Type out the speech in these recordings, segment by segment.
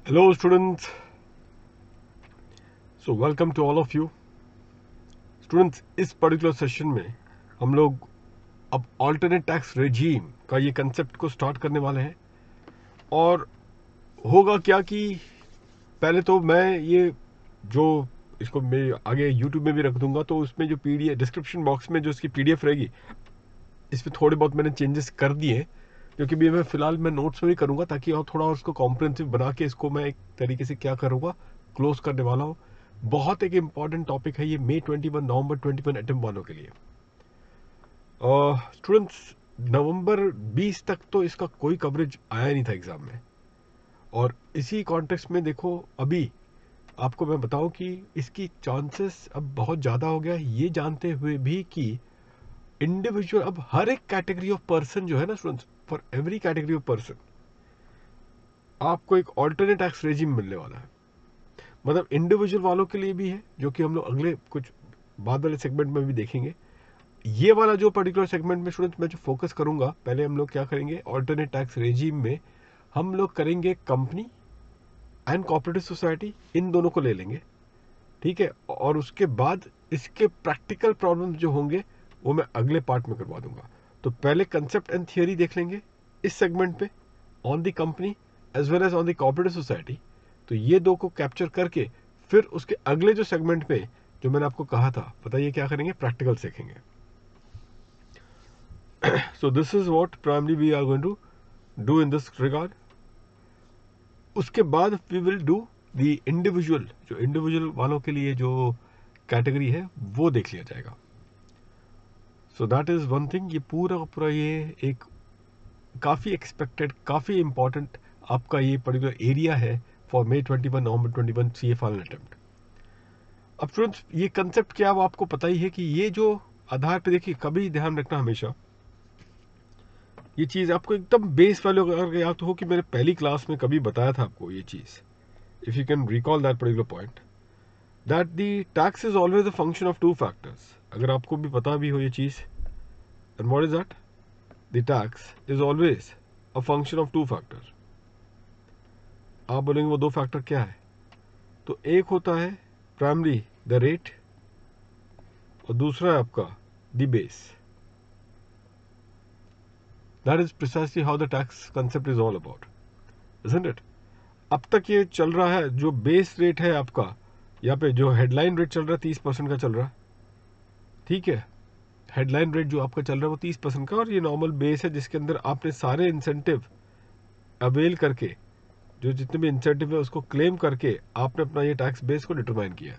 Hello students, so welcome to all of you. Students, इस particular session में हम लोग अब ऑल्टरनेट टैक्स रेजीम का ये कंसेप्ट को स्टार्ट करने वाले हैं। और होगा क्या कि पहले तो मैं ये जो इसको मैं आगे यूट्यूब में भी रख दूंगा, तो उसमें जो पीडीएफ डिस्क्रिप्शन बॉक्स में जो इसकी पीडीएफ रहेगी, इसमें थोड़े बहुत मैंने चेंजेस कर दिए हैं, क्योंकि भी मैं फिलहाल मैं नोट्स में भी करूंगा ताकि और थोड़ा और उसको कॉम्प्रिहेंसिव बना के इसको मैं एक तरीके से क्या करूंगा, क्लोज करने वाला हूँ। बहुत एक इंपॉर्टेंट टॉपिक है ये मई 21 नवंबर 21 अटेम्प्ट वालों के लिए। स्टूडेंट्स, नवंबर 20 तक तो इसका कोई कवरेज आया नहीं था एग्जाम में, और इसी कॉन्टेक्स्ट में देखो अभी आपको मैं बताऊं कि इसकी चांसेस अब बहुत ज़्यादा हो गया, ये जानते हुए भी कि इंडिविजुअल अब हर एक कैटेगरी ऑफ पर्सन जो है ना students, for every category of person आपको एक ऑल्टरनेट टैक्स रेजिम मिलने वाला है। मतलब इंडिविजुअल वालों के लिए भी है, जो कि हम लोग अगले कुछ बाद वाले सेगमेंट में भी देखेंगे। ये वाला जो पर्टिकुलर सेगमेंट में स्टूडेंट्स मैं जो फोकस करूंगा, पहले हम लोग क्या करेंगे, ऑल्टरनेट टैक्स रेजिम में हम लोग करेंगे कंपनी एंड कोऑपरेटिव सोसाइटी, इन दोनों को ले लेंगे, ठीक है। और उसके बाद इसके प्रैक्टिकल प्रॉब्लम्स जो होंगे वो मैं अगले पार्ट में करवा दूंगा। तो पहले कंसेप्ट एंड थियोरी देख लेंगे इस सेगमेंट पे, on the company as well as on the cooperative society. तो ये दो को कैप्चर करके फिर उसके अगले जो सेगमेंट पे जो मैंने आपको कहा था, बताइए क्या करेंगे, प्रैक्टिकल सीखेंगे। So this is what primary we are going to do in this regard. उसके बाद we will do the individual, जो इंडिविजुअल वालों के लिए जो कैटेगरी है वो देख लिया जाएगा। सो दैट इज वन थिंग। ये पूरा का पूरा ये एक काफ़ी एक्सपेक्टेड, काफ़ी इंपॉर्टेंट आपका ये पर्टिकुलर एरिया है for May 21 November 21 CA final attempt. अब स्टूडेंट्स, ये कंसेप्ट क्या वो आपको पता ही है कि ये जो आधार पे देखिए, कभी ध्यान रखना हमेशा ये चीज़ आपको एकदम बेस वैल्यू अगर याद हो कि मैंने पहली क्लास में कभी बताया था आपको ये चीज़, if you can recall that particular point, that the tax is always a function of two factors. अगर आपको भी पता भी हो ये चीज़, and what is that, the tax is always a function of two factor. आप बोलेंगे वो दो फैक्टर क्या है, तो एक होता है प्राइमरी द रेट, और दूसरा है आपका the base. That is precisely how the tax concept is all about, isn't it. अब तक ये चल रहा है, जो बेस रेट है आपका, यहाँ पे जो हेडलाइन रेट चल रहा है 30% का चल रहा है, ठीक है। हेडलाइन रेट जो आपका चल रहा है वो 30% का, और ये नॉर्मल बेस है जिसके अंदर आपने सारे इंसेंटिव अवेल करके, जो जितने भी इंसेंटिव है उसको क्लेम करके आपने अपना ये टैक्स बेस को डिटरमाइन किया।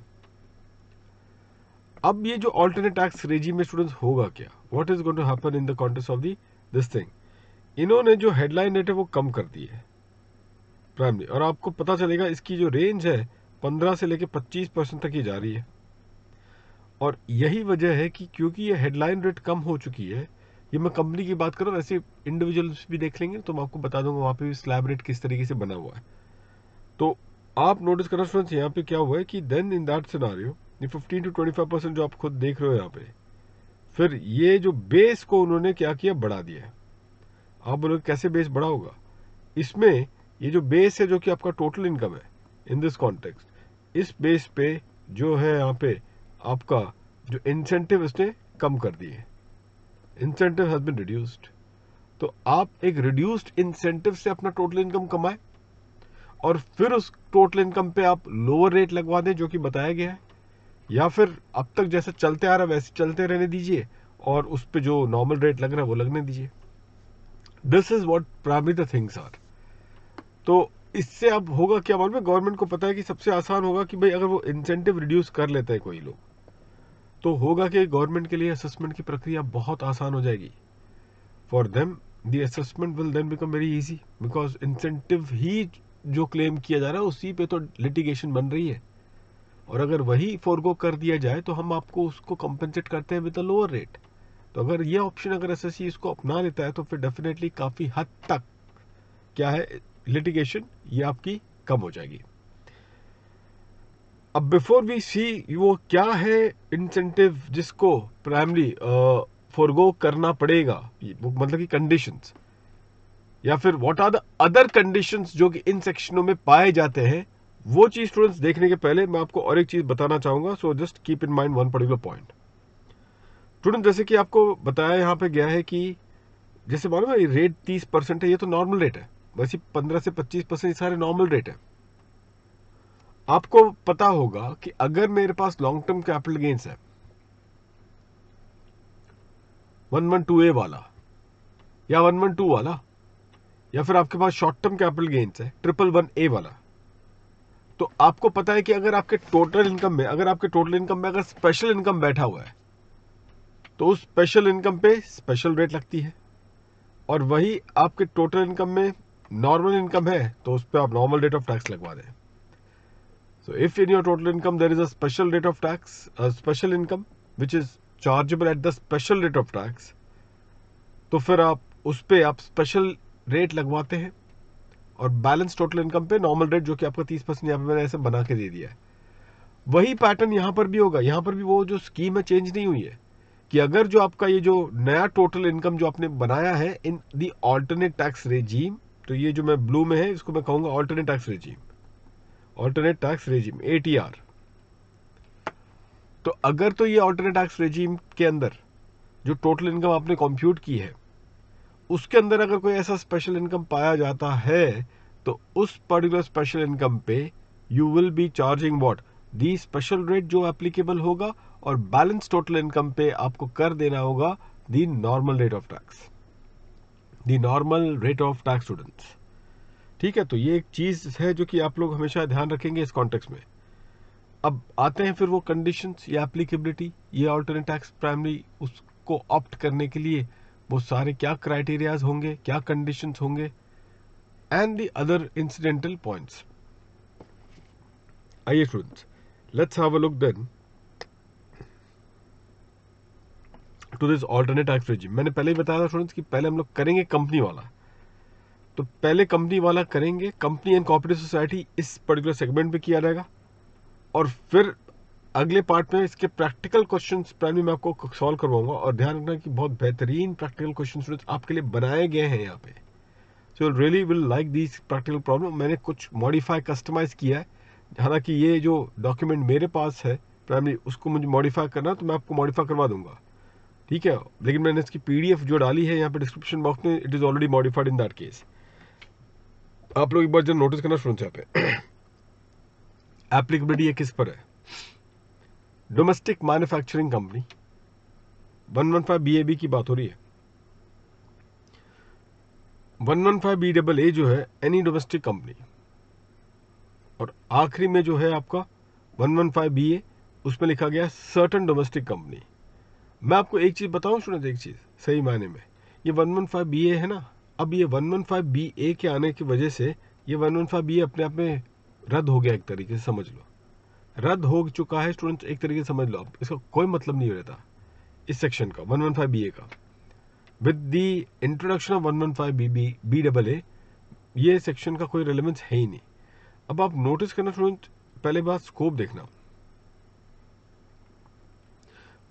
अब ये जो ऑल्टरनेट टैक्स रेजिम में स्टूडेंट्स होगा क्या, what is going to happen in the context of this thing, इन्होंने जो हेडलाइन रेट है वो कम कर दी है प्राइमरी, और आपको पता चलेगा इसकी जो रेंज है 15 से लेकर 25% तक ही जा रही है। और यही वजह है कि क्योंकि ये हेडलाइन रेट कम हो चुकी है, ये मैं कंपनी की बात कर रहा हूँ, वैसे इंडिविजुअल्स भी देख लेंगे तो मैं आपको बता दूंगा वहाँ पे भी स्लैब रेट किस तरीके से बना हुआ है। तो आप नोटिस करना स्टूडेंट्स, यहाँ पे क्या हुआ है कि देन इन दैट सिनारियो ये 15 to 25% जो आप खुद देख रहे हो यहाँ पे, फिर ये जो बेस को उन्होंने क्या किया, बढ़ा दिया है। आप बोलोगे कैसे बेस बढ़ा होगा, इसमें ये जो बेस है जो कि आपका टोटल इनकम है इन दिस कॉन्टेक्स्ट, इस बेस पे जो है यहाँ पे आपका जो इंसेंटिव इसने कम कर दिए, इंसेंटिव हैज बीन रिड्यूस्ड। तो आप एक रिड्यूस्ड इंसेंटिव से अपना टोटल इनकम कमाए, और फिर उस टोटल इनकम पे आप लोअर रेट लगवा दें जो कि बताया गया है, या फिर अब तक जैसे चलते आ रहा है वैसे चलते रहने दीजिए, और उस पे जो नॉर्मल रेट लग रहा है वो लगने दीजिए। This is what primary the things are. तो इससे अब होगा क्या मालूम है, गवर्नमेंट को पता है कि सबसे आसान होगा कि भाई अगर वो इंसेंटिव रिड्यूस कर लेते हैं कोई लोग, तो होगा कि गवर्नमेंट के लिए असेसमेंट की प्रक्रिया बहुत आसान हो जाएगी। For them the assessment will then become very easy, because incentive ही जो क्लेम किया जा रहा है उसी पे तो लिटिगेशन बन रही है, और अगर वही फोरगो कर दिया जाए तो हम आपको उसको कंपनसेट करते हैं विद अ लोअर रेट। तो अगर ये ऑप्शन अगर एसएससी इसको अपना लेता है तो फिर डेफिनेटली काफ़ी हद तक क्या है, लिटिगेशन ये आपकी कम हो जाएगी। अब बिफोर वी सी वो क्या है इंसेंटिव जिसको प्राइमरी फॉरगो करना पड़ेगा, वो मतलब कि कंडीशंस, या फिर what are the other conditions जो कि इन सेक्शनों में पाए जाते हैं, वो चीज स्टूडेंट्स देखने के पहले मैं आपको और एक चीज बताना चाहूंगा. So just keep in mind one particular point. Student जैसे कि आपको बताया यहां पे गया है कि जैसे मालूम है रेट 30% है, ये तो नॉर्मल रेट है. वैसे 15 से 25% ये सारे नॉर्मल रेट है. आपको पता होगा कि अगर मेरे पास लॉन्ग टर्म कैपिटल गेन्स है 112A वाला या 112 वाला, या फिर आपके पास शॉर्ट टर्म कैपिटल गेन्स है 111A वाला, तो आपको पता है कि अगर आपके टोटल इनकम में अगर स्पेशल इनकम बैठा हुआ है तो उस स्पेशल इनकम पे स्पेशल रेट लगती है, और वही आपके टोटल इनकम में नॉर्मल इनकम है तो उस पर आप नॉर्मल रेट ऑफ टैक्स लगवा दें. So if in your total income there is a special rate of tax, special income which is chargeable at the special rate of tax, तो फिर आप उस पर आप स्पेशल रेट लगवाते हैं, और बैलेंस टोटल इनकम पे नॉर्मल रेट जो कि आपका 30% यहाँ पे मैंने ऐसे बना के दे दिया है. वही पैटर्न यहां पर भी होगा. यहां पर भी वो जो स्कीम है चेंज नहीं हुई है कि अगर जो आपका ये जो नया टोटल इनकम जो आपने बनाया है in the alternate tax regime, तो ये जो मैं ब्लू में है इसको मैं कहूंगा alternate tax regime, alternate tax regime ATR. तो अगर तो ये ऑल्टरनेट टैक्स रेजीम के अंदर जो टोटल इनकम आपने कंप्यूट की है उसके अंदर अगर कोई ऐसा स्पेशल इनकम पाया जाता है तो उस पर्टिकुलर स्पेशल इनकम पे you will be charging what, the special rate जो एप्लीकेबल होगा, और बैलेंस टोटल इनकम पे आपको कर देना होगा the normal rate of tax, the normal rate of tax students. ठीक है, तो ये एक चीज है जो कि आप लोग हमेशा ध्यान रखेंगे इस कॉन्टेक्स्ट में. अब आते हैं फिर वो कंडीशंस या एप्लीकेबिलिटी, ये ऑल्टरनेट टैक्स प्राइमरी उसको ऑप्ट करने के लिए वो सारे क्या क्राइटेरियाज होंगे, क्या कंडीशंस होंगे, and the other incidental points. आइए students, let's have a look then to this alternate tax regime. मैंने पहले ही बताया था स्टूडेंट्स कि पहले हम लोग करेंगे कंपनी वाला, तो पहले कंपनी वाला करेंगे. कंपनी एंड कोऑपरेटिव सोसाइटी इस पर्टिकुलर सेगमेंट पे किया जाएगा, और फिर अगले पार्ट में इसके प्रैक्टिकल क्वेश्चंस प्राइमरी मैं आपको सॉल्व करवाऊंगा. और ध्यान रखना कि बहुत बेहतरीन प्रैक्टिकल क्वेश्चन आपके लिए बनाए गए हैं यहाँ पे. So really will like these practical problem. मैंने कुछ मॉडिफाई कस्टमाइज किया है, हालांकि ये जो डॉक्यूमेंट मेरे पास है प्राइमरी उसको मुझे मॉडिफाई करना तो मैं आपको मॉडिफाई करवा दूंगा. ठीक है, लेकिन मैंने इसकी PDF जो डाली है यहाँ पे डिस्क्रिप्शन बॉक्स में, it is already modified in that case. आप लोग एक बार जब नोटिस करना स्टूडेंट्स, यहाँ पे एप्लीकेबिलिटी किस पर है. डोमेस्टिक मैन्युफैक्चरिंग कंपनी 115 BAB की बात हो रही है. 115 BAA जो है एनी डोमेस्टिक कंपनी, और आखिरी में जो है आपका 115 BA उसमें लिखा गया सर्टेन डोमेस्टिक कंपनी. मैं आपको एक चीज बताऊं स्टूडेंट, एक चीज सही मायने में ये 115 BA है ना, अब ये 115 BA के आने की वजह से ये 115 BA अपने आप में रद्द हो गया. एक तरीके से समझ लो रद्द हो चुका है स्टूडेंट्स, एक तरीके से समझ लो आप, इसका कोई मतलब नहीं रहता इस सेक्शन का 115 BA का. With the introduction of 115 BAA ये सेक्शन का कोई रेलेवेंस है ही नहीं. अब आप नोटिस करना स्टूडेंट, पहले बात स्कोप देखना.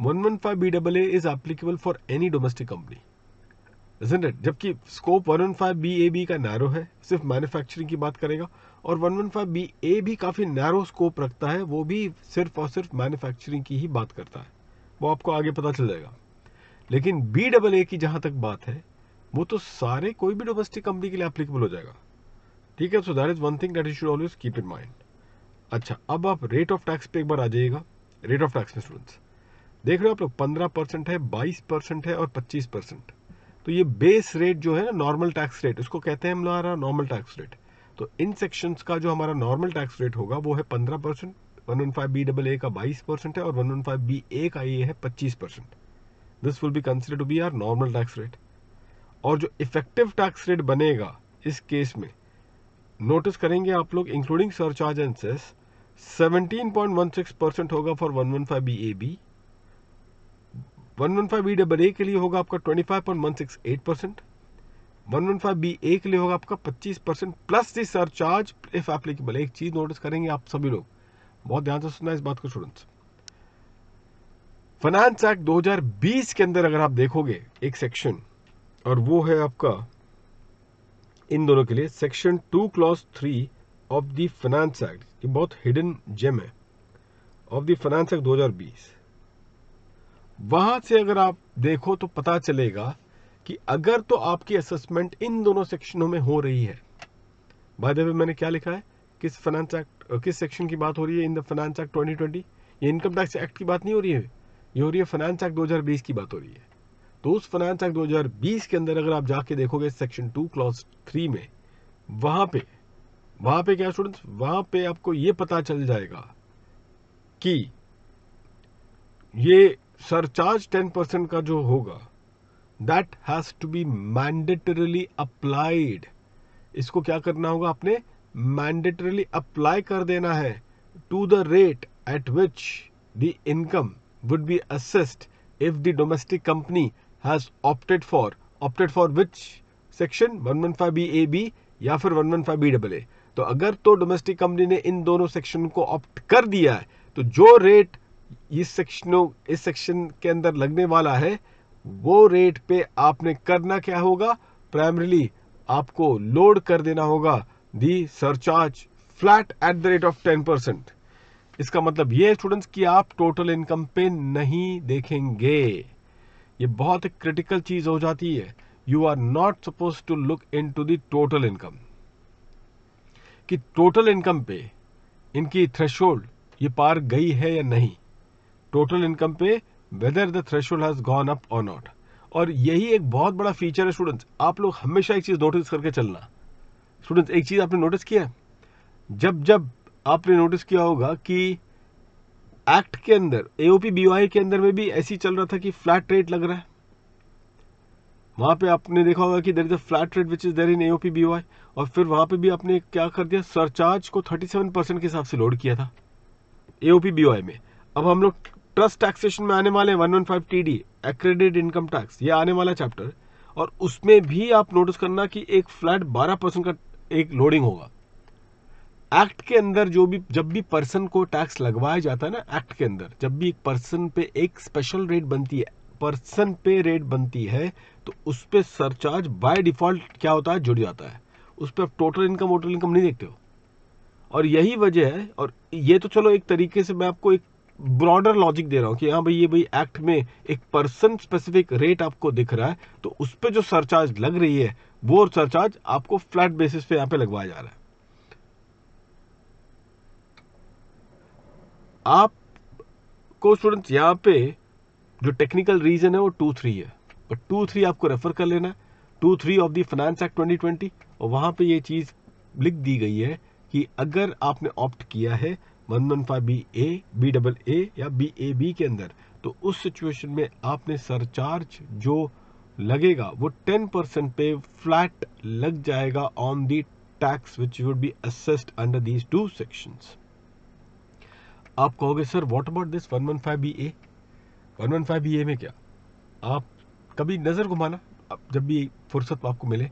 115 BAA is applicable for any domestic company, isn't it? जबकि स्कोप 115 BAB का नैरो है, सिर्फ मैन्युफैक्चरिंग की बात करेगा, और 115 BA भी काफी नैरो स्कोप रखता है, वो भी सिर्फ और सिर्फ मैन्युफैक्चरिंग की ही बात करता है. वो आपको आगे पता चल जाएगा. लेकिन BAA की जहां तक बात है वो तो सारे कोई भी डोमेस्टिक कंपनी के लिए एप्लीकेबल हो जाएगा. ठीक है, so that is one thing that you should always keep in mind. अच्छा, अब आप रेट ऑफ टैक्स पे एक बार आ जाइएगा. रेट ऑफ टैक्स में स्टूडेंट्स देख रहे हो आप लोग 15% है, 22% है और 25%. तो ये बेस रेट जो है ना, नॉर्मल टैक्स रेट, उसको कहते हैं हमारा नॉर्मल टैक्स रेट. तो इन सेक्शंस का जो हमारा नॉर्मल टैक्स रेट होगा वो है 15%, 115 BAA का 22% है, और 115 BA का ये है 25%. This will be considered to be our normal tax rate. और जो इफेक्टिव टैक्स रेट बनेगा इस केस में, नोटिस करेंगे आप लोग, इंक्लूडिंग सरचार्ज एंड सेस, 17.16% होगा फॉर 115 BAB. 115 BAA के लिए होगा आपका 25.168%. 115 BA के लिए होगा आपका 25% plus the surcharge if applicable. एक चीज नोटिस करेंगे आप सभी लोग, बहुत ध्यान से सुनना इस बात को स्टूडेंट्स. फाइनेंस एक्ट 2020 के अंदर अगर आप देखोगे एक सेक्शन, और वो है आपका इन दोनों के लिए section 2 clause 3 of the finance act, ये बहुत हिडन जेम है, ऑफ द फाइनेंस एक्ट 2020, वहां से अगर आप देखो तो पता चलेगा कि अगर तो आपकी असेसमेंट इन दोनों सेक्शनों में हो रही है, बाय द वे मैंने क्या लिखा है, किस फाइनेंस एक्ट, किस सेक्शन की बात हो रही है इन द फाइनेंस एक्ट 2020, ये इनकम टैक्स एक्ट की बात नहीं हो रही है, ये हो रही है फाइनेंस एक्ट 2020 की बात हो रही है। तो उस फाइनेंस एक्ट 2020 के अंदर अगर आप जाके देखोगे सेक्शन 2 क्लॉज 3 में, वहां पे क्या स्टूडेंट्स, वहां पे आपको ये पता चल जाएगा कि ये सरचार्ज 10% का जो होगा, that has to be mandatorily applied. इसको क्या करना होगा, आपने मैंडेटरीली अप्लाई कर देना है to the rate at which the income would be assessed if the domestic company has opted for which section 115BAB या फिर 115BAA। तो अगर तो डोमेस्टिक कंपनी ने इन दोनों सेक्शन को ऑप्ट कर दिया है, तो जो रेट इस सेक्शन के अंदर लगने वाला है, वो रेट पे आपने करना क्या होगा, प्राइमरीली आपको लोड कर देना होगा the surcharge flat at the rate of 10%। इसका मतलब ये है स्टूडेंट्स कि आप टोटल इनकम पे नहीं देखेंगे। ये बहुत एक क्रिटिकल चीज हो जाती है। You are not suppose to look into the total income, कि टोटल इनकम पे इनकी थ्रेशोल्ड ये पार गई है या नहीं, टोटल इनकम पे whether the threshold has gone up और नॉट। और यही एक बहुत बड़ा फीचर है स्टूडेंट्स, आप लोग हमेशा एक चीज नोटिस करके चलना। स्टूडेंट्स एक चीज आपने नोटिस किया, जब आपने नोटिस किया होगा कि एक्ट के अंदर एओपी बीओआई के अंदर में भी ऐसी चल रहा था कि फ्लैट रेट लग रहा है, वहां पे आपने देखा होगा कि there is a flat rate which is there in AOP BOI, और फिर वहां पे भी आपने क्या कर दिया, सरचार्ज को 37% के हिसाब से लोड किया था एओपी बीओआई में। अब हम लोग ट्रस्ट टैक्सेशन में आने वाले हैं 115TD एक्रेडिटेड इनकम टैक्स, ये आने वाला चैप्टर, और उसमें भी आप नोटिस करना कि एक फ्लैट 12% का एक लोडिंग होगा। एक्ट के अंदर जब भी पर्सन को टैक्स लगवाया जाता है ना, एक्ट के अंदर जब भी एक पर्सन पे एक स्पेशल रेट बनती है, पर्सन पे रेट बनती है, तो उस पे सरचार्ज बाय डिफॉल्ट क्या होता है, जुड़ जाता है। उस पर टोटल इनकम नहीं देखते हो। और यही वजह है, और ये तो चलो एक तरीके से मैं आपको एक ब्रॉडर लॉजिक दे रहा हूं कि हाँ भाई, ये एक्ट में एक पर्सन स्पेसिफिक रेट आपको दिख रहा है, तो उस पर जो सरचार्ज लग रही है, वो सरचार्ज आपको फ्लैट बेसिस पे यहां पे लगवाया जा रहा है। आपको स्टूडेंट्स यहां पे जो टेक्निकल रीजन है वो 2-3 है, और 2-3 आपको रेफर कर लेना है, 2-3 ऑफ द फाइनेंस एक्ट 2020, और वहां पे ये चीज लिख दी गई है कि अगर आपने ऑप्ट किया है 115BA, BAA या BAB के अंदर, तो उस सिचुएशन में आपने सरचार्ज जो लगेगा वो 10% पे फ्लैट लग जाएगा on the tax which would be assessed under these 2 sections. आप कहोगे sir what about this 115BA, 115BA में क्या, आप कभी नजर घुमाना, जब भी फुर्सत आपको मिले,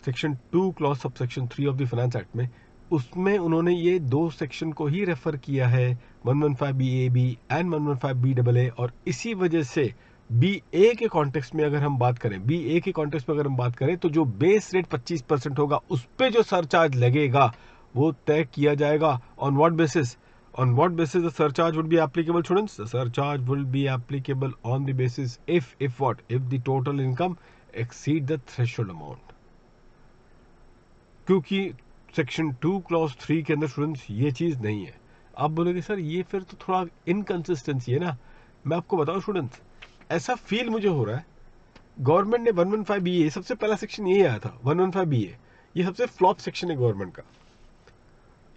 section 2 clause sub section 3 of the finance act में, उसमें उन्होंने ये 2 सेक्शन को ही रेफर किया है, 115BAB एंड 115BAA। और इसी वजह से BA के कॉन्टेक्स्ट में अगर हम बात करें, BA के कॉन्टेक्स्ट में अगर हम बात करें, तो जो बेस रेट 25% होगा, उस पे जो सरचार्ज लगेगा वो तय किया जाएगा on what basis, on what basis the surcharge would be applicable, students? The surcharge will be applicable on the basis if what, if the total income exceed the threshold amount। क्योंकि section 2 clause 3 के अंदर students ये चीज नहीं है। आप बोलोगे sir ये फिर तो थोड़ा इनकंसिस्टेंसी है ना। मैं आपको बताऊं स्टूडेंट्स, ऐसा फील मुझे हो रहा है, गवर्नमेंट ने 115BA, सबसे पहला सेक्शन यही आया था 115BA, ये सबसे फ्लॉप सेक्शन है गवर्नमेंट का।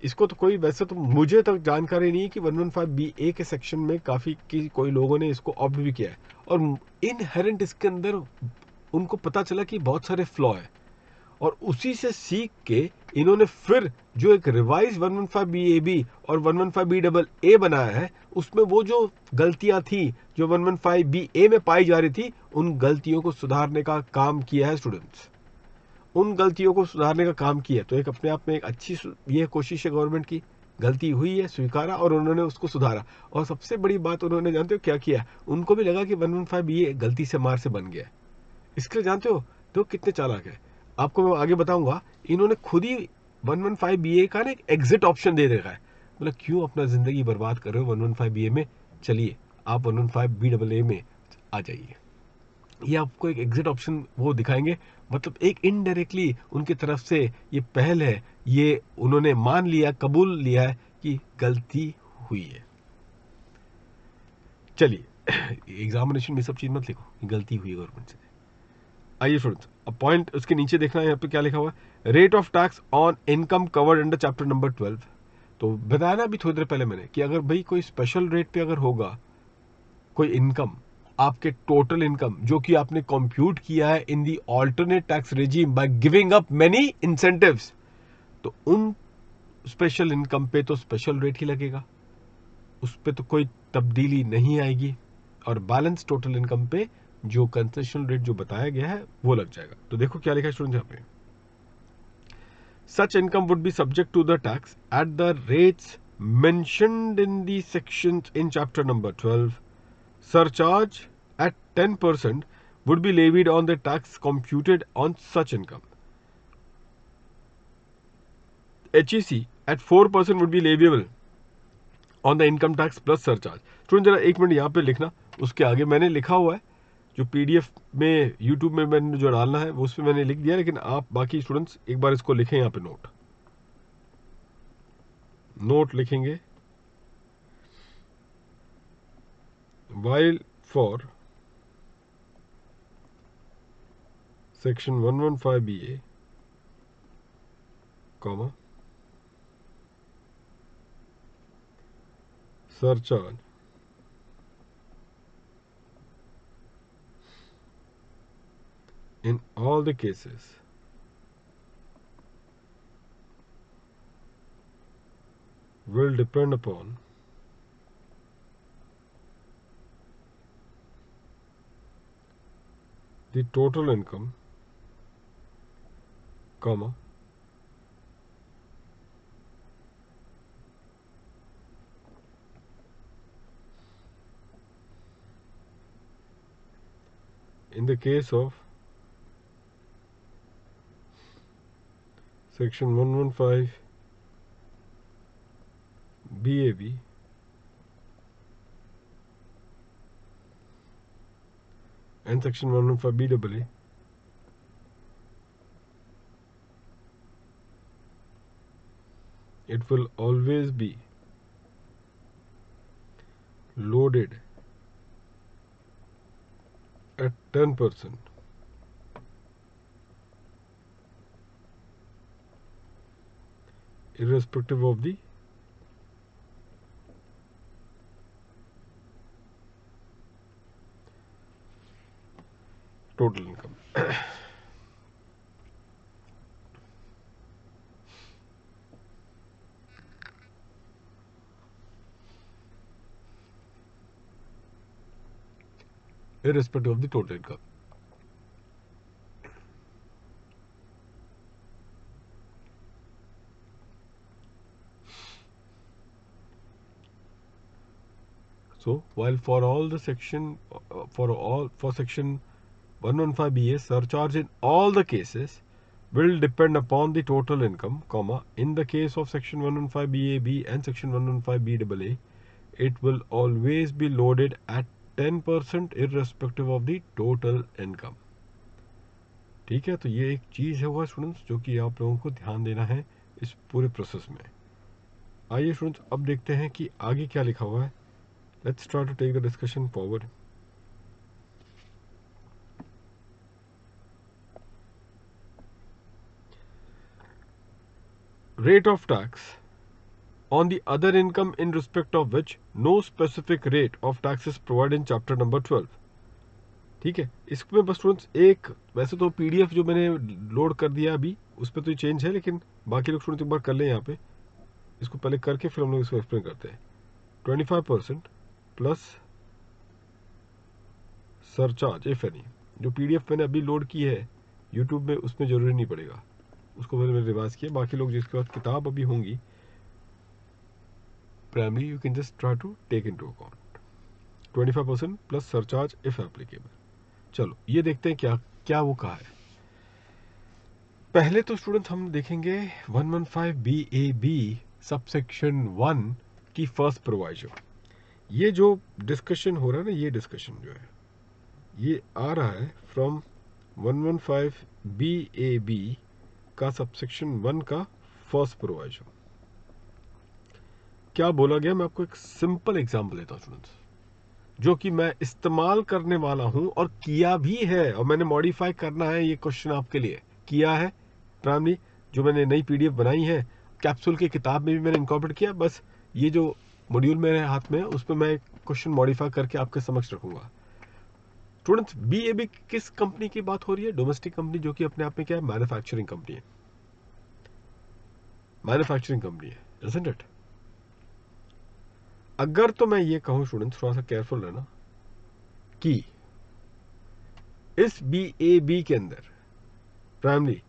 इसको तो कोई, वैसे तो मुझे तक जानकारी नहीं है कि 115BA के सेक्शन में काफी कोई लोगों ने इसको ऑप्ट भी किया है, और इनहेरेंट इसके अंदर उनको पता चला कि बहुत सारे फ्लॉ है, और उसी से सीख के इन्होंने फिर जो एक रिवाइज 115BAB और 115BAA बनाया है, उसमें वो जो गलतियां थी जो 115BA में पाई जा रही थी, उन गलतियों को सुधारने का काम किया है स्टूडेंट्स, उन गलतियों को सुधारने का काम किया। तो एक अपने आप में एक अच्छी ये कोशिश है गवर्नमेंट की, गलती हुई है, स्वीकारा, और उन्होंने उसको सुधारा। और सबसे बड़ी बात उन्होंने, जानते हो क्या किया, उनको भी लगा कि 115BA गलती से मार से बन गया, इसके लिए जानते हो तो कितने चालाक है, आपको मैं आगे बताऊंगा, इन्होंने खुद ही 115 बीए का ना एक एग्जिट ऑप्शन दे रखा है। मतलब क्यों अपना जिंदगी बर्बाद कर रहे हो 115 बीए में, चलिए आप 115 BAA में आ जाइए। ये आपको एक एग्जिट ऑप्शन वो दिखाएंगे, मतलब एक इनडायरेक्टली उनकी तरफ से ये पहल है, ये उन्होंने मान लिया, कबूल लिया है कि गलती हुई है। चलिए एग्जामिनेशन में सब चीज मत लिखो कि गलती हुई गवर्नमेंट से। आइए स्टूडेंट्स, अब पॉइंट उसके नीचे देखना है, यहाँ पे क्या लिखा हुआ है, rate of tax on income covered under chapter number 12। तो बताया ना अभी थोड़ी देर पहले मैंने कि अगर भाई कोई स्पेशल रेट पे अगर होगा कोई इनकम, आपके टोटल इनकम जो कि आपने कंप्यूट किया है in the alternate tax regime by giving up many incentives, तो उन स्पेशल इनकम पे तो स्पेशल रेट ही लगेगा, उस पे तो कोई तब्दीली नहीं आएगी, और बैलेंस टोटल इनकम पे जो कंसेशनल रेट जो बताया गया है वो लग जाएगा। तो देखो क्या लिखा है स्टूडेंट यहाँ पे, such income would be subject to the tax at the rates mentioned in the sections in chapter number 12. Surcharge at 10% would be levied on the tax computed on such income. HEC at 4% would be leviable on the income tax plus surcharge. Student जरा एक minute यहाँ पे लिखना, उसके आगे मैंने लिखा हुआ है जो पीडीएफ में यूट्यूब में मैंने जो डालना है वो उस पर मैंने लिख दिया, लेकिन आप बाकी स्टूडेंट्स एक बार इसको लिखें, यहाँ पे नोट लिखेंगे, while for section 115 BA, comma, surcharge in all the cases will depend upon the total income, comma, in the case of section 115 BAB and section 115 BAA, it will always be loaded at 10% irrespective of the total income. Irrespective of the total income. So while for all the section for section 115 BA, surcharge in all the cases will depend upon the total income, comma, in the case of section 115 BAB and section 115 BAA, it will always be loaded at 10% irrespective of the total income. ठीक है, तो ये एक चीज़ है students जो कि आप लोगों को ध्यान देना है इस पूरे प्रोसेस में। आइए स्टूडेंट्स अब देखते हैं कि आगे क्या लिखा हुआ है। Let's try to take the discussion forward. Rate of tax on the other income in respect of which no specific rate of tax is provided in chapter number 12. ठीक है, इसमें बस स्टूडेंट्स एक, वैसे तो पीडीएफ जो मैंने लोड कर दिया अभी उस पर तो चेंज है, लेकिन बाकी लोग स्टूडेंट्स एक बार कर लें यहाँ पे, इसको पहले करके फिर हम लोग इसको एक्सप्लेन करते हैं। 25% प्लस सरचार्ज इफ एनी, जो पीडीएफ मैंने अभी लोड की है यूट्यूब में उसमें जरूरी नहीं पड़ेगा, उसको मैंने रिवाइज किया। बाकी लोग जिसके पास किताब अभी होंगी primary, you can just try to take into account 25% plus surcharge if applicable. चलो ये देखते हैं क्या क्या वो कहा है। पहले तो स्टूडेंट्स हम देखेंगे 115 BAB सबसेक्शन 1 की फर्स्ट प्रोवाइजो। ये जो डिस्कशन हो रहा है ना, ये डिस्कशन जो है ये आ रहा है फ्रॉम 115 BAB का सबसेक्शन 1 का फर्स्ट प्रोवाइजो। क्या बोला गया, मैं आपको एक सिंपल एग्जांपल देता हूं स्टूडेंट्स, जो कि मैं इस्तेमाल करने वाला हूं और किया भी है, और मैंने मॉडिफाई करना है ये क्वेश्चन आपके लिए किया है प्राइमरी। जो मैंने नई PDF बनाई है, कैप्सूल की किताब में भी मैंने इनकॉर्पोरेट किया। बस ये जो मॉड्यूल मेरे हाथ में है उस पर मैं क्वेश्चन मॉडिफाई करके आपके समक्ष रखूंगा। स्टूडेंट्स, BAB किस कंपनी की बात हो रही है? डोमेस्टिक कंपनी, जो कि अपने आप में क्या है, मैन्युफैक्चरिंग कंपनी है। मैन्युफैक्चरिंग कंपनी है, इजंट इट? अगर तो मैं ये कहूं स्टूडेंट्स, थोड़ा सा केयरफुल रहना, कि इस BAB के अंदर प्राइमरी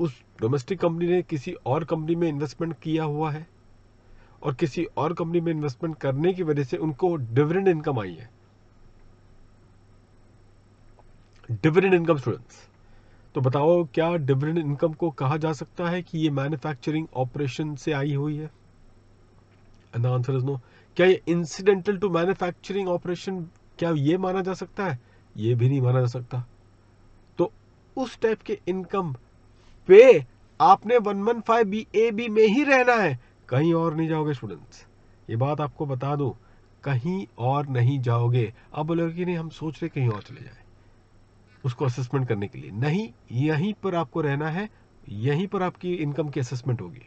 उस डोमेस्टिक कंपनी ने किसी और कंपनी में इन्वेस्टमेंट किया हुआ है, और किसी और कंपनी में इन्वेस्टमेंट करने की वजह से उनको डिविडेंड इनकम आई है। डिविडेंड इनकम स्टूडेंट्स, तो बताओ क्या डिविडेंड इनकम को कहा जा सकता है कि ये मैन्युफैक्चरिंग ऑपरेशन से आई हुई है? And the answer is no. क्या ये इंसिडेंटल टू मैन्युफैक्चरिंग ऑपरेशन, क्या ये माना जा सकता है? ये भी नहीं माना जा सकता। तो उस टाइप के इनकम पे आपने 115 BAB में ही रहना है, कहीं और नहीं जाओगे स्टूडेंट्स। ये बात आपको बता दूं, कहीं और नहीं जाओगे। अब बोलोगे कि नहीं हम सोच रहे कहीं और चले जाए उसको असेसमेंट करने के लिए, नहीं, यहीं पर आपको रहना है, यहीं पर आपकी इनकम की असेसमेंट होगी।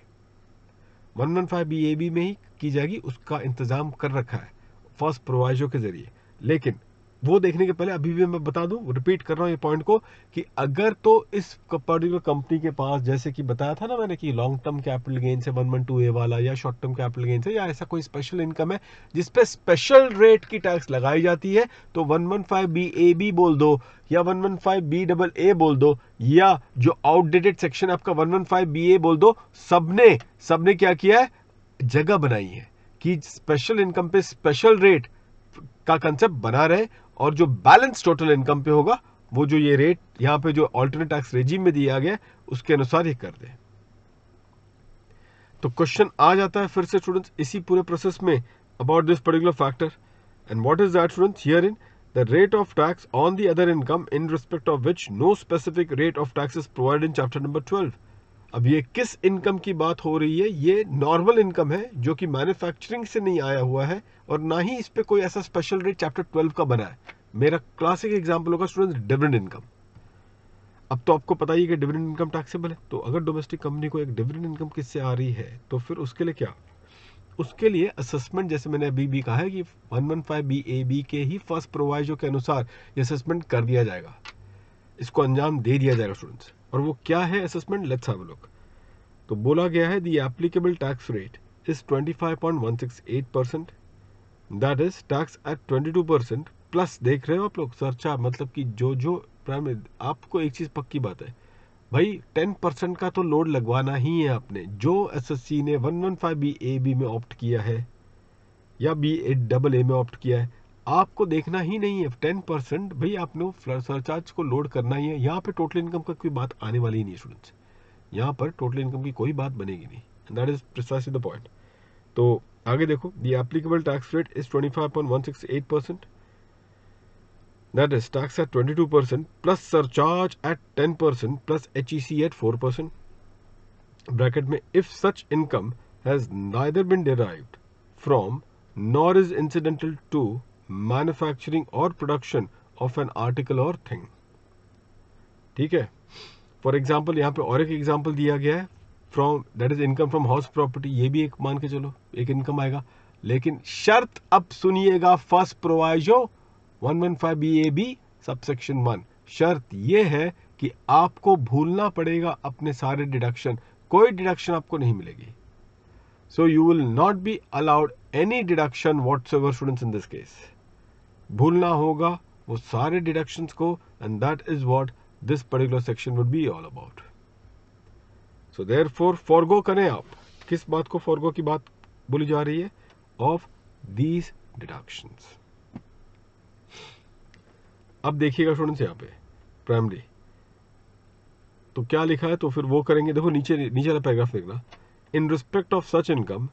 115 BAB में ही की जाएगी, उसका इंतजाम कर रखा है फर्स्ट प्रोवाइजो के जरिए। लेकिन वो देखने के पहले अभी भी मैं बता दूं, रिपीट कर रहा हूं ये पॉइंट को, कि अगर तो इस पर्टिकुलर कंपनी के पास, जैसे कि बताया था ना मैंने, कि लॉन्ग टर्म कैपिटल गेन है 112A वाला, या शॉर्ट टर्म कैपिटल गेन है, या ऐसा कोई स्पेशल इनकम है जिसपे स्पेशल रेट की टैक्स लगाई जाती है, तो 115 BAB बोल दो, या 115 BAA बोल दो, या जो आउटडेटेड सेक्शन आपका 115 BA बोल दो, सबने सबने क्या किया है, जगह बनाई है कि स्पेशल इनकम पे स्पेशल रेट का कंसेप्ट बना रहे, और जो बैलेंस टोटल इनकम पे होगा, वो जो ये रेट यहां पे जो ऑल्टरनेट टैक्स रेजिम में दिया गया उसके अनुसार ये कर दे। तो क्वेश्चन आ जाता है फिर से स्टूडेंट्स इसी पूरे प्रोसेस में, about this particular factor, and what is that students? Here in the rate of tax on the other income in respect of which no specific rate of tax is provided in chapter number 12। अब ये किस income की बात हो रही है? ये normal income है जो कि मैन्युफैक्चरिंग से नहीं आया हुआ है, और ना ही इस पे कोई ऐसा स्पेशल रेट चैप्टर 12 का बना है। मेरा क्लासिक एग्जांपल होगा स्टूडेंट्स डिविडेंड इनकम। अब तो आपको पता ही है कि डिविडेंड इनकम टैक्सेबल है, तो अगर डोमेस्टिक कंपनी को एक डिविडेंड इनकम किससे आ रही है, तो फिर उसके लिए क्या, उसके लिए असेसमेंट, जैसे मैंने अभी भी कहा है कि 115 BAB के ही फर्स्ट प्रोवाइजो के अनुसार ये असेसमेंट कर दिया जाएगा, इसको अंजाम दे दिया जाएगा स्टूडेंट्स। और वो क्या है assessment? Let's have a look. तो बोला गया है the applicable tax rate is 25.168%, that is tax at 22%, plus देख रहे हो आप लोग सरचार्ज, मतलब कि जो प्राइमरी, आपको एक चीज पक्की बात है भाई, 10% का तो लोड लगवाना ही है आपने। जो SSC ने 115 BAB में ऑप्ट किया है या BAA में ऑप्ट किया है, आपको देखना ही नहीं है 10%, भाई आपने सरचार्ज को लोड करना ही है। यहाँ पे टोटल इनकम का कोई बात आने वाली ही नहीं स्टूडेंट्स, यहाँ पर टोटल इनकम की कोई बात बनेगी नहीं, that is precisely the point. तो आगे देखो, the applicable tax rate is 25.168%, that is tax at 22% plus surcharge at 10% plus HEC at 4%, bracket में if such income has neither been derived from nor is incidental to manufacturing और production of an article और thing. ठीक है, for example यहाँ पे और एक example दिया गया है, from that is income from house property, ये भी एक मान के चलो एक इनकम आएगा, लेकिन शर्त अब सुनिएगा, फर्स्ट प्रोवाइजो 115 BAB सबसेक्शन 1, शर्त ये है कि आपको भूलना पड़ेगा अपने सारे डिडक्शन, कोई डिडक्शन आपको नहीं मिलेगी। So you will not be allowed any deduction whatsoever students in this case, भूलना होगा वो सारे डिडक्शंस को, and that is what this particular section would be all about. So therefore forgo करें आप, किस बात को forgo की बात बोली जा रही है? Of these deductions. अब देखिएगा स्टूडेंट्स यहाँ पे प्राइमरी, तो क्या लिखा है, तो फिर वो करेंगे। देखो नीचे वाला पैराग्राफ देखना, in respect of such income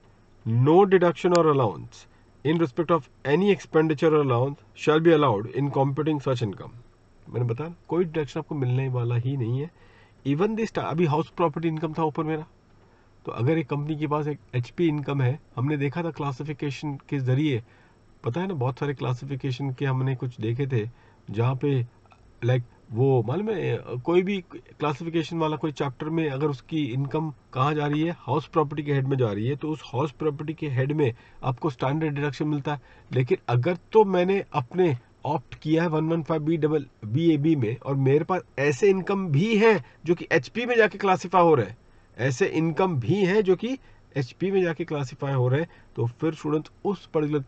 no deduction और allowance in respect of any expenditure और allowance shall be allowed in computing such income. मैंने बताया कोई डिडक्शन आपको मिलने वाला ही नहीं है। इवन दिस अभी हाउस प्रॉपर्टी इनकम था ऊपर मेरा, तो अगर एक कंपनी के पास एक एचपी इनकम है, हमने देखा था क्लासिफिकेशन के जरिए, पता है ना, बहुत सारे क्लासिफिकेशन के हमने कुछ देखे थे जहाँ पे लाइक वो मालूम है, कोई भी क्लासिफिकेशन वाला कोई चैप्टर में अगर उसकी इनकम कहाँ जा रही है, हाउस प्रॉपर्टी के हेड में जा रही है, तो उस हाउस प्रॉपर्टी के हेड में आपको स्टैंडर्ड डिडक्शन मिलता है। लेकिन अगर तो मैंने अपने ऑप्ट किया है 115BAB में और मेरे पास ऐसे इनकम भी है जो कि एचपी में जाके क्लासीफाई हो रहे हैं, ऐसे इनकम भी हैं जो कि एचपी में जाके क्लासीफाई हो रहे हैं, तो फिर स्टूडेंट्स उस पर्टिकुलर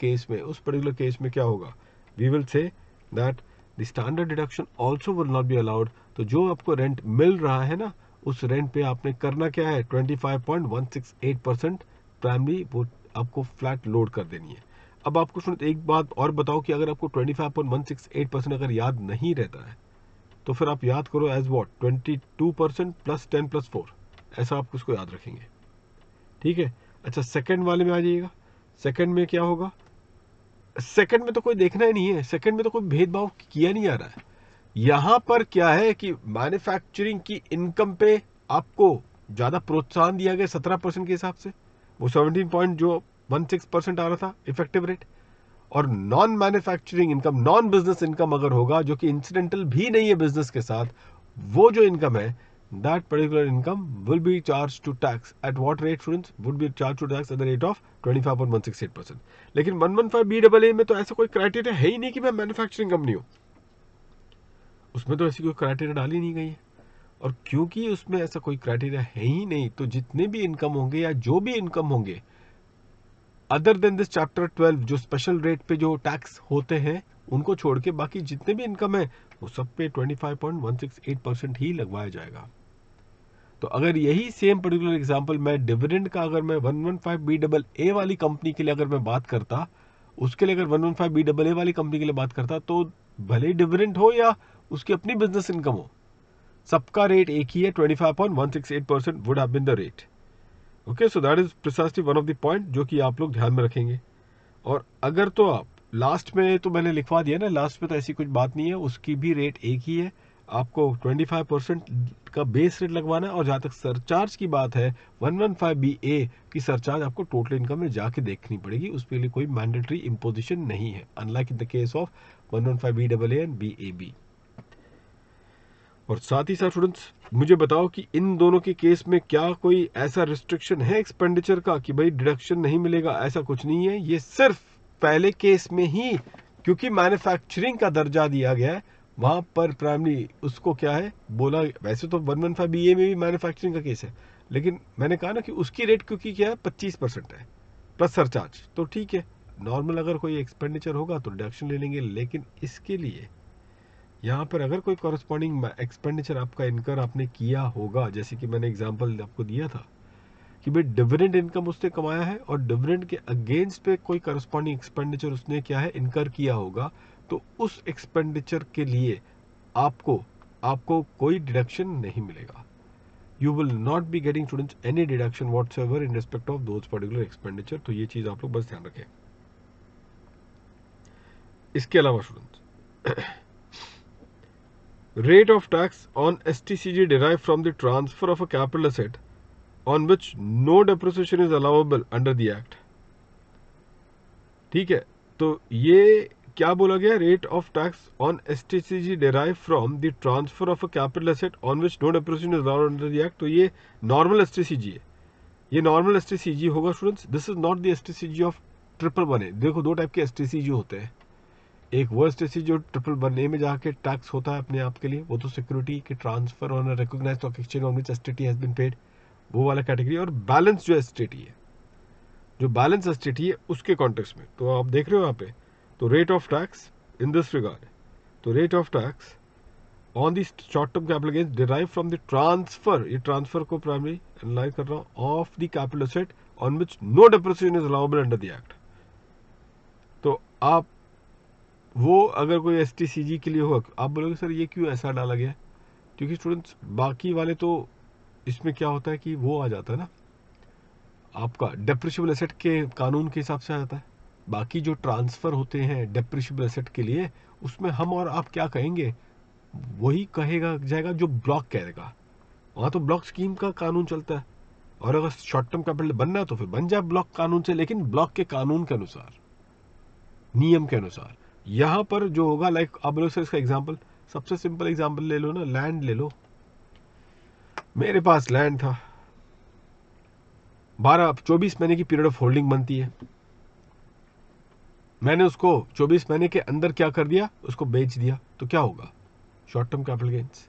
केस में क्या होगा, we will say that the standard deduction also will not be allowed. तो जो आपको रेंट मिल रहा है ना, उस रेंट पे आपने करना क्या है, 25.168% प्राइमरी वो आपको फ्लैट लोड कर देनी है। अब आपको स्टूडेंट एक बात और बताओ कि अगर आपको 25.168% अगर याद नहीं रहता है, तो फिर आप याद करो एज वॉट, 22% प्लस 10 प्लस 4, ऐसा आप उसको याद रखेंगे। ठीक है, अच्छा सेकंड वाले में आ जाइएगा। सेकंड में क्या होगा, सेकंड में तो कोई देखना ही नहीं है, सेकंड में तो कोई भेदभाव किया नहीं जा रहा है। यहां पर क्या है कि मैन्युफैक्चरिंग की इनकम पे आपको ज्यादा प्रोत्साहन दिया गया 17% के हिसाब से, वो 17.16% आ रहा था इफेक्टिव रेट। और non manufacturing income, non business income अगर होगा जो कि इंसिडेंटल भी नहीं है बिजनेस के साथ, वो जो इनकम है, that particular income will be charged to tax at what rate students, would be charged to tax at the rate of 25.168%। लेकिन 115BAA में तो ऐसा कोई क्राइटेरिया है ही नहीं कि मैं मैन्युफैक्चरिंग कंपनी हूं, उसमें तो ऐसी कोई क्राइटेरिया डाली नहीं गई है। और क्योंकि उसमें ऐसा कोई क्राइटेरिया है ही नहीं, तो जितने भी इनकम होंगे या जो भी इनकम होंगे अदर देन दिस चैप्टर 12 जो स्पेशल रेट पे जो टैक्स होते हैं उनको छोड़ के बाकी जितने भी इनकम है वो सब पे 25.168% ही लगवाया जाएगा। तो अगर यही सेम पर्टिकुलर एग्जांपल मैं डिविडेंड का, अगर मैं 115BAA वाली कंपनी के लिए अगर मैं बात करता, उसके लिए अगर 115BAA वाली कंपनी के लिए बात करता, तो भले ही डिविडेंड हो या उसकी अपनी बिजनेस इनकम हो, सबका रेट एक ही है, 25.168% would have been the rate. Okay, so that is precisely one of the point जो कि आप लोग ध्यान में रखेंगे। और अगर तो आप लास्ट में, तो मैंने लिखवा दिया ना, लास्ट में तो ऐसी कुछ बात नहीं है, उसकी भी रेट एक ही है, आपको 25% का बेस रेट लगवाना है। और जहां तक सरचार्ज की बात है, 115BA की सरचार्ज आपको टोटल इनकम में जाके देखनी पड़ेगी, उसके लिए कोई मैंडेटरी इम्पोजिशन नहीं है, unlike in the case of 115BAA and BAB। और साथ ही साथ स्टूडेंट्स मुझे बताओ कि इन दोनों के केस में क्या कोई ऐसा रिस्ट्रिक्शन है एक्सपेंडिचर का कि भाई डिडक्शन नहीं मिलेगा, ऐसा कुछ नहीं है। ये सिर्फ पहले केस में ही, क्योंकि मैन्युफैक्चरिंग का दर्जा दिया गया है, वहां पर प्राइमरी उसको क्या है बोला। वैसे तो 115BA में भी मैन्युफैक्चरिंग का केस है, लेकिन मैंने कहा ना कि उसकी रेट क्योंकि क्या है 25% है प्लस सरचार्ज, तो ठीक है, नॉर्मल अगर कोई एक्सपेंडिचर होगा तो डिडक्शन ले लेंगे। लेकिन इसके लिए यहाँ पर अगर कोई कॉरस्पॉन्डिंग एक्सपेंडिचर आपका इनकर आपने किया होगा, जैसे कि मैंने एग्जांपल आपको दिया था कि भाई डिविडेंड इनकम उसने कमाया है और डिविडेंड के अगेंस्ट पे कोई कॉरस्पॉन्डिंग एक्सपेंडिचर उसने क्या है इनकर किया होगा, तो उस एक्सपेंडिचर के लिए आपको आपको कोई डिडक्शन नहीं मिलेगा। You will not be getting students any deduction whatsoever in respect of those particular expenditure. तो ये चीज आप लोग बस ध्यान रखें। इसके अलावा students, rate of tax on STCG derived from the transfer of a capital asset on which no depreciation is allowable under the act। ठीक है, तो ये क्या बोला गया, rate of tax on STCG derived from the transfer of a capital asset on which no depreciation is allowed under the act। तो ये normal STCG है, ये नॉर्मल STCG होगा students. This is not the STCG of 111A। देखो दो type के STCG होते हैं, एक वो STCG जो 111A में जाके टैक्स होता है अपने आप के लिए, वो तो सिक्योरिटी के transfer on recognised stock exchange on which STT has been paid, वो वाला कैटेगरी। और बैलेंस जो एसटीटी है, जो बैलेंस एसटीटी है उसके कॉन्टेक्स्ट में, तो आप देख रहे हो यहाँ पे, तो rate of tax in this regard, तो rate of tax on the short term capital gains derive from the transfer, ये ट्रांसफर को प्राइमरी एनालाइज कर रहा हूँ, of the capital asset on which no depreciation is allowable under the act. तो आप वो अगर कोई STCG के लिए होगा, आप बोलोगे सर ये क्यों ऐसा डाला गया, क्योंकि स्टूडेंट्स बाकी वाले तो इसमें क्या होता है कि वो आ जाता है ना, आपका डेप्रिशिएबल एसेट के कानून के हिसाब से आ जाता है। बाकी जो ट्रांसफर होते हैं डेप्रिशिएबल एसेट के लिए, उसमें हम और आप क्या कहेंगे, वही कहेगा जाएगा जो ब्लॉक कहेगा। वहां तो ब्लॉक स्कीम का कानून चलता है, और अगर शॉर्ट टर्म कैपिटल बनना है तो फिर बन जाए ब्लॉक कानून से, लेकिन ब्लॉक के कानून के अनुसार, नियम के अनुसार। यहां पर जो होगा, लाइक आप बोलो सर इसका एग्जांपल, सबसे सिंपल एग्जांपल ले लो ना, लैंड ले लो। मेरे पास लैंड था, 24 महीने की पीरियड ऑफ होल्डिंग बनती है। मैंने उसको 24 महीने के अंदर क्या कर दिया, उसको बेच दिया, तो क्या होगा, शॉर्ट टर्म कैपिटल गेन्स।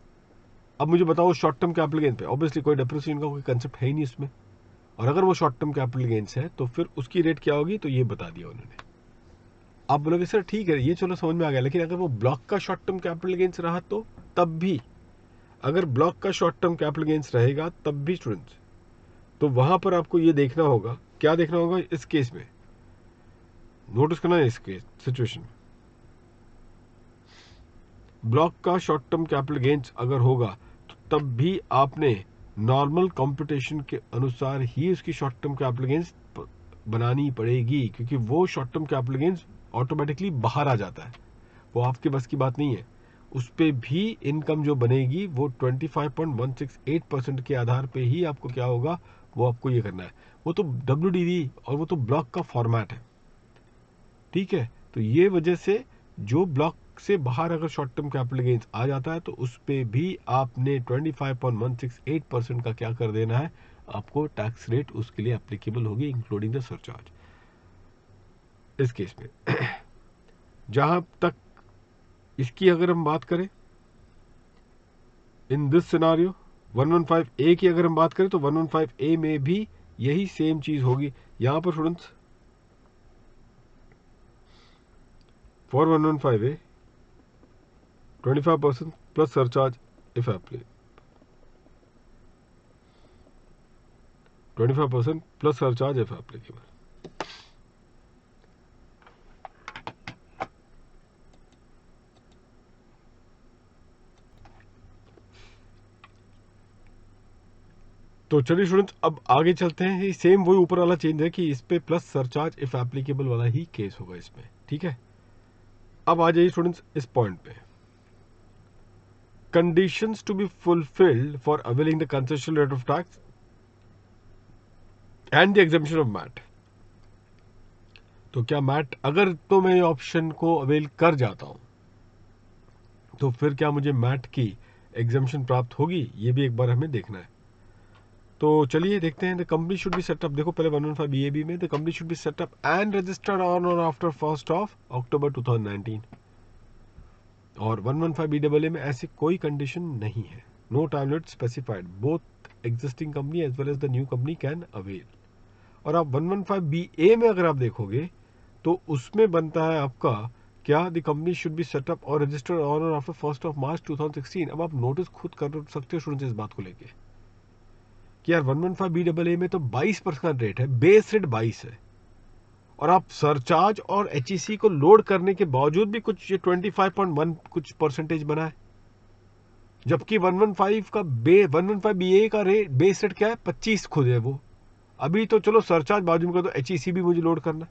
अब मुझे बताओ शॉर्ट टर्म कैपिटल गेन पे ऑब्वियसली कोई डेप्रिसिएशन का कोई कंसेप्ट है ही नहीं उसमें, और अगर वो शॉर्ट टर्म कैपिटल गेन्स है तो फिर उसकी रेट क्या होगी, तो ये बता दिया उन्होंने। आप बोलोगे सर ठीक है ये चलो समझ में आ गया, लेकिन अगर वो ब्लॉक का शॉर्ट टर्म कैपिटल गेन्स रहा तो तब भी, अगर ब्लॉक का शॉर्ट टर्म कैपिटल गेन्स रहेगा तब भी स्टूडेंट्स, तो वहां पर आपको ये देखना होगा, क्या देखना होगा इस केस में, नोटिस करना है इस केस सिचुएशन। ब्लॉक का शॉर्ट टर्म कैपिटल गेन्स अगर होगा तो तब भी आपने नॉर्मल कंप्यूटेशन के अनुसार ही उसकी शॉर्ट टर्म कैपिटल गेन्स बनानी पड़ेगी, क्योंकि वो short term capital gains automatically बाहर आ जाता है, वो आपके बस की बात नहीं है। उस पे भी इनकम जो बनेगी वो 25.168% के आधार पे ही आपको क्या होगा, वो आपको ये करना है। वो तो WDV और वो तो ब्लॉक का फॉर्मेट है, ठीक है। तो ये वजह से जो ब्लॉक से बाहर अगर शॉर्ट टर्म कैपिटल गेन्स आ जाता है तो उस पे भी आपने 25.168% का क्या कर देना है, आपको टैक्स रेट उसके लिए एप्लीकेबल होगी, इंक्लूडिंग द सरचार्ज। इस केस में जहां तक इसकी अगर हम बात करें, इन दिस सिनारियो 115A की अगर हम बात करें तो 115A में भी यही सेम चीज होगी। यहां पर students for 115A 25% plus surcharge if applicable. 25% plus surcharge if applicable. तो चलिए स्टूडेंट्स अब आगे चलते हैं। ये सेम वही ऊपर वाला चेंज है कि इस पे प्लस सरचार्ज इफ एप्लीकेबल वाला ही केस होगा इसमें, ठीक है। अब आ जाइए स्टूडेंट्स इस पॉइंट पे, conditions to be fulfilled for availing the concessional rate of tax and the exemption of MAT. तो क्या मैट, अगर तो मैं ऑप्शन को अवेल कर जाता हूं तो फिर क्या मुझे मैट की एग्जेम्पशन प्राप्त होगी, ये भी एक बार हमें देखना है। तो चलिए देखते हैं। The company should be set up, देखो पहले 115BAB में the company should be set up and registered on और आफ्टर 1 अक्टूबर 2019, और 115BAA में ऐसी कोई कंडीशन नहीं है। No time limit specified, both existing company as well as the new company can avail. और आप 115BA में अगर आप देखोगे तो उसमें बनता है आपका क्या, the company should be setup और रजिस्टर्ड ऑन और आफ्टर 1 मार्च 2016। अब आप नोटिस खुद कर सकते हो स्टूडेंट्स इस बात को लेके कि यार 115BAA में तो 22% रेट है, बेस रेट 22 है, और आप सरचार्ज और HEC को लोड करने के बावजूद भी कुछ ये 25.1 कुछ परसेंटेज बना है, जबकि 115BA का रेट बेस रेट क्या है, 25 खुद है वो। अभी तो चलो सरचार्ज बाजू में कर दो, HEC भी मुझे लोड करना।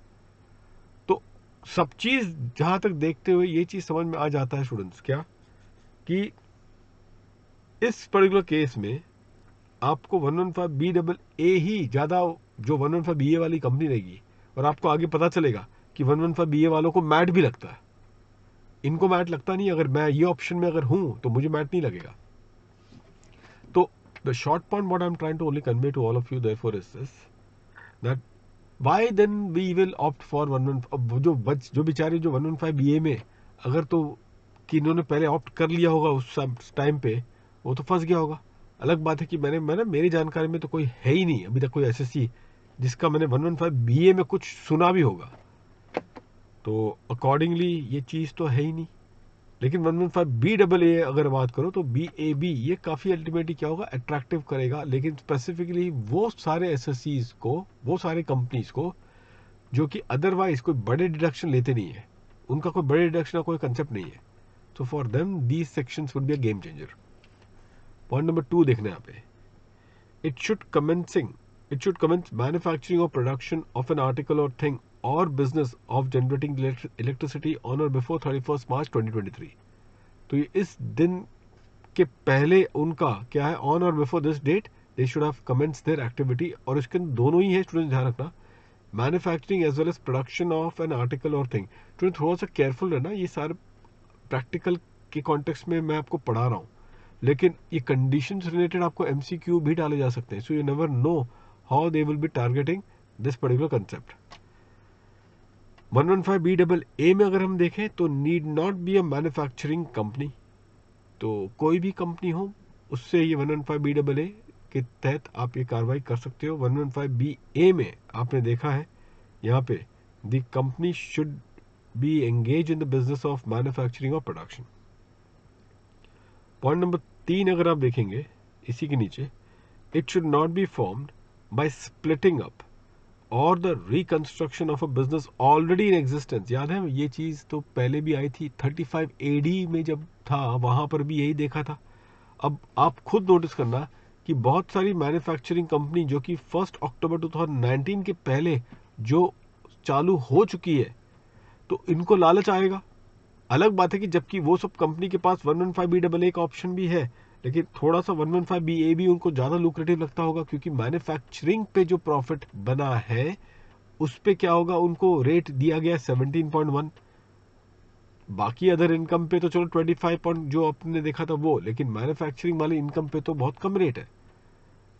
तो सब चीज जहां तक देखते हुए ये चीज समझ में आ जाता है स्टूडेंट्स क्या, कि इस पर्टिकुलर केस में आपको 115BAA ही ज्यादा, जो 115BA वाली कंपनी रहेगी, और आपको आगे पता चलेगा कि 115BA वालों को मैट भी लगता है, इनको मैट लगता नहीं। अगर मैं ये ऑप्शन में अगर हूं तो मुझे मैट नहीं लगेगा। तो the short point what I am trying to only convey to all of you therefore is this, that why then we will opt for 115। जो बेचारे जो 115BA में अगर तो कि इन्होंने पहले ऑप्ट कर लिया होगा उस टाइम पे, वो तो फंस गया होगा। अलग बात है कि मैंने मेरी जानकारी में तो कोई है ही नहीं अभी तक कोई SSC जिसका मैंने 115BA में कुछ सुना भी होगा, तो अकॉर्डिंगली ये चीज़ तो है ही नहीं। लेकिन 115BAA अगर बात करो तो BAB ये काफ़ी अल्टीमेटली क्या होगा, अट्रैक्टिव करेगा, लेकिन स्पेसिफिकली वो सारे SSCs को, वो सारे कंपनीज को जो कि अदरवाइज कोई बड़े डिडक्शन लेते नहीं है, उनका कोई बड़े डिडक्शन का कोई कंसेप्ट नहीं है। So for them, these sections would be a game changer. Point number 2 देखना है यहाँ पे, इट शुड कमेंस मैन्युफैक्चरिंग और प्रोडक्शन ऑफ एन आर्टिकल और थिंग और business of generating electricity on और बिफोर 31 मार्च 2023। तो ये इस दिन के पहले उनका क्या है, ऑन और before this date they should have commence their activity. और इसके दोनों ही है स्टूडेंट, ध्यान रखना, manufacturing as well as production of an article और थिंग। स्टूडेंट थोड़ा सा केयरफुल रहना, ये सारे प्रैक्टिकल के कॉन्टेक्स्ट में मैं आपको पढ़ा रहा हूँ, लेकिन ये कंडीशंस रिलेटेड आपको एमसीक्यू भी डाले जा सकते हैं, so you never know how they will be targeting this particular concept. 115BAA में अगर हम देखें तो need not be a manufacturing company, तो कोई भी कंपनी हो उससे ये 115BAA के तहत आप ये कार्रवाई कर सकते हो। 115BA में आपने देखा है यहाँ पे the company should be engage in the business of manufacturing और प्रोडक्शन। पॉइंट नंबर 3 अगर आप देखेंगे इसी के नीचे, it should not be formed by splitting up और the reconstruction of a business already in existence. याद है ये चीज तो पहले भी आई थी, 35 AD में जब था वहां पर भी यही देखा था। अब आप खुद नोटिस करना कि बहुत सारी मैन्युफैक्चरिंग कंपनी जो कि 1 अक्टूबर 2019 के पहले जो चालू हो चुकी है, तो इनको लालच आएगा। अलग बात है कि जबकि वो सब कंपनी के पास 115BAA का ऑप्शन भी है, लेकिन थोड़ा सा 115BA भी उनको ज़्यादा लुक्रेटिव लगता होगा, क्योंकि मैन्युफैक्चरिंग पे जो प्रॉफिट बना है उस पे क्या होगा, उनको रेट दिया गया 17.1। बाकी अदर इनकम पे तो चलो 25 पॉइंट जो आपने देखा था वो, लेकिन मैन्युफैक्चरिंग वाली इनकम पे तो बहुत कम रेट है।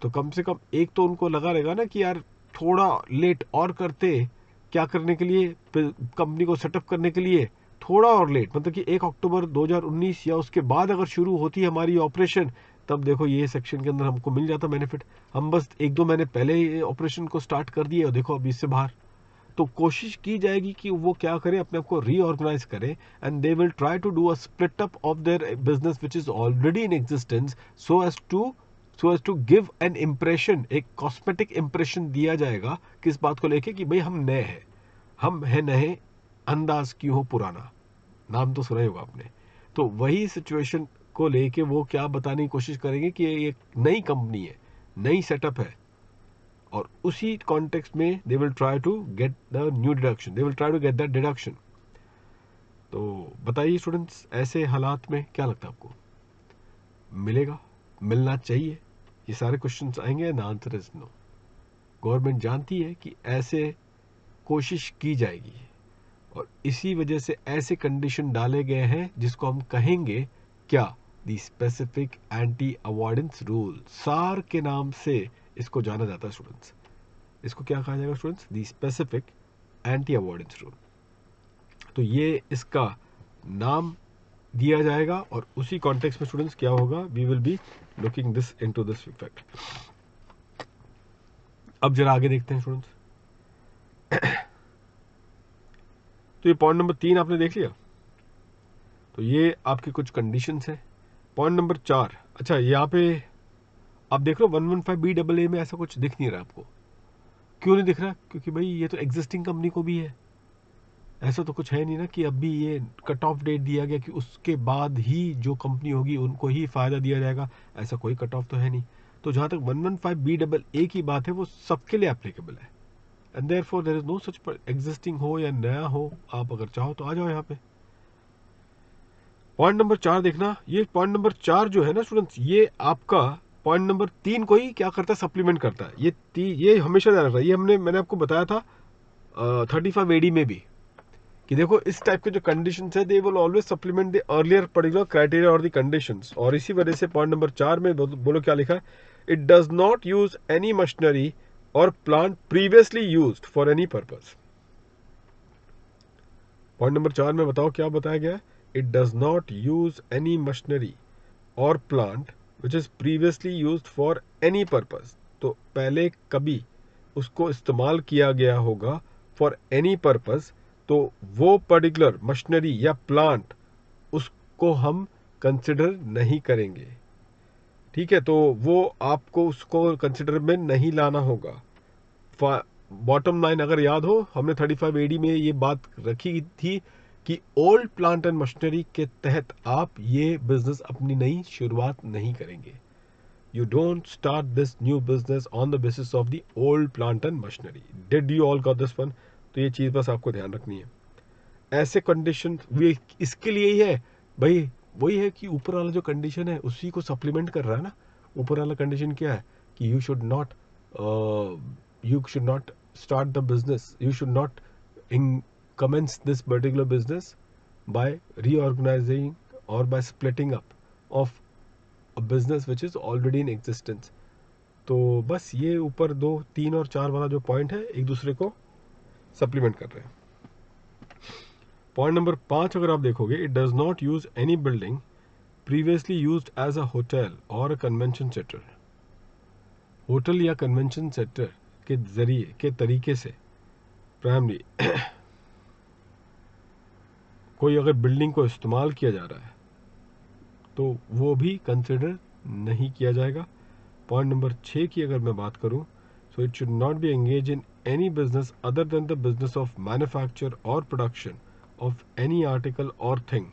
तो कम से कम एक तो उनको लगा रहेगा ना कि यार थोड़ा लेट और करते, क्या करने के लिए, कंपनी को सेटअप करने के लिए थोड़ा और लेट, मतलब कि 1 अक्टूबर 2019 या उसके बाद अगर शुरू होती है हमारी ऑपरेशन, तब देखो ये सेक्शन के अंदर हमको मिल जाता बेनिफिट। हम बस 1-2 महीने पहले ही ऑपरेशन को स्टार्ट कर दिए और देखो अभी इससे बाहर। तो कोशिश की जाएगी कि वो क्या करें, अपने आप को रीऑर्गेनाइज करें, and they will try to do a split up of their business which is already in existence, so as to give an impression, एक कॉस्मेटिक इम्प्रेशन दिया जाएगा किस बात को लेके कि भाई हम नए हैं, हम है नए, अंदाज क्यों हो पुराना, नाम तो सुना ही होगा आपने। तो वही सिचुएशन को लेके वो क्या बताने की कोशिश करेंगे कि ये एक नई कंपनी है, नई सेटअप है, और उसी कॉन्टेक्स्ट में they will try to get the new deduction, they will try to get that deduction. तो बताइए स्टूडेंट्स, ऐसे हालात में क्या लगता है आपको, मिलेगा, मिलना चाहिए? ये सारे क्वेश्चंस आएंगे and answer is no. Government जानती है कि ऐसे कोशिश की जाएगी, और इसी वजह से ऐसे कंडीशन डाले गए हैं जिसको हम कहेंगे क्या, the specific anti avoidance rule, सार के नाम से इसको जाना जाता है स्टूडेंट्स। इसको क्या कहा जाएगा students, the specific anti avoidance rule. तो ये इसका नाम दिया जाएगा, और उसी कॉन्टेक्स्ट में स्टूडेंट्स क्या होगा, we will be looking this into this effect. अब जरा आगे देखते हैं स्टूडेंट्स। तो ये पॉइंट नंबर 3 आपने देख लिया, तो ये आपकी कुछ कंडीशंस है। पॉइंट नंबर 4, अच्छा यहाँ पे आप देख लो 115BAA में ऐसा कुछ दिख नहीं रहा आपको। क्यों नहीं दिख रहा? क्योंकि भाई ये तो एग्जिस्टिंग कंपनी को भी है, ऐसा तो कुछ है नहीं ना कि अभी ये कट ऑफ डेट दिया गया कि उसके बाद ही जो कंपनी होगी उनको ही फायदा दिया जाएगा, ऐसा कोई कट ऑफ तो है नहीं। तो जहां तक 115BAA की बात है वो सबके लिए एप्लीकेबल है, and therefore there is no such, existing हो या नया हो, आप अगर चाहो तो आ जाओ यहाँ पे। पॉइंट नंबर 4 देखना, ये पॉइंट नंबर 4 जो है ना स्टूडेंट्स, ये आपका पॉइंट नंबर 3 को ही क्या करता है, सप्लीमेंट करता है। ये हमेशा ध्यान रखना, ये मैंने आपको बताया था 35 AD में भी, कि देखो इस टाइप के जो कंडीशंस है they will always supplement the earlier particular criteria और द कंडीशंस। और इसी वजह से पॉइंट नंबर 4 में बोलो क्या लिखा है, it does not use any machinery और plant previously used for any purpose. Point number 4 में बताओ क्या बताया गया है, it does not use any machinery और plant which is previously used for any purpose. तो पहले कभी उसको इस्तेमाल किया गया होगा फॉर एनी पर्पस, तो वो पर्टिकुलर मशीनरी या प्लांट उसको हम कंसिडर नहीं करेंगे। ठीक है, तो वो आपको उसको कंसिडर में नहीं लाना होगा। बॉटम लाइन अगर याद हो, हमने 35 AD में ये बात रखी थी कि ओल्ड प्लांट एंड मशीनरी के तहत आप ये बिजनेस अपनी नई शुरुआत नहीं करेंगे। You don't start this new business on the basis of the old plant and machinery. Did you all got this one? तो ये चीज़ बस आपको ध्यान रखनी है. ऐसे कंडीशन वे इसके लिए ही है भाई. वही है कि ऊपर वाला जो कंडीशन है उसी को सप्लीमेंट कर रहा है ना. ऊपर वाला कंडीशन क्या है कि you should not start the business, you should not commence this particular business by reorganizing or by splitting up of a business which is already in existence. तो बस ये ऊपर 2, 3 और 4 वाला जो पॉइंट है एक दूसरे को सप्लीमेंट कर रहे हैं. पॉइंट नंबर 5 अगर आप देखोगे, it does not use any building previously used as a hotel और अ कन्वेंशन सेंटर. होटल या कन्वेंशन सेंटर के जरिए के तरीके से प्राइमरी कोई अगर बिल्डिंग को इस्तेमाल किया जा रहा है तो वो भी कंसिडर नहीं किया जाएगा. पॉइंट नंबर 6 की अगर मैं बात करूं, so it should not be engage in any business other than the business of manufacture और प्रोडक्शन ऑफ एनी आर्टिकल और thing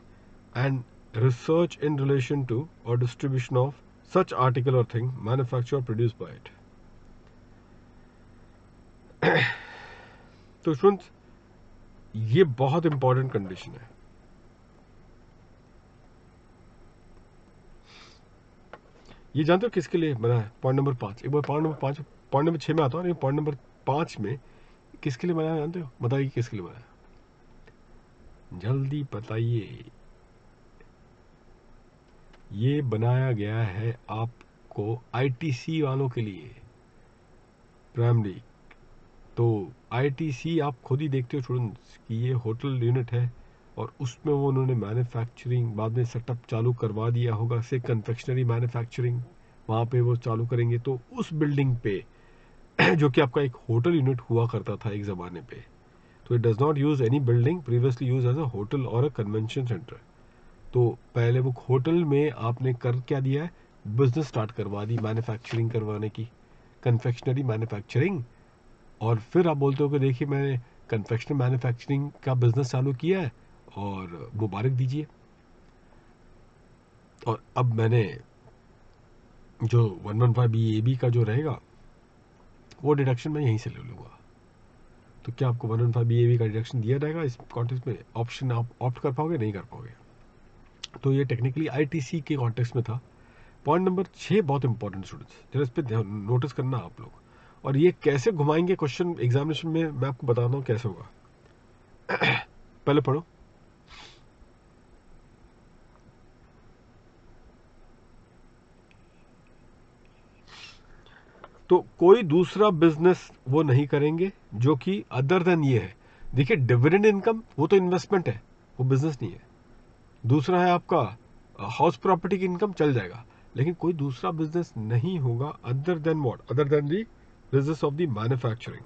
and research in relation to और डिस्ट्रीब्यूशन ऑफ सच आर्टिकल और thing manufacture और produce by it. तो students, ये बहुत important condition है. ये जानते हो किसके लिए बना है? Point number 5. एक बार पॉइंट नंबर 6 में आता हूँ. पॉइंट नंबर 5 में किसके लिए बनाया जानते हो? बताइए किसके लिए बनाया, जल्दी बताइए. ये बनाया गया है आपको आईटीसी वालों के लिए प्राइमरी. तो आईटीसी आप खुद ही देखते हो स्टूडेंट्स कि ये होटल यूनिट है और उसमें वो उन्होंने मैन्युफैक्चरिंग बाद में सेटअप चालू करवा दिया होगा, से कन्फेक्शनरी मैन्युफैक्चरिंग वहाँ पे वो चालू करेंगे. तो उस बिल्डिंग पे जो कि आपका एक होटल यूनिट हुआ करता था एक ज़माने पे, तो it does not use any building previously use as a hotel और अ कन्वेंशन सेंटर. तो पहले वो होटल में आपने कर क्या दिया है, बिजनेस स्टार्ट करवा दी मैन्युफैक्चरिंग करवाने की, कन्फेक्शनरी मैन्युफैक्चरिंग. और फिर आप बोलते हो कि देखिए मैंने कन्फेक्शनरी मैन्युफैक्चरिंग का बिजनेस चालू किया है और मुबारक दीजिए. और अब मैंने जो 115 BAB का जो रहेगा वो डिडक्शन मैं यहीं से ले लूँगा. तो क्या आपको 115 BAB का डिडक्शन दिया जाएगा इस कॉन्टेक्स्ट में? ऑप्शन आप ऑप्ट कर पाओगे? नहीं कर पाओगे. तो ये टेक्निकली आईटीसी के कॉन्टेक्स्ट में था. पॉइंट नंबर 6 बहुत इंपॉर्टेंट स्टूडेंट्स, जरा इस पर नोटिस करना आप लोग. और ये कैसे घुमाएंगे क्वेश्चन एग्जामिनेशन में, मैं आपको बताता हूँ कैसे होगा. पहले पढ़ो. तो कोई दूसरा बिजनेस वो नहीं करेंगे जो कि अदर देन ये है. देखिए डिविडेंड इनकम वो तो इन्वेस्टमेंट है, वो बिजनेस नहीं है. दूसरा है आपका हाउस प्रॉपर्टी की इनकम, चल जाएगा. लेकिन कोई दूसरा बिजनेस नहीं होगा other than what, other than the business of the manufacturing.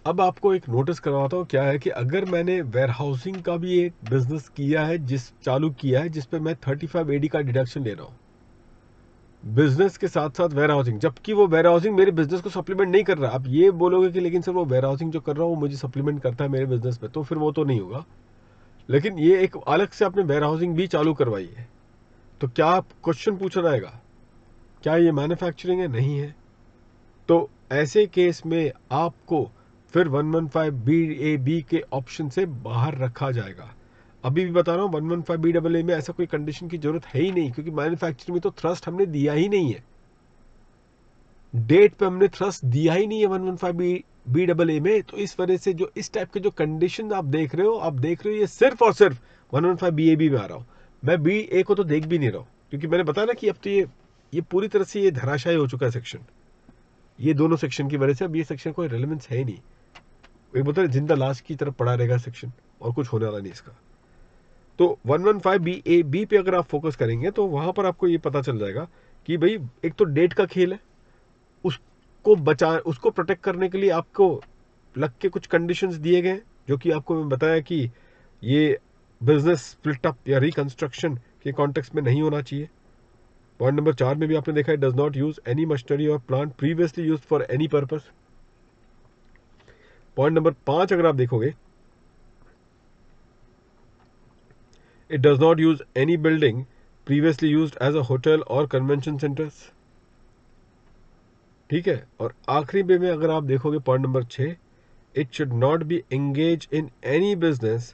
अब आपको एक नोटिस करवाता हूँ क्या है कि अगर मैंने वेयर हाउसिंग का भी एक बिजनेस किया है, चालू किया है, जिसपे मैं 35 AD का डिडक्शन ले रहा हूँ बिजनेस के साथ साथ वेयर हाउसिंग, जबकि वो वेयर हाउसिंग मेरे बिजनेस को सप्लीमेंट नहीं कर रहा. आप ये बोलोगे कि लेकिन सर वो वेयर हाउसिंग जो कर रहा हूँ वो मुझे सप्लीमेंट करता है मेरे बिजनेस में, तो फिर वो तो नहीं होगा. लेकिन ये एक अलग से आपने वेयर हाउसिंग भी चालू करवाई है, तो क्या आप क्वेश्चन पूछा जाएगा क्या ये मैन्युफैक्चरिंग है? नहीं है. तो ऐसे केस में आपको फिर 115 BAB के ऑप्शन से बाहर रखा जाएगा. अभी भी बता रहा हूँ 115 BAA में ऐसा कोई कंडीशन की जरूरत है ही नहीं, क्योंकि मैन्युफैक्चरिंग में तो थ्रस्ट हमने दिया ही नहीं है, डेट पे हमने थ्रस्ट दिया ही नहीं है 115 BAA में. तो इस वजह से जो इस टाइप के जो कंडीशन आप देख रहे हो ये सिर्फ और सिर्फ 115 BAB में आ रहा हूँ. मैं BA को तो देख भी नहीं रहा हूँ, क्योंकि मैंने बताया ना कि अब तो ये पूरी तरह से ये धराशायी हो चुका है सेक्शन. ये दोनों सेक्शन की वजह से अब ये सेक्शन कोई रेलेवेंस है ही नहीं. एक बोलते हैं जिंदा लाश की तरफ पड़ा रहेगा सेक्शन, और कुछ होने वाला नहीं इसका. तो 115 BAB पे अगर आप फोकस करेंगे तो वहां पर आपको ये पता चल जाएगा कि भाई एक तो डेट का खेल है, उसको प्रोटेक्ट करने के लिए आपको लग के कुछ कंडीशंस दिए गए, जो कि आपको मैं बताया कि ये बिजनेस स्प्लिट अप या रिकंस्ट्रक्शन के कॉन्टेक्स्ट में नहीं होना चाहिए. पॉइंट नंबर 4 में भी आपने देखा है does not use any machinery और plant previously used for any purpose. Point number 5 अगर आप देखोगे, it does not use any building previously used as a hotel और कन्वेंशन सेंटर्स, ठीक है। और आखिरी में अगर आप देखोगे point number 6, it should not be engage in any business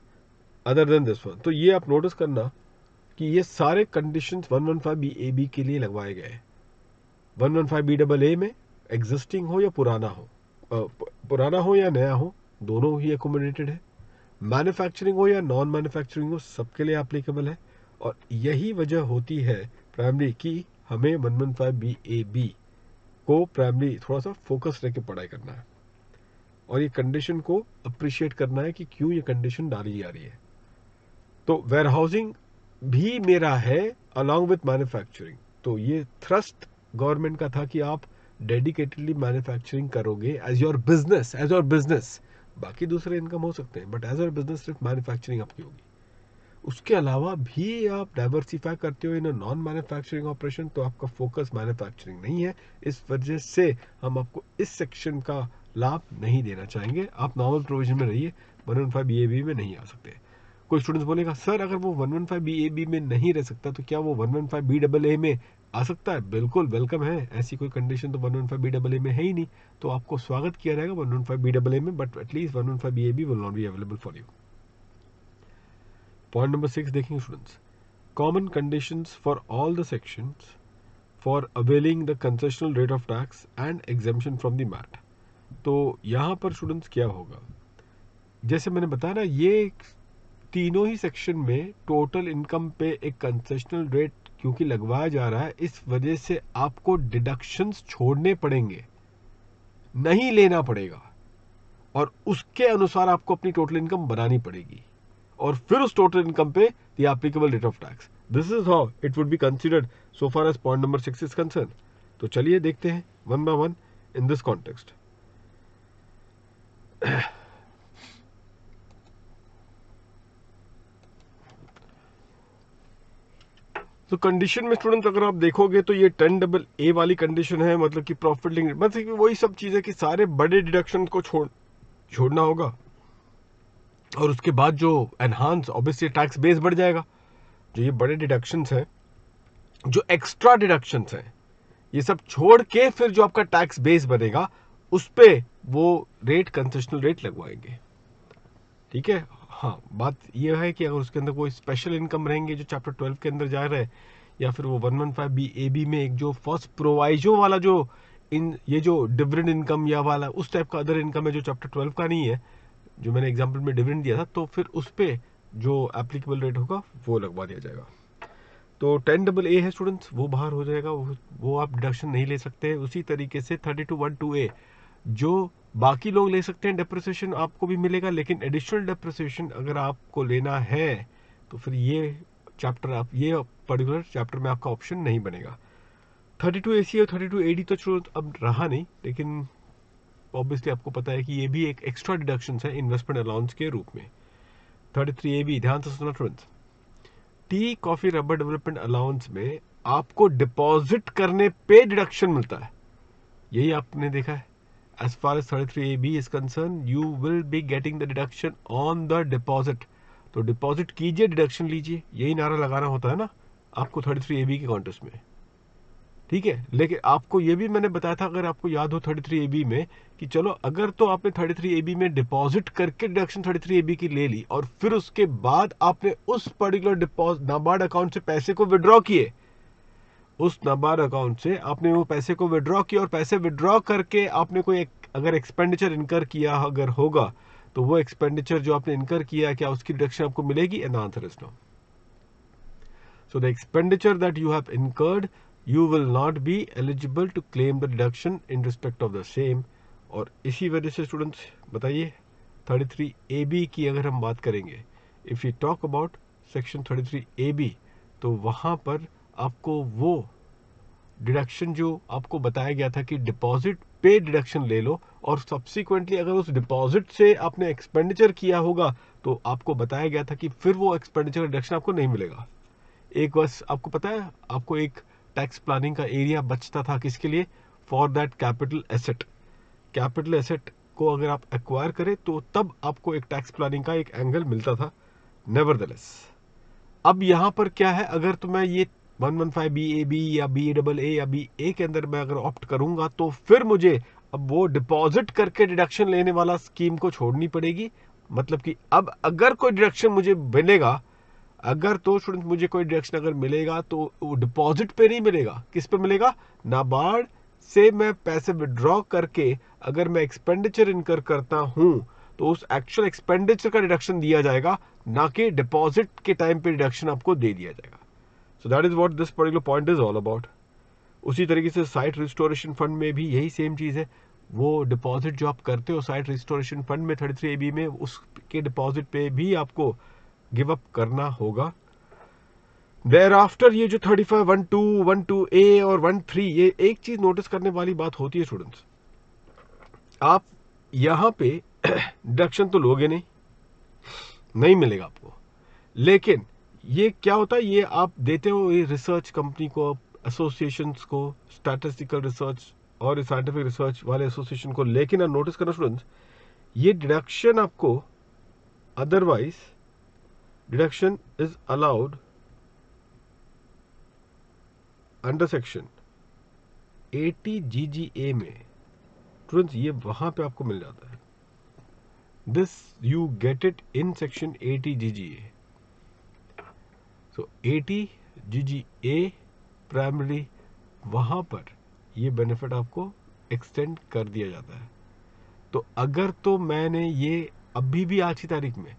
other than this one. तो ये आप नोटिस करना कि ये सारे कंडीशंस 115 BAB के लिए लगवाए गए हैं। 115 BAA में एग्जिस्टिंग हो या पुराना हो, पुराना हो या नया हो, दोनों ही एकोमोडेटेड है। मैन्युफैक्चरिंग हो या नॉन मैन्युफैक्चरिंग हो, सबके लिए एप्लीकेबल है। और यही वजह होती है प्राइमरी कि हमें 115 BAB को प्राइमरी थोड़ा सा फोकस रह के पढ़ाई करना है और ये कंडीशन को अप्रिशिएट करना है कि क्यों ये कंडीशन डाली जा रही है। तो वेयर हाउसिंग भी मेरा है अलॉन्ग विथ मैन्युफैक्चरिंग। तो ये थ्रस्ट गवर्नमेंट का था कि आप डेडिकेटेडली मैन्युफैक्चरिंग करोगे एज योर बिजनेस। बाकी दूसरे इनकम हो सकते हैं बट एज योर बिजनेस सिर्फ मैन्युफैक्चरिंग आपकी होगी। उसके अलावा भी आप डाइवर्सिफाई करते हो इन नॉन मैन्युफैक्चरिंग ऑपरेशन, तो आपका फोकस मैन्युफैक्चरिंग नहीं है। इस वजह से हम आपको इस सेक्शन का लाभ नहीं देना चाहेंगे। आप नॉर्मल प्रोविजन में रहिए, 115 BAB में नहीं आ सकते। कोई स्टूडेंट्स बोलेगा सर अगर वो 115 BAB में नहीं रह सकता तो क्या वो 115 BAA में आ सकता है? बिल्कुल वेलकम है, ऐसी कोई कंडीशन तो 115 BAA में है ही नहीं। तो आपको स्वागत किया जाएगा 115 BAA में, but at least 115 BAB will not be available for you. Point number 6 देखेंगे students, common conditions for all the sections for availing the concessional rate of tax and exemption from the MAT. तो यहाँ पर students क्या होगा, जैसे मैंने बताया ना, ये तीनों ही सेक्शन में टोटल इनकम पे एक कंसेशनल रेट क्योंकि लगवाया जा रहा है, इस वजह से आपको डिडक्शंस छोड़ने पड़ेंगे, नहीं लेना पड़ेगा, और उसके अनुसार आपको अपनी टोटल इनकम बनानी पड़ेगी और फिर उस टोटल इनकम पे the applicable rate of tax. This is how it would be considered so far as point number 6 is concern. तो चलिए देखते हैं one by one in this context. तो कंडीशन में स्टूडेंट्स अगर आप देखोगे तो ये 10AA वाली कंडीशन है, मतलब कि प्रॉफिट लिंक, मतलब कि वही सब चीजें कि सारे बड़े डिडक्शन को छोड़ना होगा और उसके बाद जो एनहांस ऑब्वियसली टैक्स बेस बढ़ जाएगा। जो ये बड़े डिडक्शंस हैं, जो एक्स्ट्रा डिडक्शंस हैं, ये सब छोड़ के फिर जो आपका टैक्स बेस बनेगा उस पे वो रेट कंसेशनल रेट लगवाएंगे, ठीक है। हाँ, बात यह है कि अगर उसके अंदर कोई स्पेशल इनकम रहेंगे जो चैप्टर 12 के अंदर जा रहे हैं, या फिर वो 115 BAB में एक जो फर्स्ट प्रोवाइजो वाला जो ये जो डिविडेंड इनकम या वाला उस टाइप का अदर इनकम है जो चैप्टर 12 का नहीं है, जो मैंने एग्जाम्पल में डिविडेंड दिया था, तो फिर उस पर जो एप्लीकेबल रेट होगा वो लगवा दिया जाएगा। तो 10AA है स्टूडेंट्स, वो बाहर हो जाएगा, वो आप डिडक्शन नहीं ले सकते। उसी तरीके से 32(1)(2)A जो बाकी लोग ले सकते हैं, डेप्रिसिएशन आपको भी मिलेगा, लेकिन एडिशनल डेप्रिसिएशन अगर आपको लेना है तो फिर ये पर्टिकुलर चैप्टर में आपका ऑप्शन नहीं बनेगा। 32AC और 32AD तो अब रहा नहीं, लेकिन ऑब्वियसली आपको पता है कि ये भी एक एक्स्ट्रा डिडक्शन है इन्वेस्टमेंट अलाउंस के रूप में। 33AB ध्यान से सुना students, tea coffee rubber development allowance में आपको डिपॉजिट करने पे डिडक्शन मिलता है, यही आपने देखा है। As far as 33AB is concerned, you will be getting the deduction on the deposit. तो डिपॉजिट कीजिए, डिडक्शन लीजिए, यही नारा लगाना होता है ना आपको 33AB के कॉन्टेस्ट में, ठीक है। लेकिन आपको ये भी मैंने बताया था, अगर आपको याद हो 33AB में, कि चलो अगर तो आपने 33AB में डिपॉजिट करके डिडक्शन 33AB की ले ली और फिर उसके बाद आपने उस पर्टिकुलर नाबार्ड अकाउंट से पैसे को विड्रॉ किए, उस नाबार्ड अकाउंट से आपने वो पैसे को विड्रॉ किया और पैसे विड्रॉ करके आपने कोई अगर एक्सपेंडिचर इनकर किया अगर होगा, तो वो एक्सपेंडिचर जो आपने इनकर किया, क्या उसकी डिडक्शन आपको मिलेगी? And answer is no. So the expenditure that you have incurred, you will not be eligible to claim the deduction in respect of the same। और इसी वजह से स्टूडेंट्स बताइए 33AB की अगर हम बात करेंगे, if you talk about section 33AB, तो वहां पर आपको वो डिडक्शन जो आपको बताया गया था कि डिपॉजिट पे डिडक्शन ले लो, और सब्सिक्वेंटली अगर उस डिपॉजिट से आपने एक्सपेंडिचर किया होगा तो आपको बताया गया था कि फिर वो एक्सपेंडिचर डिडक्शन आपको नहीं मिलेगा। एक बस आपको पता है, आपको एक टैक्स प्लानिंग का एरिया बचता था किसके लिए? For that capital asset. Capital asset को अगर आप एक्वायर करें तो तब आपको एक टैक्स प्लानिंग का एक एंगल मिलता था। नेवरदलेस अब यहां पर क्या है, अगर तो मैं ये 115 बी ए बी या बी ए डबल ए या बी ए के अंदर मैं अगर ऑप्ट करूंगा तो फिर मुझे अब वो डिपॉजिट करके डिडक्शन लेने वाला स्कीम को छोड़नी पड़ेगी। मतलब कि अब अगर कोई डिडक्शन मुझे मिलेगा, अगर तो स्टूडेंट मुझे कोई डिडक्शन अगर मिलेगा तो वो डिपॉजिट पे नहीं मिलेगा, किस पे मिलेगा? नाबार्ड से मैं पैसे विड्रॉ करके अगर मैं एक्सपेंडिचर इनकर करता हूं तो उस एक्चुअल एक्सपेंडिचर का डिडक्शन दिया जाएगा, ना कि डिपॉजिट के टाइम पे डिडक्शन आपको दे दिया जाएगा। सो that is what this particular point is all about. उसी तरीके से साइट रिस्टोरेशन फंड में भी यही सेम चीज है। वो डिपॉजिट जो आप करते हो साइट रिस्टोरेशन फंड में 33AB में, उसके डिपॉजिट पे भी आपको गिव अप करना होगा। देयर आफ्टर ये जो 35, 12A और 13, ये एक चीज नोटिस करने वाली बात होती है स्टूडेंट्स, आप यहां पे डिडक्शन तो लोगे नहीं मिलेगा आपको, लेकिन ये क्या होता है, ये आप देते हो ये रिसर्च कंपनी को, एसोसिएशंस को, स्टैटिस्टिकल रिसर्च और साइंटिफिक रिसर्च वाले एसोसिएशन को। लेकिन आप नोटिस करना स्टूडेंट्स, ये डिडक्शन आपको otherwise deduction is allowed under section 80GGA में। स्टूडेंट्स ये वहां पे आपको मिल जाता है, this you get it in section 80GGA। So 80GGA primary, वहां पर ये बेनिफिट आपको एक्सटेंड कर दिया जाता है। तो अगर तो मैंने ये अभी भी आज की तारीख में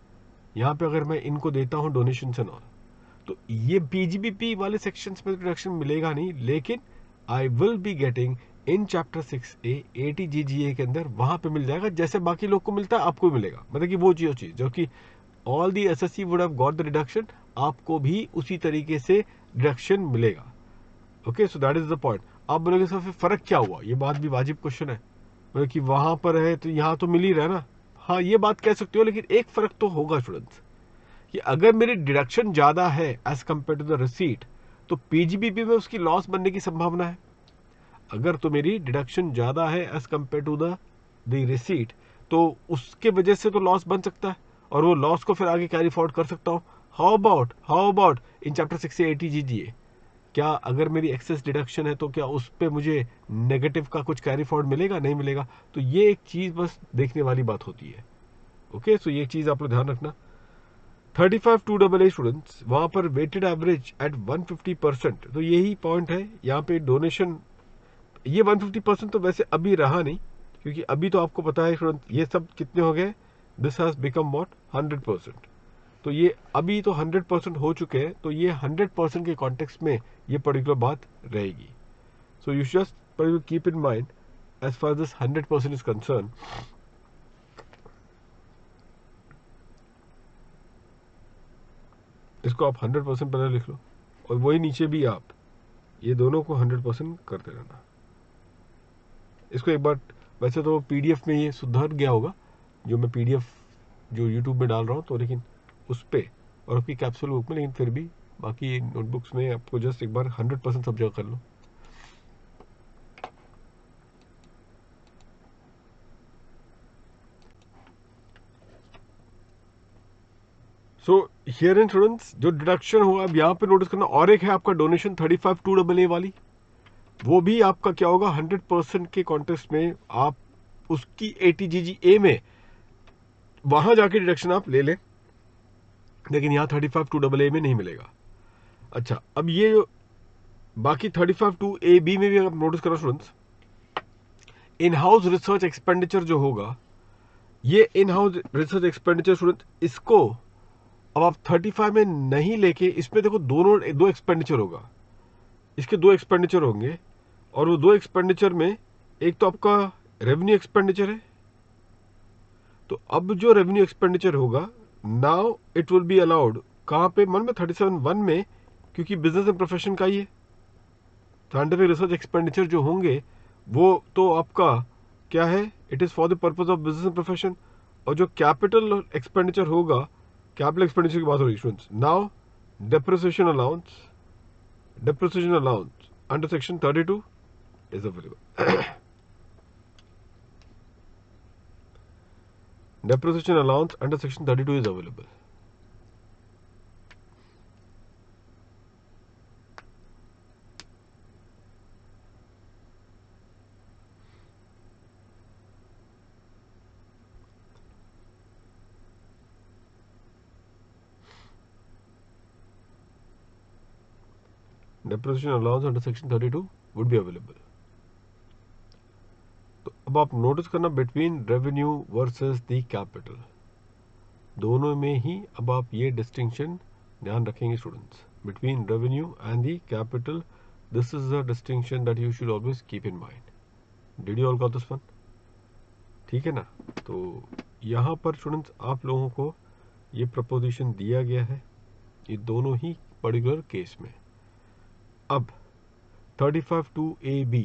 यहाँ पे अगर मैं इनको देता हूँ डोनेशन एंड ऑल, तो ये पीजीबीपी वाले सेक्शंस में डिडक्शन मिलेगा नहीं, लेकिन I will be getting in chapter 6A 80GGA के अंदर वहां पे मिल जाएगा, जैसे बाकी लोग को मिलता है आपको भी मिलेगा। मतलब कि वो चीज जो कि all the SSC would have got the deduction, आपको भी उसी तरीके से डिडक्शन मिलेगा। Okay, so that is the point. आप बोलोगे सर फिर फर्क क्या हुआ? ये बात भी वाजिब क्वेश्चन है, मतलब कि वहां पर है तो यहाँ तो मिल ही रहा है ना। हाँ, ये बात कह सकते हो, लेकिन एक फर्क तो होगा स्टूडेंट्स कि अगर मेरी डिडक्शन ज्यादा है as compare to the receipt, तो पीजीबीपी में उसकी लॉस बनने की संभावना है। अगर तो मेरी डिडक्शन ज्यादा है as compare to the receipt, तो उसके वजह से तो लॉस बन सकता है और वो लॉस को फिर आगे कैरी फॉरवर्ड कर सकता हूं। हाउ अबाउट इन चैप्टर 6 से 80GGA, क्या अगर मेरी एक्सेस डिडक्शन है तो क्या उस पर मुझे नेगेटिव का कुछ कैरी फॉरवर्ड मिलेगा? नहीं मिलेगा। तो ये एक चीज बस देखने वाली बात होती है। ओके, सो ये चीज आप लोग ध्यान रखना। 35-2AA स्टूडेंट्स, वहां पर वेटेड एवरेज एट 150%, तो यही पॉइंट है यहाँ पे डोनेशन। ये 150% तो वैसे अभी रहा नहीं, क्योंकि अभी तो आपको पता है स्टूडेंट ये सब कितने हो गए, दिस हैज बिकम व्हाट 100%। तो ये अभी तो 100% हो चुके हैं, तो ये 100% के कॉन्टेक्स्ट में ये पर्टिकुलर बात रहेगी। So you just keep in mind as far this 100% is concern. इसको आप 100% पहले लिख लो, और वही नीचे भी आप ये दोनों को 100% करते रहना। इसको एक बार, वैसे तो पीडीएफ में ये सुधर गया होगा जो मैं पीडीएफ जो यूट्यूब में डाल रहा हूँ, तो लेकिन उस पर और आपकी कैप्सूल बुक में, लेकिन फिर भी बाकी नोटबुक्स में आपको जस्ट एक बार 100% सब जगह कर लो। सो हियर इन स्टूडेंट्स जो डिडक्शन हुआ अब यहाँ पे नोटिस करना, और एक है आपका डोनेशन 35-2AA वाली, वो भी आपका क्या होगा 100% के कॉन्टेक्स्ट में आप उसकी 80GGA में वहां जाके डिडक्शन आप ले लें, लेकिन यहाँ 35-2AA में नहीं मिलेगा। अच्छा, अब ये बाकी 35-2AB में भी आप नोटिस करो students, in house research expenditure जो होगा, ये in house research expenditure student, इसको अब आप 35 में नहीं लेके, इसमें देखो दो एक्सपेंडिचर होगा, इसके दो एक्सपेंडिचर होंगे, और वो दो एक्सपेंडिचर में एक तो आपका रेवेन्यू एक्सपेंडिचर है। तो अब जो रेवेन्यू एक्सपेंडिचर होगा, now it will be allowed कहां पे, मन में 37(1) में, क्योंकि बिजनेस एंड प्रोफेशन का ही है। साइंटिफिक रिसर्च एक्सपेंडिचर जो होंगे वो तो आपका क्या है, it is for the purpose of business and profession. और जो कैपिटल एक्सपेंडिचर होगा, कैपिटल एक्सपेंडिचर की बात हो रही students, now depreciation allowance under section 32 is available. Depreciation allowance under section 32 is available. Depreciation allowance under section 32 would be available. तो अब आप नोटिस करना between revenue versus the capital, दोनों में ही अब आप ये डिस्टिंक्शन ध्यान रखेंगे students, between revenue and the capital, this is a distinction that you should always keep in mind. Did you all got this one? ठीक है ना? तो यहाँ पर स्टूडेंट्स आप लोगों को ये प्रपोजिशन दिया गया है, ये दोनों ही पर्टिकुलर केस में। अब 35(2)(a)(b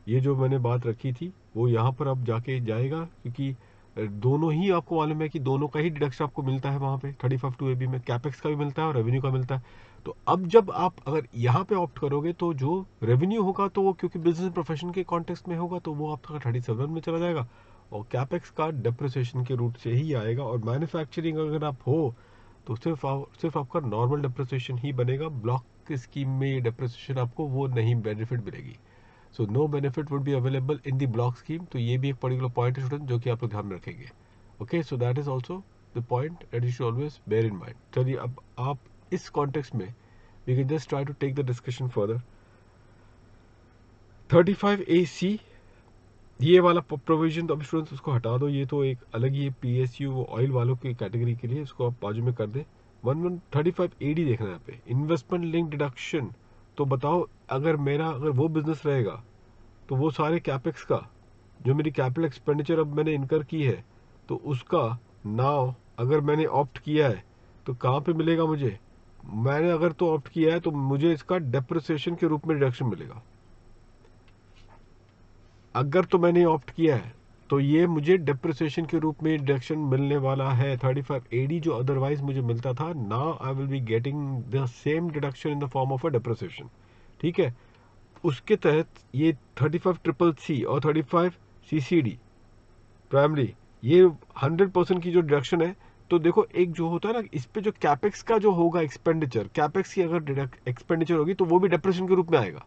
ये जो मैंने बात रखी थी वो यहाँ पर अब जाके जाएगा, क्योंकि दोनों ही आपको मालूम है कि दोनों का ही डिडक्शन आपको मिलता है वहाँ पे 35(2)(a)(b में, कैपेक्स का भी मिलता है और रेवेन्यू का मिलता है। तो अब जब आप अगर यहाँ पे ऑप्ट करोगे तो जो रेवेन्यू होगा तो वो क्योंकि बिजनेस प्रोफेशन के कॉन्टेक्स्ट में होगा तो वो आपका 37 में चला जाएगा, और कैपेक्स का डेप्रिसिएशन के रूट से ही आएगा। और मैन्युफैक्चरिंग अगर आप हो तो सिर्फ आपका नॉर्मल डेप्रिसिएशन ही बनेगा, ब्लॉक की स्कीम में ये डेप्रिसिएशन आपको वो नहीं बेनिफिट मिलेगी। So no benefit would be available in the block scheme. तो ये भी एक पर्टिकुलर पॉइंट है स्टूडेंट जो कि आप लोग ध्यान में रखेंगे। Okay, so that is also the point that you should always bear in mind. चलिए अब आप इस कॉन्टेक्स्ट में we can just try to take the discussion further. 35(a)(c ये वाला प्रोविजन तो अब स्टूडेंट्स उसको हटा दो, ये तो एक अलग ही PSU ऑयल वालों की कैटेगरी के लिए, इसको आप बाजू में कर दें। 35(a)(d देखना है यहाँ पे, इन्वेस्टमेंट लिंक डिडक्शन। तो बताओ अगर वो बिजनेस रहेगा तो वो सारे कैपेक्स का जो मेरी कैपिटल एक्सपेंडिचर अब मैंने इनकर की है तो उसका नाउ अगर मैंने ऑप्ट किया है तो कहाँ पे मिलेगा मुझे? मैंने अगर तो ऑप्ट किया है तो मुझे इसका डेप्रिसिएशन के रूप में डिडक्शन मिलेगा। अगर तो मैंने ऑप्ट किया है तो ये मुझे डेप्रिसिएशन के रूप में डिडक्शन मिलने वाला है 35(a)(d जो अदरवाइज मुझे मिलता था। Now I will be getting the same deduction in the form of a depreciation. ठीक है, उसके तहत ये 35(CCC) और 35(CCD) प्राइमरी ये 100% की जो डिडक्शन है। तो देखो एक जो होता है ना, इस पे जो कैपेक्स का जो होगा एक्सपेंडिचर, कैपेक्स की अगर एक्सपेंडिचर होगी तो वो भी डेप्रिसिएशन के रूप में आएगा।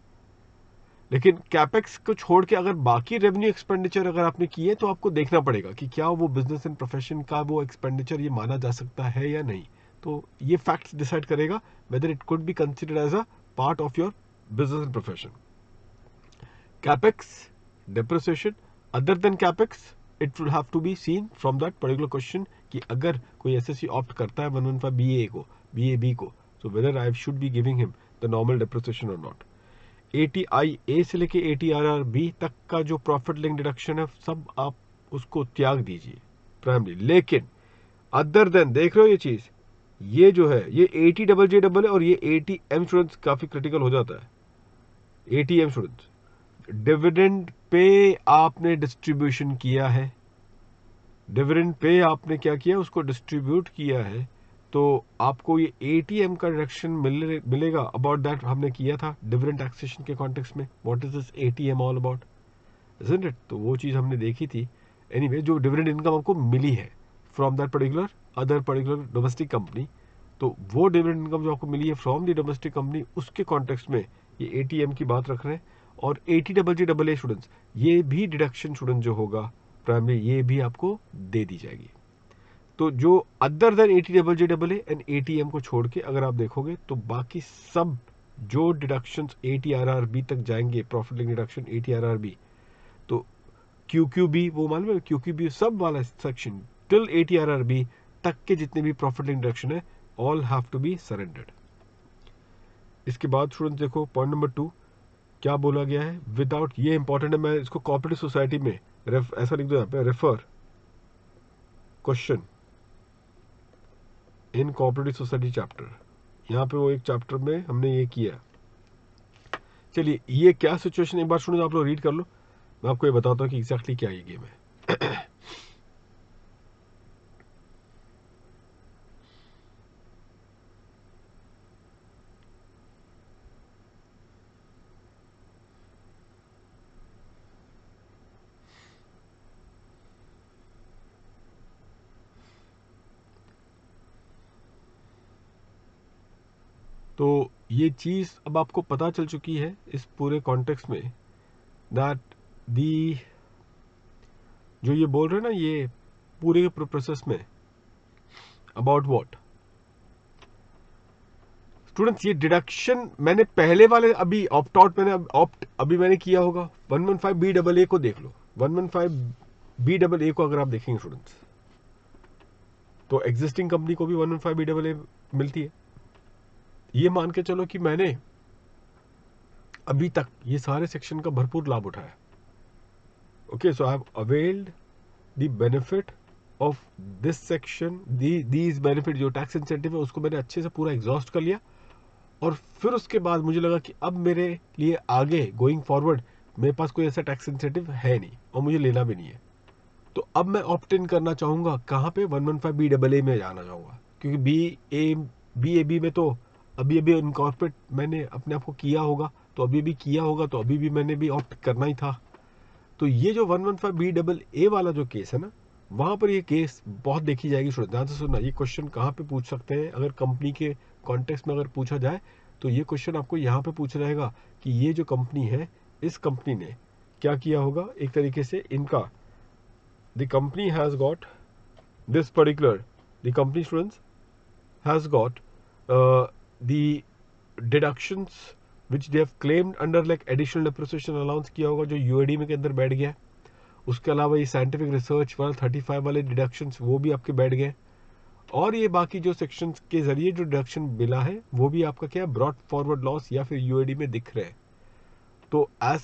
लेकिन कैपेक्स को छोड़ के अगर बाकी रेवेन्यू एक्सपेंडिचर अगर आपने किए तो आपको देखना पड़ेगा कि क्या वो बिजनेस एंड प्रोफेशन का वो एक्सपेंडिचर ये माना जा सकता है या नहीं। तो ये फैक्ट्स डिसाइड करेगा whether it could be considered as a part of your business and profession. Capex, depreciation other than capex, it will have to be seen from that particular question कि अगर कोई SSC ऑप्ट करता है 115 BA को, BAB को, so whether I should be giving him the normal depreciation or not। ATIA से लेके ATRRB तक का जो प्रॉफिट लिंक डिडक्शन है सब आप उसको त्याग दीजिए प्राइमरी। लेकिन अदर देन देख रहे हो ये चीज, ये जो है ये ATJJ है और ये ATM स्टूडेंट्स काफी क्रिटिकल हो जाता है। ATM स्टूडेंट्स, डिविडेंड पे आपने डिस्ट्रीब्यूशन किया है, डिविडेंड पे आपने क्या किया उसको डिस्ट्रीब्यूट किया है, तो आपको ये ATM का डिडक्शन मिलेगा। अबाउट दैट हमने किया था डिविडेंड टैक्सेशन के कॉन्टेक्स्ट में, what is this ATM all about, isn't it? तो वो चीज हमने देखी थी। एनीवे जो डिविडेंड इनकम आपको मिली है from that particular domestic company, तो वो डिविडेंड इनकम जो आपको मिली है फ्रॉम द डोमेस्टिक कंपनी उसके कॉन्टेक्स्ट में ये ATM की बात रख रहे हैं। और ATJJA स्टूडेंट्स, ये भी डिडक्शन स्टूडेंट जो होगा प्राइमरी ये भी आपको दे दी जाएगी। तो जो other than ATJJA and ATM को छोड़ के अगर आप देखोगे तो बाकी सब जो डिडक्शंस ATRRB तक जाएंगे, प्रॉफिट लिंक डिडक्शन ATRRB, तो QQB वो मालूम है, QQB सब वाला सेक्शन टिल ATRRB तक के जितने भी प्रॉफिट लिंक डिडक्शन है all have to be surrendered. इसके बाद स्टूडेंट्स देखो पॉइंट नंबर 2 क्या बोला गया है, विदाउट, ये इंपॉर्टेंट है, मैं इसको कोऑपरेटिव सोसाइटी में ऐसा लिख दो यहाँ पे, refer question in cooperative society chapter. यहाँ पे वो एक चैप्टर में हमने ये किया। चलिए ये क्या सिचुएशन एक बार सुनो, आप लोग रीड कर लो, मैं आपको ये बताता हूँ कि एग्जैक्टली क्या ये गेम है। तो ये चीज अब आपको पता चल चुकी है इस पूरे कॉन्टेक्स्ट में, दैट दी जो ये बोल रहे हैं ना ये पूरे प्रोसेस में अबाउट व्हाट स्टूडेंट्स ये डिडक्शन मैंने पहले वाले अभी ऑप्ट आउट मैंने ऑप्ट अभी मैंने किया होगा 115BAA को देख लो, 115BAA को अगर आप देखेंगे स्टूडेंट्स तो एग्जिस्टिंग कंपनी को भी 115BAA मिलती है। ये मान के चलो कि मैंने अभी तक ये सारे सेक्शन का भरपूर लाभ उठाया। Okay, so I have availed the benefit of this section, these benefit जो टैक्स इंसेंटिव है उसको मैंने अच्छे से पूरा एग्जॉस्ट कर लिया। और फिर उसके बाद मुझे लगा कि अब मेरे लिए आगे गोइंग फॉरवर्ड मेरे पास कोई ऐसा टैक्स इंसेंटिव है नहीं और मुझे लेना भी नहीं है। तो अब मैं ऑप्ट इन करना चाहूंगा कहाँ पे, 115BAA में जाना चाहूंगा, क्योंकि BAB में तो अभी इनकॉर्पोरेट मैंने अपने आप को किया होगा, तो अभी भी मैंने भी ऑप्ट करना ही था। तो ये जो 115BAA वाला जो केस है ना, वहां पर ये केस बहुत देखी जाएगी स्टूडेंट। ध्यान से सुनना, ये क्वेश्चन कहाँ पे पूछ सकते हैं अगर कंपनी के कॉन्टेक्स्ट में अगर पूछा जाए तो ये क्वेश्चन आपको यहाँ पे पूछा जाएगा कि ये जो कंपनी है इस कंपनी ने क्या किया होगा। एक तरीके से इनका the company has got this particular, the company students has got the deductions which they have claimed under like additional depreciation allowance किया होगा जो यूएडी में के अंदर बैठ गया। उसके अलावा ये साइंटिफिक रिसर्च वाला 35 वाले डिडक्शंस वो भी आपके बैठ गए, और ये बाकी जो सेक्शंस के जरिए जो डिडक्शन मिला है वो भी आपका क्या ब्रॉड फॉरवर्ड लॉस या फिर यूएडी में दिख रहे हैं। तो as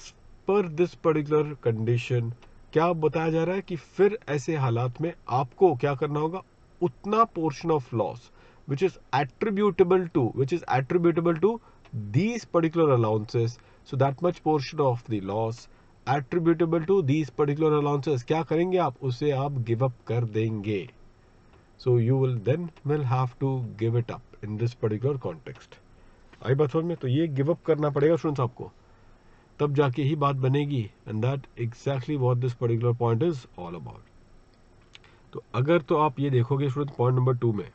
per this particular condition क्या बताया जा रहा है कि फिर ऐसे हालात में आपको क्या करना होगा, उतना portion of loss which is attributable to these particular allowances, so that much portion of the loss attributable to these particular allowances क्या करेंगे आप, उसे आप गिव अप कर देंगे। so you will have to give it up in this particular context। आई बात समझ में? तो ये गिव अप करना पड़ेगा स्टूडेंट्स आपको, तब जाके ही बात बनेगी, and that exactly what this particular point is all about. तो अगर तो आप ये देखोगे स्टूडेंट पॉइंट नंबर 2 में,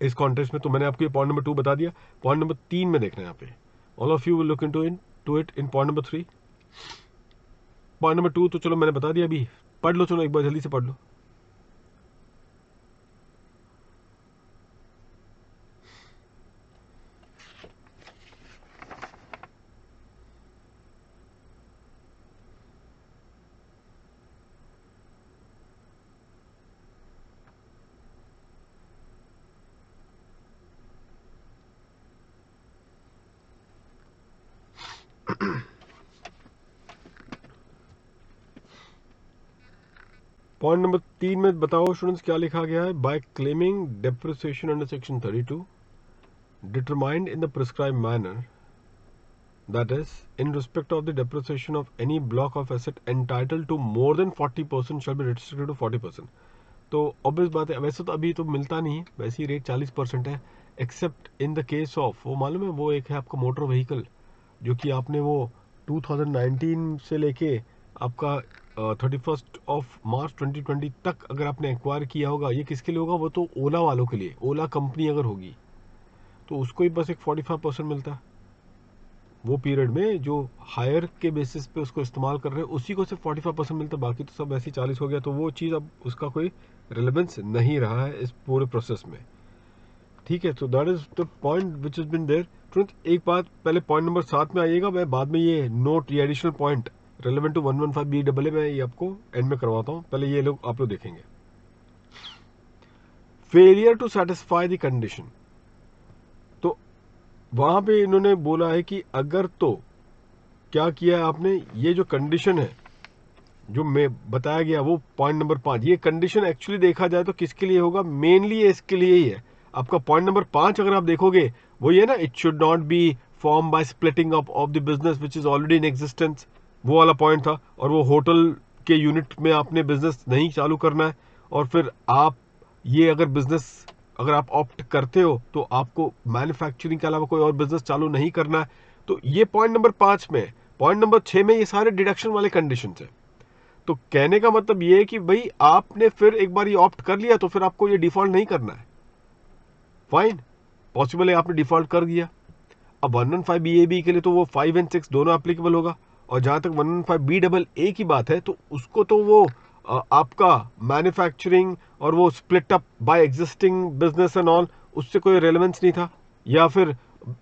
इस कॉन्टेक्स्ट में तो मैंने आपको ये पॉइंट नंबर 2 बता दिया। पॉइंट नंबर 3 में देखना है यहाँ पे, all of you will look into it in point number 3। Point number 2 तो चलो मैंने बता दिया, अभी पढ़ लो, चलो एक बार जल्दी से पढ़ लो। पॉइंट नंबर 3 में बताओ स्टूडेंट्स क्या लिखा गया है। By claiming depreciation under section 32 determined in the prescribe manner, that is in respect of the depreciation of any block of asset entitled to more than 40% shall be restricted to 40%। तो obvious बात है, वैसे तो अभी तो मिलता नहीं, वैसे ही रेट 40% है, accept in the case of, वो मालूम है वो एक है आपका मोटर व्हीकल, जो कि आपने वो 2019 से लेके आपका 31 मार्च 2020 तक अगर आपने एक्वायर किया होगा, ये किसके लिए होगा, वो तो ओला वालों के लिए, ओला कंपनी अगर होगी तो उसको ही बस एक 45% मिलता है। वो पीरियड में जो हायर के बेसिस पे उसको इस्तेमाल कर रहे हैं उसी को सिर्फ 45% मिलता है, बाकी तो सब ऐसे 40 हो गया। तो वो चीज़ अब उसका कोई रिलेवेंस नहीं रहा है इस पूरे प्रोसेस में, ठीक है। तो that is the point which is been there. तुरंत एक बात, पहले पॉइंट नंबर 7 में आइएगा, मैं बाद में ये नोट ये additional point relevant to 115BAA में ये आपको एंड में करवाता हूँ, पहले ये लोग आप लोग देखेंगे। Failure to satisfy the condition, तो वहां पे इन्होंने बोला है कि अगर तो क्या किया है आपने, ये जो कंडीशन है जो मैं बताया गया वो पॉइंट नंबर 5, ये कंडीशन एक्चुअली देखा जाए तो किसके लिए होगा, मेनली ये इसके लिए ही है। आपका पॉइंट नंबर 5 अगर आप देखोगे वो ये ना, it should not B form by splitting up of the business which is already in existence, वो वाला पॉइंट था। और वो होटल के यूनिट में आपने बिजनेस नहीं चालू करना है, और फिर आप ये अगर बिजनेस अगर आप ऑप्ट करते हो तो आपको मैन्युफैक्चरिंग के अलावा कोई और बिजनेस चालू नहीं करना है। तो ये पॉइंट नंबर 5 में, पॉइंट नंबर 6 में ये सारे डिडक्शन वाले कंडीशन है। तो कहने का मतलब ये है कि भाई आपने फिर एक बार ये ऑप्ट कर लिया तो फिर आपको ये डिफॉल्ट नहीं करना है, फाइन, पॉसिबल है आपने डिफॉल्ट कर दिया। अब 115BAB के लिए तो वो 5 और 6 दोनों एप्लीकेबल होगा, और जहां तक 115BAA की बात है तो उसको तो वो आपका मैन्युफैक्चरिंग और वो split up by existing business and all, उससे कोई रेलेवेंस नहीं था, या फिर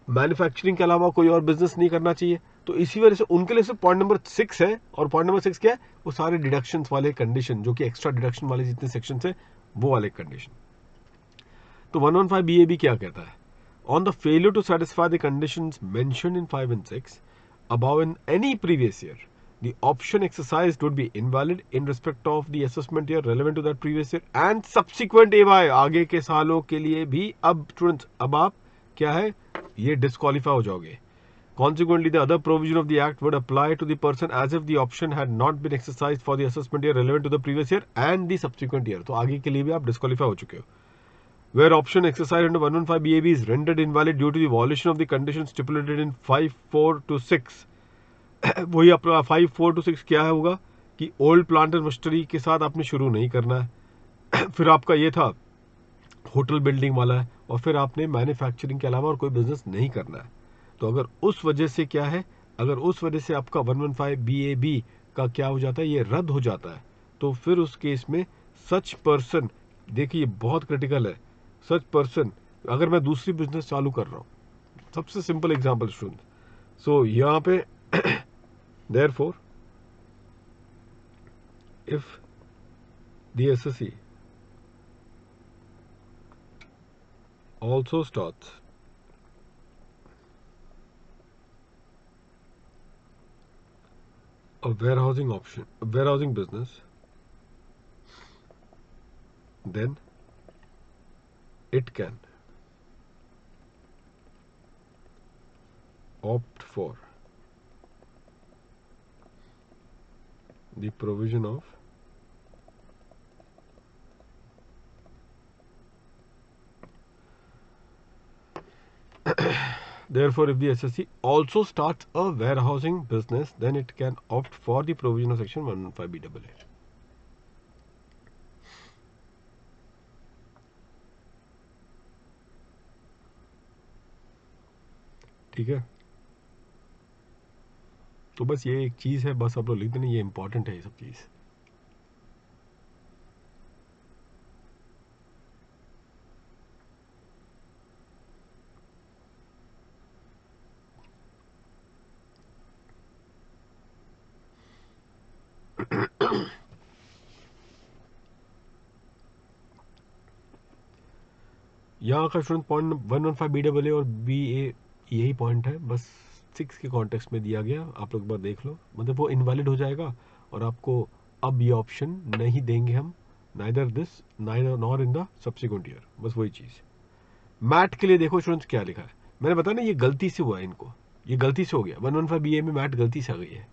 मैन्युफैक्चरिंग के अलावा कोई और बिजनेस नहीं करना चाहिए। तो इसी वजह से उनके लिए सिर्फ पॉइंट नंबर 6 है। और पॉइंट नंबर 6 क्या है? वो सारे डिडक्शन वाले कंडीशन, जो कि एक्स्ट्रा डिडक्शन वाले जितने सेक्शन है वो वाले कंडीशन। तो 115 BAB क्या कहता है? On the failure to satisfy the conditions mentioned in 5 and 6 above in any previous year, the option exercised would be invalid in respect of the assessment year relevant to that previous year and subsequent AY, आगे के सालों के लिए भी। अब students, अब आप क्या है, ये डिस्क्वालीफाई हो जाओगे। Consequently, the other provision of the act would apply to the person as if the option had not been exercised for the assessment year relevant to the previous year and the subsequent year. तो आगे के लिए भी आप disqualify हो चुके हो। Where option exercised under 115 BAB is rendered invalid due to the violation of the conditions stipulated in 5(4) to 6. वही अपना 5(4) to 6 क्या है होगा कि ओल्ड प्लांट एंड मशीनरी के साथ आपने शुरू नहीं करना है। फिर आपका ये था होटल बिल्डिंग वाला है, और फिर आपने मैन्युफैक्चरिंग के अलावा और कोई बिजनेस नहीं करना है। तो अगर उस वजह से क्या है, अगर उस वजह से आपका 115 BAB का क्या हो जाता है, ये रद्द हो जाता है, तो फिर उस केस में सच पर्सन, देखिए बहुत क्रिटिकल है, सच पर्सन, अगर मैं दूसरी बिजनेस चालू कर रहा हूँ, सबसे सिंपल एग्जांपल स्टूडेंट, सो यहाँ पे therefore if the SSE also starts a warehousing business, then it can opt for the provision of therefore if the SSE also starts a warehousing business, then it can opt for the provision of section 115 BAA. ठीक है, तो बस ये एक चीज है, बस आप लोग लिख देना, ये इंपॉर्टेंट है ये सब चीज। यहाँ का स्टूडेंट पॉइंट 115 BAA और BA यही पॉइंट है, बस 6 के कॉन्टेक्स्ट में दिया गया, आप लोग एक बार देख लो, मतलब वो इनवैलिड हो जाएगा और आपको अब ये ऑप्शन नहीं देंगे हम, neither this neither nor in the subsequent year, बस वही चीज़। मैट के लिए देखो स्टूडेंट्स क्या लिखा है, मैंने बताया ना ये गलती से हुआ है इनको, ये गलती से हो गया 115 BA में मैट गलती से आ गई है।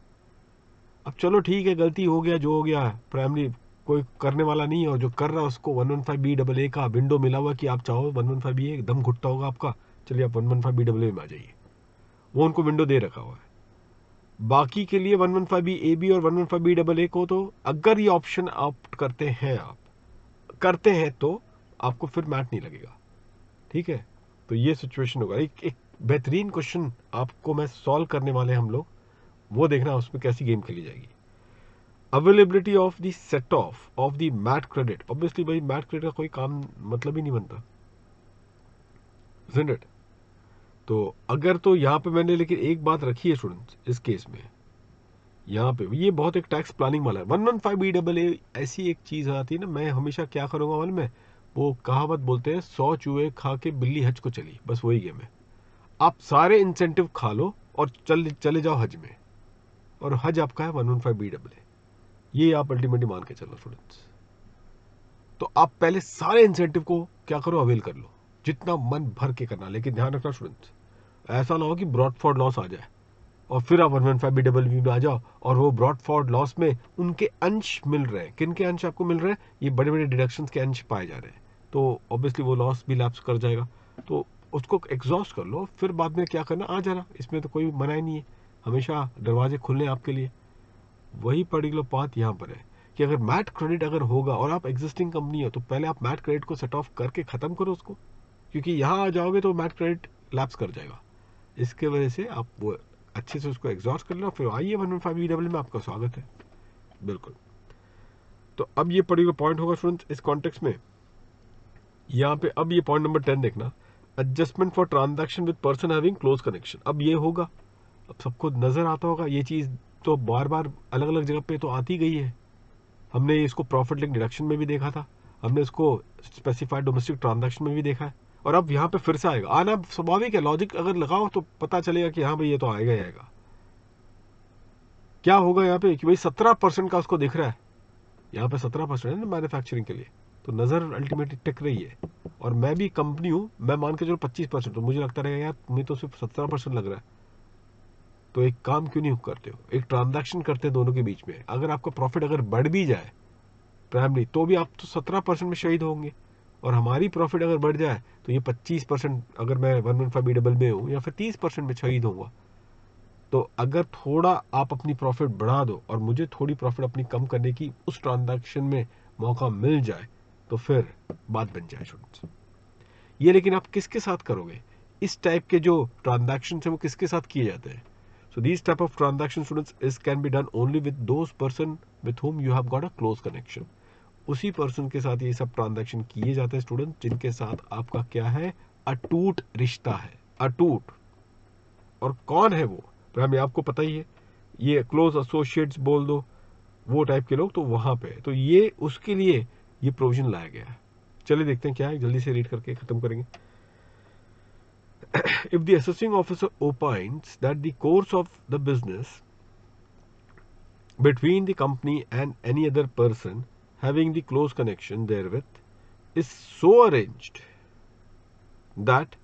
अब चलो ठीक है, गलती हो गया जो हो गया, प्राइमरी कोई करने वाला नहीं है, और जो कर रहा है उसको 115 BAA का विंडो मिला हुआ कि आप चाहो 115 BA एकदम घुटता होगा आपका, चलिए आप 115 BAA में आ जाइए, वो उनको विंडो दे रखा हुआ है। बाकी के लिए 115 BAB और 115 BAA को तो अगर ये ऑप्शन ऑप्ट करते हैं, आप करते हैं तो आपको फिर मैट नहीं लगेगा। ठीक है, तो ये सिचुएशन होगा। एक बेहतरीन क्वेश्चन आपको मैं सॉल्व करने वाले हम लोग, वो देखना उसमें कैसी गेम खेली जाएगी। Availability of the set of the MAT credit, obviously भाई मैट क्रेडिट का कोई काम मतलब ही नहीं बनता, isn't it? तो अगर तो यहाँ पे मैंने लेकिन एक बात रखी है स्टूडेंट्स, इस केस में यहाँ पे ये बहुत एक टैक्स प्लानिंग वाला है। 115 BAA ऐसी एक चीज आती है ना, मैं हमेशा क्या करूंगा मालूम है, वो कहावत बोलते हैं 100 चूहे खा के बिल्ली हज को चली, बस वही गेम है। आप सारे इंसेंटिव खा लो और चले जाओ हज में, और हज आपका है 115 BAA, ये आप अल्टीमेटली मान के चलो स्टूडेंट्स। तो आप पहले सारे इंसेंटिव को क्या करो, अवेल कर लो, जितना मन भर के करना, लेकिन ध्यान रखना स्टूडेंट्स, ऐसा ना हो कि ब्रॉडफोर्ड लॉस आ जाए और फिर आप 115 BAA में आ जाओ और वो ब्रॉडफोर्ड लॉस में उनके अंश मिल रहे हैं। किन के अंश आपको मिल रहे हैं? ये बड़े बड़े डिडक्शंस के अंश पाए जा रहे हैं, तो ऑब्वियसली वो लॉस भी लैप्स कर जाएगा। तो उसको एग्जॉस्ट कर लो, फिर बाद में क्या करना आ जाना, इसमें तो कोई मना ही नहीं है, हमेशा दरवाजे खुले हैं आपके लिए। वही पर्टिकुलर बात यहाँ पर है कि अगर मैट क्रेडिट अगर होगा और आप एग्जिस्टिंग कंपनी हो, तो पहले आप मैट क्रेडिट को सेट ऑफ करके खत्म करो उसको, क्योंकि यहाँ आ जाओगे तो मैट क्रेडिट लैप्स कर जाएगा। इसके वजह से आप वो अच्छे से उसको एग्जॉस्ट कर लो, फिर आइए 115 BAA में आपका स्वागत है। बिल्कुल। तो अब ये पर्टिकुलर पॉइंट होगा स्टूडेंट्स इस कॉन्टेक्स्ट में, यहाँ पे अब ये पॉइंट नंबर 10 देखना, adjustment for transaction with person having close connection. अब ये होगा, अब सबको नजर आता होगा ये चीज, तो बार बार अलग अलग जगह पे तो आती गई है। हमने इसको प्रॉफिट लिंक डिडक्शन में भी देखा था, हमने इसको स्पेसिफाइड डोमेस्टिक ट्रांजैक्शन में भी देखा है, और अब यहाँ पे फिर से आएगा। आना स्वाभाविक है, लॉजिक अगर लगाओ तो पता चलेगा कि हाँ भाई ये तो आएगा ही आएगा। क्या होगा यहाँ पे कि भाई 17% का उसको दिख रहा है, यहाँ पे 17% है ना मैन्युफैक्चरिंग के लिए, तो नजर अल्टीमेटली टिक रही है। और मैं भी कंपनी हूं, मैं मान के चलो 25%, तो मुझे लगता रहेगा यार तुम्हें तो सिर्फ 17% लग रहा है, तो एक काम क्यों नहीं करते हो, एक ट्रांजैक्शन करते हैं दोनों के बीच में। अगर आपका प्रॉफिट अगर बढ़ भी जाए प्राइमरी, तो भी आप तो 17% में शहीद होंगे, और हमारी प्रॉफिट अगर बढ़ जाए तो ये 25%, अगर मैं 115 डबल में हूँ, या फिर 30% में शहीद होऊंगा। तो अगर थोड़ा आप अपनी प्रॉफिट बढ़ा दो और मुझे थोड़ी प्रॉफिट अपनी कम करने की उस ट्रांजैक्शन में मौका मिल जाए, तो फिर बात बन जाए स्टूडेंट्स। ये लेकिन आप किसके साथ करोगे, इस टाइप के जो ट्रांजैक्शन है वो किसके साथ किए जाते हैं। So these type of transaction students is can be done only with those person with whom you have got a close connection. उसी पर्सन के साथ ये सब ट्रांजैक्शन किए जाते हैं स्टूडेंट जिनके साथ आपका क्या है, अटूट रिश्ता है, अटूट। और कौन है वो, प्राइमरी आपको पता ही है, ये क्लोज एसोसिएट्स बोल दो, वो टाइप के लोग, तो वहां पे तो ये उसके लिए ये प्रोविजन लाया गया है। चलिए देखते हैं क्या है, जल्दी से रीड करके खत्म करेंगे। If the assessing officer opines that the course of the business between the company and any other person having the close connection therewith is so arranged that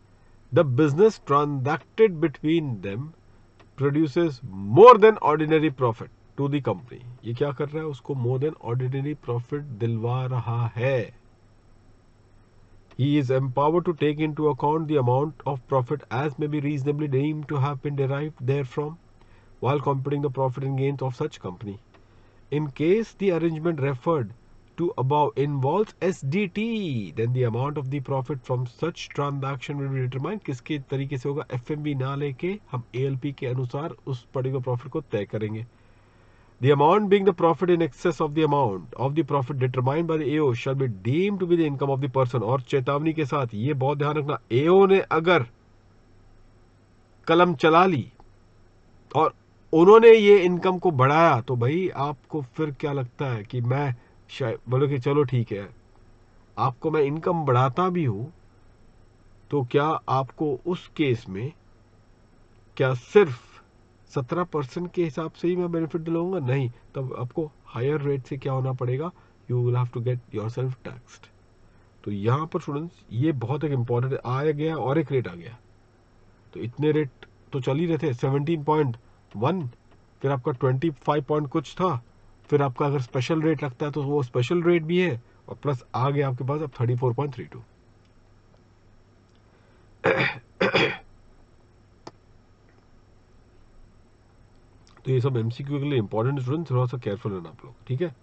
the business transacted between them produces more than ordinary profit to the company, ये क्या कर रहा है, उसको more than ordinary profit दिलवा रहा है। He is empowered to take into account the amount of profit as may be reasonably deemed to have been derived therefrom while computing the profit and gains of such company. In case the arrangement referred to above involves SDT, then the amount of the profit from such transaction will be determined। किसके तरीके से होगा, FMV ना लेके हम ALP के अनुसार उस पर्टिकुलर प्रॉफिट को तय करेंगे। The amount being the profit in excess of the amount of the profit determined by the AO shall be deemed to be the income of the person। और चेतावनी के साथ ये बहुत ध्यान रखना, AO ने अगर कलम चला ली और उन्होंने ये इनकम को बढ़ाया, तो भाई आपको फिर क्या लगता है कि मैं शायद बोलो कि चलो ठीक है, आपको मैं इनकम बढ़ाता भी हूं, तो क्या आपको उस केस में क्या सिर्फ 17% के हिसाब से ही मैं बेनिफिट दिलाऊंगा, नहीं, तब आपको हायर रेट से क्या होना पड़ेगा, you will have to get yourself taxed. तो यहां पर स्टूडेंट्स ये बहुत एक इंपॉर्टेंट आ गया, और एक रेट आ गया, तो इतने रेट तो चल ही रहे थे, 17.1, फिर आपका 25 पॉइंट कुछ था, फिर आपका अगर स्पेशल रेट लगता है तो वो स्पेशल रेट भी है, और प्लस आ गया आपके पास अब 34.32। तो ये सब एमसीक्यू के लिए इंपॉर्टेंट स्टूडेंट, थोड़ा सा केयरफुल रहना आप लोग, ठीक है।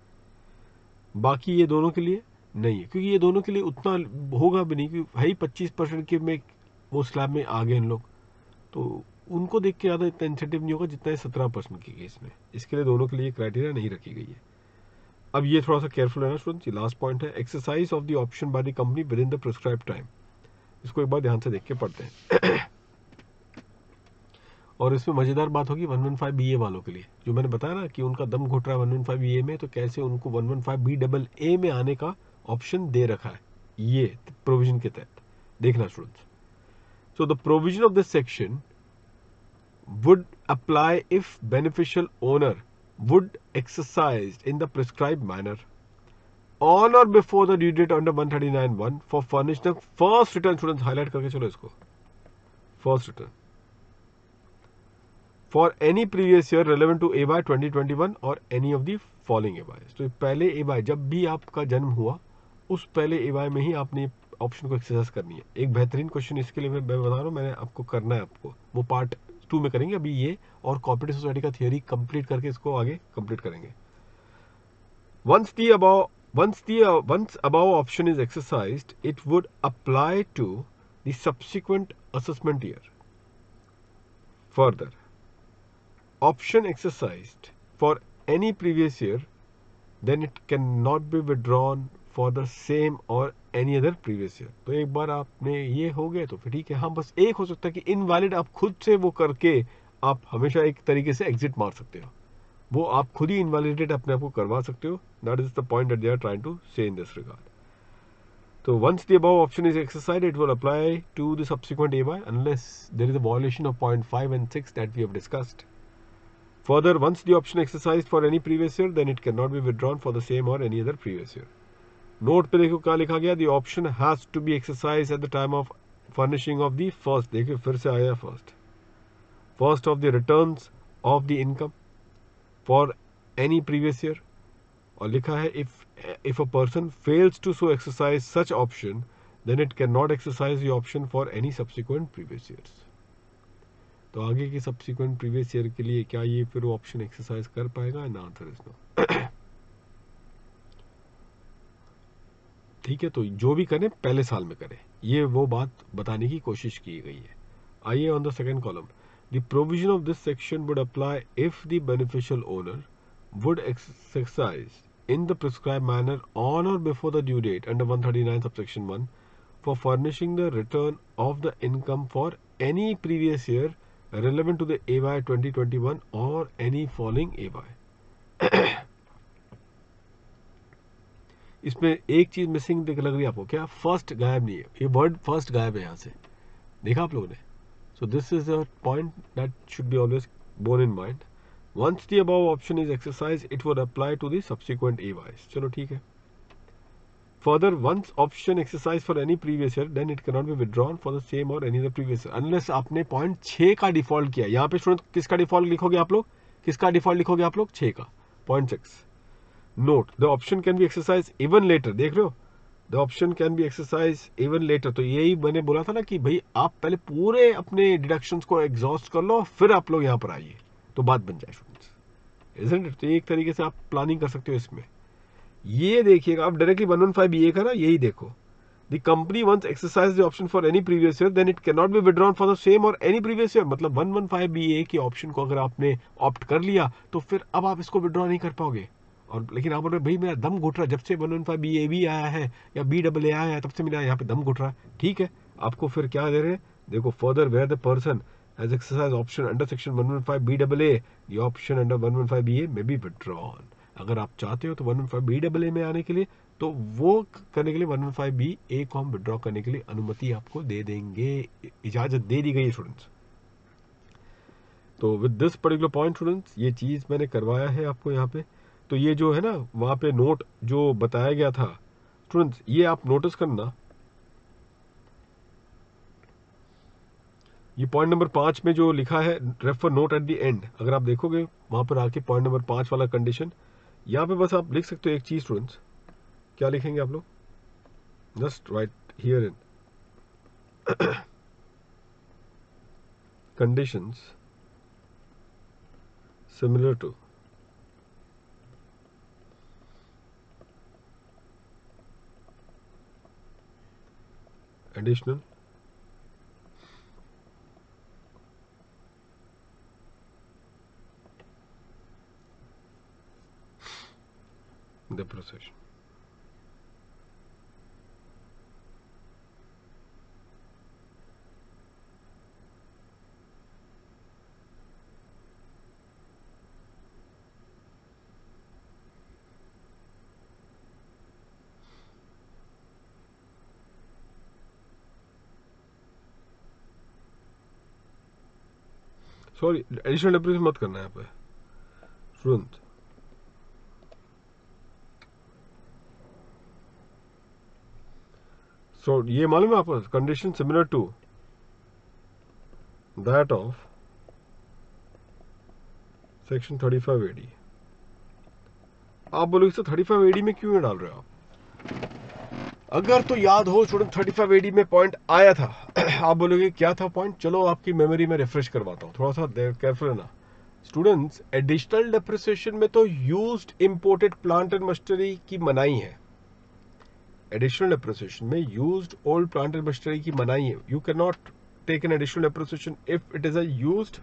बाकी ये दोनों के लिए नहीं है, क्योंकि ये दोनों के लिए उतना होगा भी नहीं, क्योंकि भाई 25% के में वो स्लैब में आ गए इन लोग, तो उनको देख के ज़्यादा इतना इंसेंटिव नहीं होगा जितना है 17% के केस में। इसके लिए दोनों के लिए क्राइटेरिया नहीं रखी गई है। अब ये थोड़ा सा केयरफुल रहना स्टूडेंट, ये लास्ट पॉइंट है, exercise of the option by the company with in the prescribe time. इसको एक बार ध्यान से देख के पढ़ते हैं। और इसमें मजेदार बात होगी 115 BA वालों के लिए, जो मैंने बताया ना कि उनका दम घुट रहा है 115 BA में, तो कैसे उनको 115 BAA में आने का ऑप्शन दे रखा है ये प्रोविजन के तहत, देखना students. So the provision of this section would apply if beneficial owner would exercise in the prescribed manner on or before the due date under 139(1) for furnish the first return। Students highlight करके चलो इसको, first return for any previous year relevant to AY 2021 और any of the following AYs। तो पहले AY जब भी आपका जन्म हुआ, उस पहले AY में ही आपने ऑप्शन को एक्सरसाइज करनी है। एक बेहतरीन क्वेश्चन इसके लिए मैं बता रहा हूँ, मैंने आपको करना है, आपको वो पार्ट 2 में करेंगे, अभी ये और कोऑपरेटिव सोसाइटी का थियोरी कंप्लीट करके इसको आगे कंप्लीट करेंगे। once above option is exercised, it would apply to the subsequent assessment year। Further, option exercised for any previous year then it cannot be withdrawn for the same or any other previous year. तो एक बार आपने ये हो गए तो फिर ठीक है. हाँ, बस एक हो सकता है कि इनवैलिड आप खुद से वो करके आप हमेशा एक तरीके से एग्जिट मार सकते हो. वो आप खुद ही इनवैलिडेट अपने आप को करवा सकते हो. That is the point that they are trying to say in this regard. So once the above option is exercised, it will apply to the subsequent AY unless there is a violation of point 5 and 6 that we have discussed. Further, once the option exercised for any previous year, then it cannot be withdrawn for the same or any other previous year. Note पे देखो क्या लिखा गया. The option has to be exercised at the time of furnishing of the first. देखिए फिर से आया first of the returns of the income for any previous year. और लिखा है if a person fails to so exercise such option, then it cannot exercise the option for any subsequent previous years. तो आगे की subsequent previous year के लिए क्या ये फिर ऑप्शन एक्सरसाइज कर पाएगा? ना, आंसर इज नो. ठीक है, तो जो भी करें पहले साल में करें, ये वो बात बताने की कोशिश की गई है. आइए on the second column. The provision of this section would apply if the beneficial owner would exercise in the prescribed manner on or before the due date under 139 subsection 1 for furnishing the return of the income for any previous year relevant to the AY 2021 or any following AY. इसमें एक चीज missing दिख लग रही है आपको. क्या? First गायब नहीं है. ये वर्ड फर्स्ट गायब है यहाँ से. देखा आप लोगों ने? So this is a point that should be always borne in mind. Once the above option is exercised, it would apply to the subsequent AYs. चलो ठीक है. Further, once option exercised for any previous year, then it cannot be withdrawn for the same or any other previous year. Unless आपने point 6 का default किया. यहाँ पे student किसका default लिखोगे आप लोग? किसका डिफॉल्ट लिखोगे आप लोग? 6 का. Point 6. Note, the option can be exercised even later. देख रहे हो? The option can be exercised even later. तो यही मैंने बोला था ना कि भाई आप पहले पूरे अपने डिडक्शंस को एग्जॉस्ट कर लो, फिर आप लोग यहाँ पर आइए तो बात बन जाए स्टूडेंट्स. Isn't it? तो एक तरीके से आप प्लानिंग कर सकते हो इसमें. ये देखिएगा आप डायरेक्टली 115BA का ना, यही देखो. The company once exercise the option for any previous year, then it can not be withdrawn for the same or any previous year. मतलब 115BA के ऑप्शन को अगर आपने ऑप्ट कर लिया तो फिर अब आप इसको विड्रॉ नहीं कर पाओगे. और लेकिन आप बोल रहे भाई मेरा दम घुट रहा, जब से 115BA भी आया है या BAA आया है तब से मेरा यहाँ पे दम घुट रहा. ठीक है, आपको फिर क्या दे रहे हैं? देखो, further where the person has exercised option under section 115 BAA, the option under 115 BA may be withdrawn. अगर आप चाहते हो तो 115 BAA में आने के लिए, तो वो करने के लिए 115 BA को हम विड्रॉ करने के लिए अनुमति आपको दे देंगे, इजाजत दे दी गई है स्टूडेंट्स. तो with this particular point students, ये चीज मैंने करवाया है आपको यहाँ पे. तो ये जो है ना वहाँ पे नोट जो बताया गया था स्टूडेंट्स, ये आप नोटिस करना. ये पॉइंट नंबर 5 में जो लिखा है refer note at the end, अगर आप देखोगे वहां पर आके पॉइंट नंबर 5 वाला कंडीशन, यहाँ पे बस आप लिख सकते हो एक चीज स्टूडेंट्स. क्या लिखेंगे आप लोग? Just write here in conditions similar to additional depreciation. Sorry, additional depreciation मत करना है यहाँ पे स्टूडेंट. सो ये मालूम है आपको, condition similar to that of section 35AD. आप बोलोगे सर 35AD में क्यों डाल रहे हो आप? अगर तो याद हो स्टूडेंट 35AD में पॉइंट आया था. आप बोलोगे क्या था पॉइंट? चलो आपकी मेमोरी में रिफ्रेश करवाता हूँ, थोड़ा सा केयरफुल रहना स्टूडेंट्स. एडिशनल डेप्रिसिएशन में तो used imported plant and machinery की मनाही है. एडिशनल डेप्रिसिएशन में used old plant and machinery की मनाही है. You can not take an additional depreciation if it is a used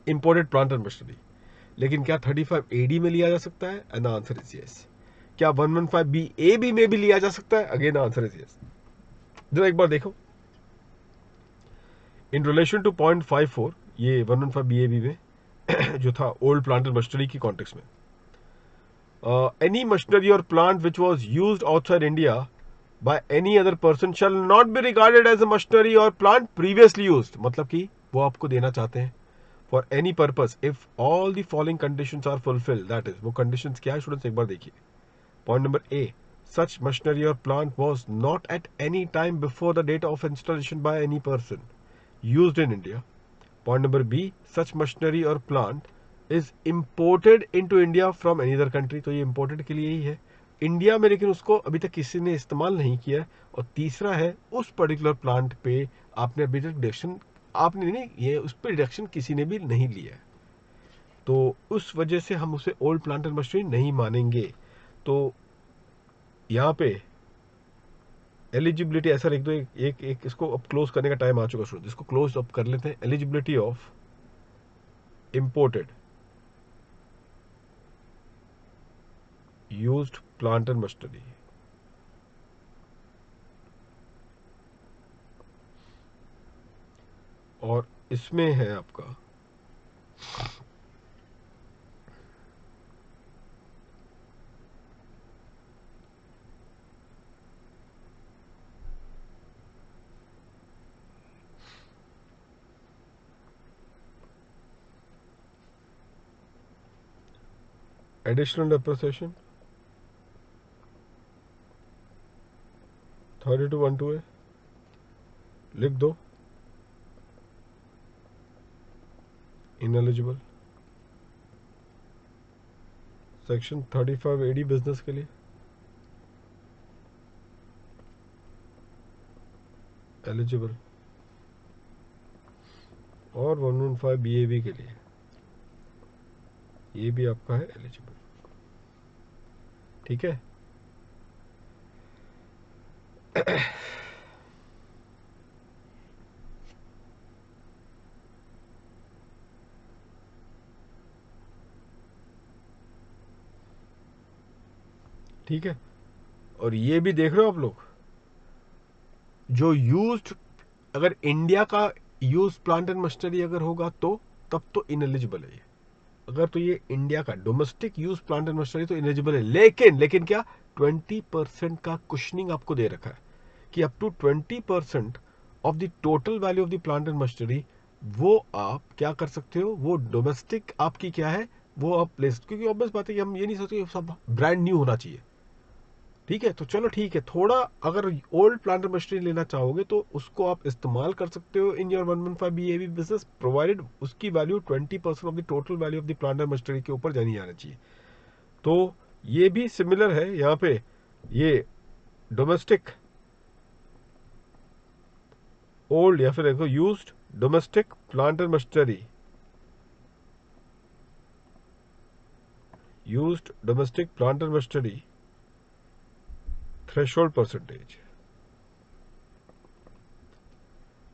imported plant and machinery. लेकिन क्या 35 AD में लिया जा सकता है? And answer is yes. क्या 115 BAB में भी लिया जा सकता है? Again answer is yes. जरा एक बार देखो, इन रिलेशन टू 0.54, ये 115 BAB में जो था ओल्ड प्लांट एंड मशीनरी की कॉन्टेक्स्ट में, any machinery or plant which was used outside India by any other person shall not be regarded as a machinery or plant previously used। मतलब कि वो आपको देना चाहते हैं for any purpose if all the following conditions are fulfilled, that is वो conditions क्या है स्टूडेंट्स, एक बार देखिए। Point number A, such machinery or plant was not at any time before the date of installation by any person used in India। Point number B, such machinery or plant is imported into India from any other country। तो ये imported के लिए ही है India में, लेकिन उसको अभी तक किसी ने इस्तेमाल नहीं किया। और तीसरा है, उस पर्टिकुलर प्लांट पे आपने अभी तक डिडक्शन, आपने नहीं, ये उस पर डिडक्शन किसी ने भी नहीं लिया, तो उस वजह से हम उसे ओल्ड प्लांट एंड मशीनरी नहीं मानेंगे। तो यहाँ पे एलिजिबिलिटी ऐसा लिख दो, एक इसको अब क्लोज करने का टाइम आ चुका स्टूडेंट, इसको क्लोज अप कर लेते हैं। Eligibility of imported used plant and machinery। और इसमें है आपका एडिशनल डेप्रिसिएशन 3212 है, लिख दो इनएलिजिबल। सेक्शन 35 AD बिजनेस के लिए एलिजिबल, और 115 BAB के लिए ये भी आपका है एलिजिबल। ठीक है, ठीक है। और ये भी देख रहे हो आप लोग, जो यूज्ड, अगर इंडिया का यूज प्लांट एंड मशीनरी अगर होगा तो तब तो इनएलिजिबल है ये। अगर तो ये इंडिया का domestic use plant and machinery तो इलिजिबल है, लेकिन क्या 20% का कुशनिंग आपको दे रखा है कि up to 20% of the total value of the plant and machinery वो आप क्या कर सकते हो, वो डोमेस्टिक आपकी क्या है, वो आप ले सकते, क्योंकि ऑब्वियस बात है कि हम ये नहीं सोचते सब ब्रांड न्यू होना चाहिए। ठीक है, तो चलो ठीक है, थोड़ा अगर ओल्ड प्लांट मशीनरी लेना चाहोगे तो उसको आप इस्तेमाल कर सकते हो in your 115 BAB business, provided उसकी value 20% of the total value of the plant machinery के ऊपर जानी आना चाहिए। तो ये भी सिमिलर है यहाँ पे, ये डोमेस्टिक ओल्ड या फिर देखो used domestic plant and machinery, used domestic plant and machinery threshold percentage,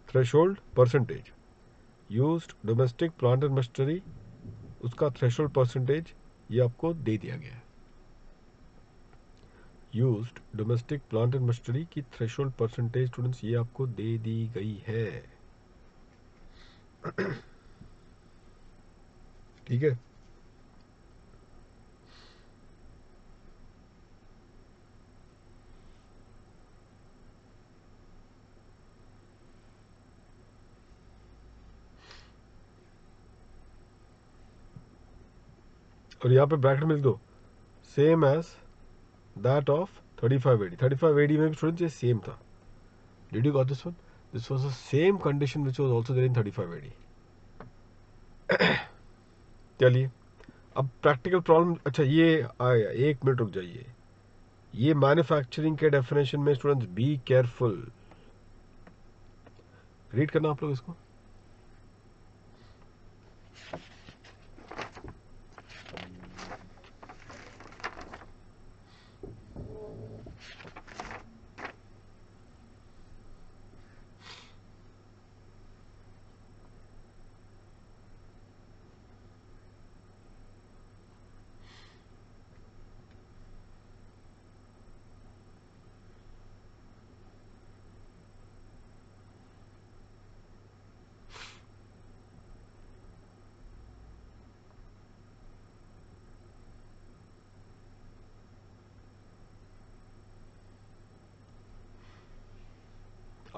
threshold percentage used domestic plant and machinery, उसका थ्रेशोल्ड परसेंटेज ये आपको दे दिया गया है। Used domestic plant and machinery की थ्रेशोल्ड परसेंटेज स्टूडेंट्स ये आपको दे दी गई है। ठीक है, और यहाँ पे ब्रैकेट में लिख दो same as that of 35 AD। 35 AD में भी स्टूडेंट्स ये सेम था। Did you got this one? This was the same condition which was also there in 35 AD। चलिए, अब प्रैक्टिकल प्रॉब्लम, अच्छा ये आया, एक मिनट रुक जाइए। ये मैन्युफैक्चरिंग के डेफिनेशन में स्टूडेंट्स बी केयरफुल, रीड करना आप लोग इसको।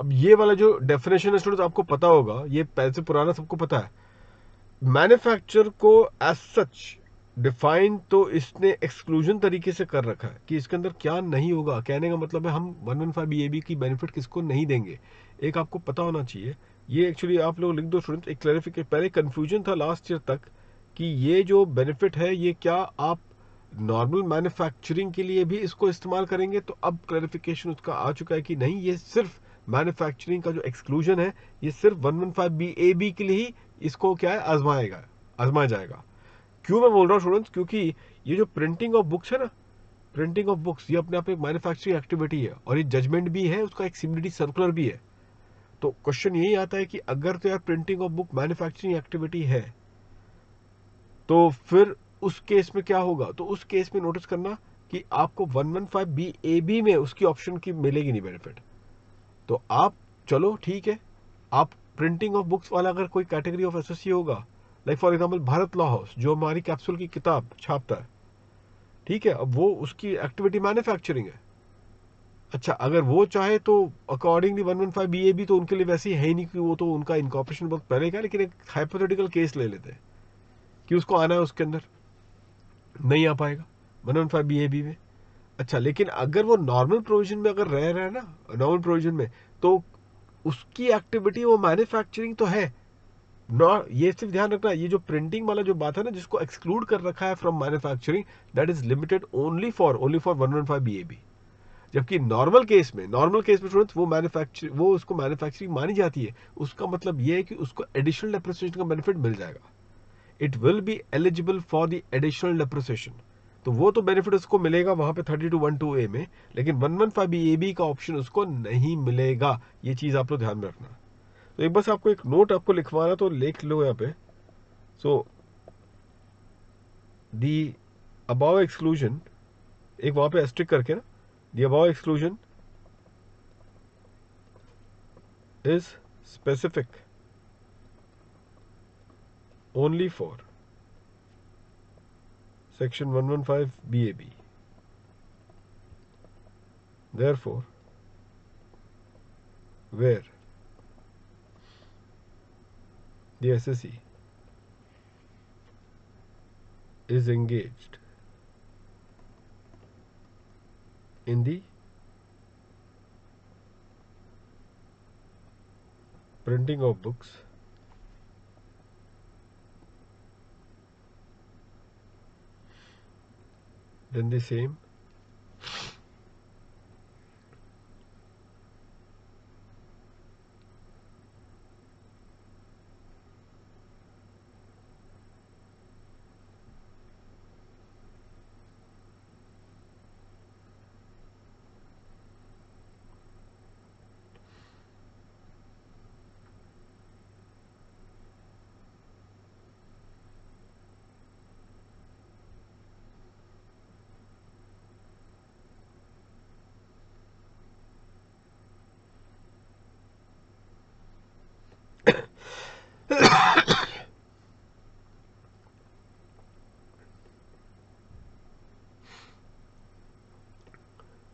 अब ये वाला जो डेफिनेशन है स्टूडेंट्स आपको पता होगा, ये पहले से पुराना सबको पता है। मैन्युफैक्चरर को एज सच डिफाइन तो इसने एक्सक्लूजन तरीके से कर रखा है कि इसके अंदर क्या नहीं होगा। कहने का मतलब है हम 115 BAB की बेनिफिट किसको नहीं देंगे, एक आपको पता होना चाहिए। ये एक्चुअली आप लोग लिख दो स्टूडेंट्स, एक क्लैरिफिकेशन। पहले कंफ्यूजन था लास्ट ईयर तक कि ये जो बेनिफिट है ये क्या आप नॉर्मल मैन्युफैक्चरिंग के लिए भी इसको इस्तेमाल करेंगे, तो अब क्लैरिफिकेशन उसका आ चुका है कि नहीं, ये सिर्फ मैन्युफैक्चरिंग का जो एक्सक्लूजन है ये सिर्फ 115 BAB के लिए ही इसको क्या है आजमाया जाएगा। क्यों मैं बोल रहा हूँ स्टूडेंट्स, क्योंकि ये जो प्रिंटिंग ऑफ बुक्स है ना, प्रिंटिंग ऑफ बुक्स ये अपने आप एक मैन्युफैक्चरिंग एक्टिविटी है और ये जजमेंट भी है, उसका एक CBDT सर्कुलर भी है। तो क्वेश्चन यही आता है कि अगर तो यार printing of book manufacturing activity है तो फिर उस केस में क्या होगा। तो उस केस में नोटिस करना कि आपको 115 BAB में उसकी ऑप्शन की मिलेगी नहीं बेनिफिट। तो आप चलो ठीक है, आप प्रिंटिंग ऑफ बुक्स वाला अगर कोई कैटेगरी ऑफ एसएससी होगा, like for example Bharat law house जो हमारी कैप्सूल की किताब छापता है, ठीक है, अब वो उसकी एक्टिविटी मैन्युफैक्चरिंग है। अच्छा, अगर वो चाहे तो अकॉर्डिंगली 115 BAB तो उनके लिए वैसे ही है ही नहीं, कि वो तो उनका इनकॉर्पोरेशन बहुत पहले का। लेकिन एक हाइपोथेटिकल केस ले लेते हैं कि उसको आना है, उसके अंदर नहीं आ पाएगा 115 BAB में। अच्छा, लेकिन अगर वो नॉर्मल प्रोविजन में अगर रह रहा है ना, नॉर्मल प्रोविजन में, तो उसकी एक्टिविटी वो मैन्युफैक्चरिंग तो है। नॉट, ये सिर्फ ध्यान रखना, ये जो प्रिंटिंग वाला जो बात है ना, जिसको एक्सक्लूड कर रखा है from manufacturing, that is limited only for 115 BAB। जबकि नॉर्मल केस में स्टूडेंट्स वो उसको मैन्युफैक्चरिंग मानी जाती है। उसका मतलब ये है कि उसको एडिशनल डेप्रिसिएशन का बेनिफिट मिल जाएगा। It will be eligible for the additional depreciation. तो वो तो बेनिफिट उसको मिलेगा वहां पे 3212A में, लेकिन 115 BAB का ऑप्शन उसको नहीं मिलेगा। ये चीज आप लोग ध्यान में रखना। तो एक बस आपको एक नोट आपको लिखवाना, तो लिख लो यहाँ पे। सो दी अबाव एक्सक्लूजन, एक वहां पे एस्ट्रिक करके ना, the above exclusion is specific only for section 115 BAB. Therefore, where the SSE is engaged in the printing of books, then the same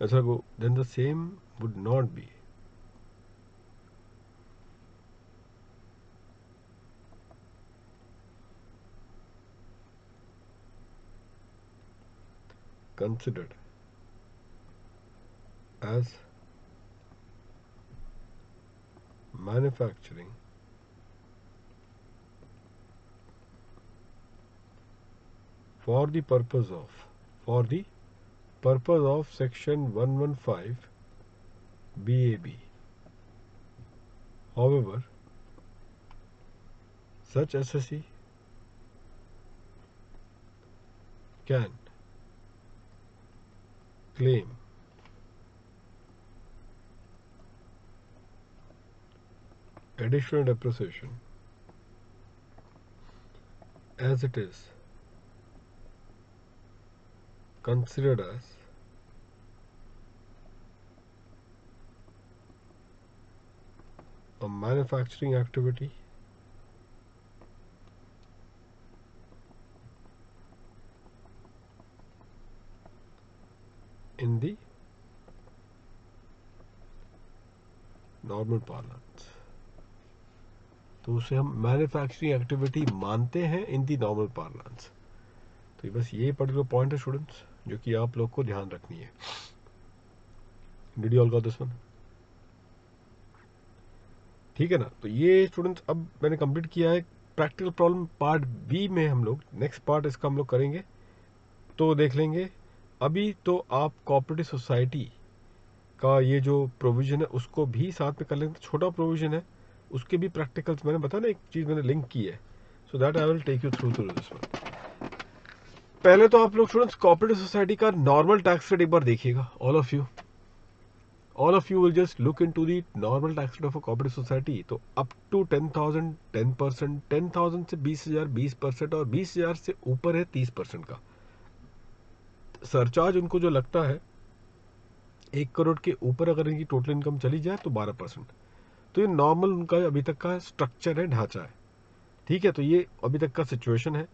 ऐसा go, then the same would not be considered as manufacturing for the purpose of section 115 BAB. However, such SSE can claim additional depreciation as it is considered as a manufacturing activity in the normal parlance, तो उसे हम manufacturing activity मानते हैं इन the normal parlance. तो ये बस ये particular point है स्टूडेंट्स जो कि आप लोग को ध्यान रखनी है। Did you all got this one? ठीक है ना। तो ये स्टूडेंट्स अब मैंने कंप्लीट किया है प्रैक्टिकल प्रॉब्लम पार्ट बी में। हम लोग नेक्स्ट पार्ट इसका हम लोग करेंगे तो देख लेंगे। अभी तो आप कोऑपरेटिव सोसाइटी का ये जो प्रोविजन है उसको भी साथ में कर लेंगे। छोटा प्रोविजन है, उसके भी प्रैक्टिकल्स मैंने बताया ना, एक चीज़ मैंने लिंक की है, so that I will take you through this one. पहले तो आप लोग स्टूडेंट्स कोऑपरेटिव सोसाइटी का नॉर्मल टैक्स रेट एक बार देखिएगा। All of you will just look into the normal tax rate of a cooperative society. तो up to 10,000 10%, 10,000 से 20,000 20%, और 20,000 से ऊपर है 30% का सरचार्ज उनको जो लगता है। 1 करोड़ के ऊपर अगर इनकी टोटल इनकम चली जाए तो 12%। तो ये नॉर्मल उनका अभी तक का स्ट्रक्चर है, ढांचा है। ठीक है, तो ये अभी तक का सिचुएशन है।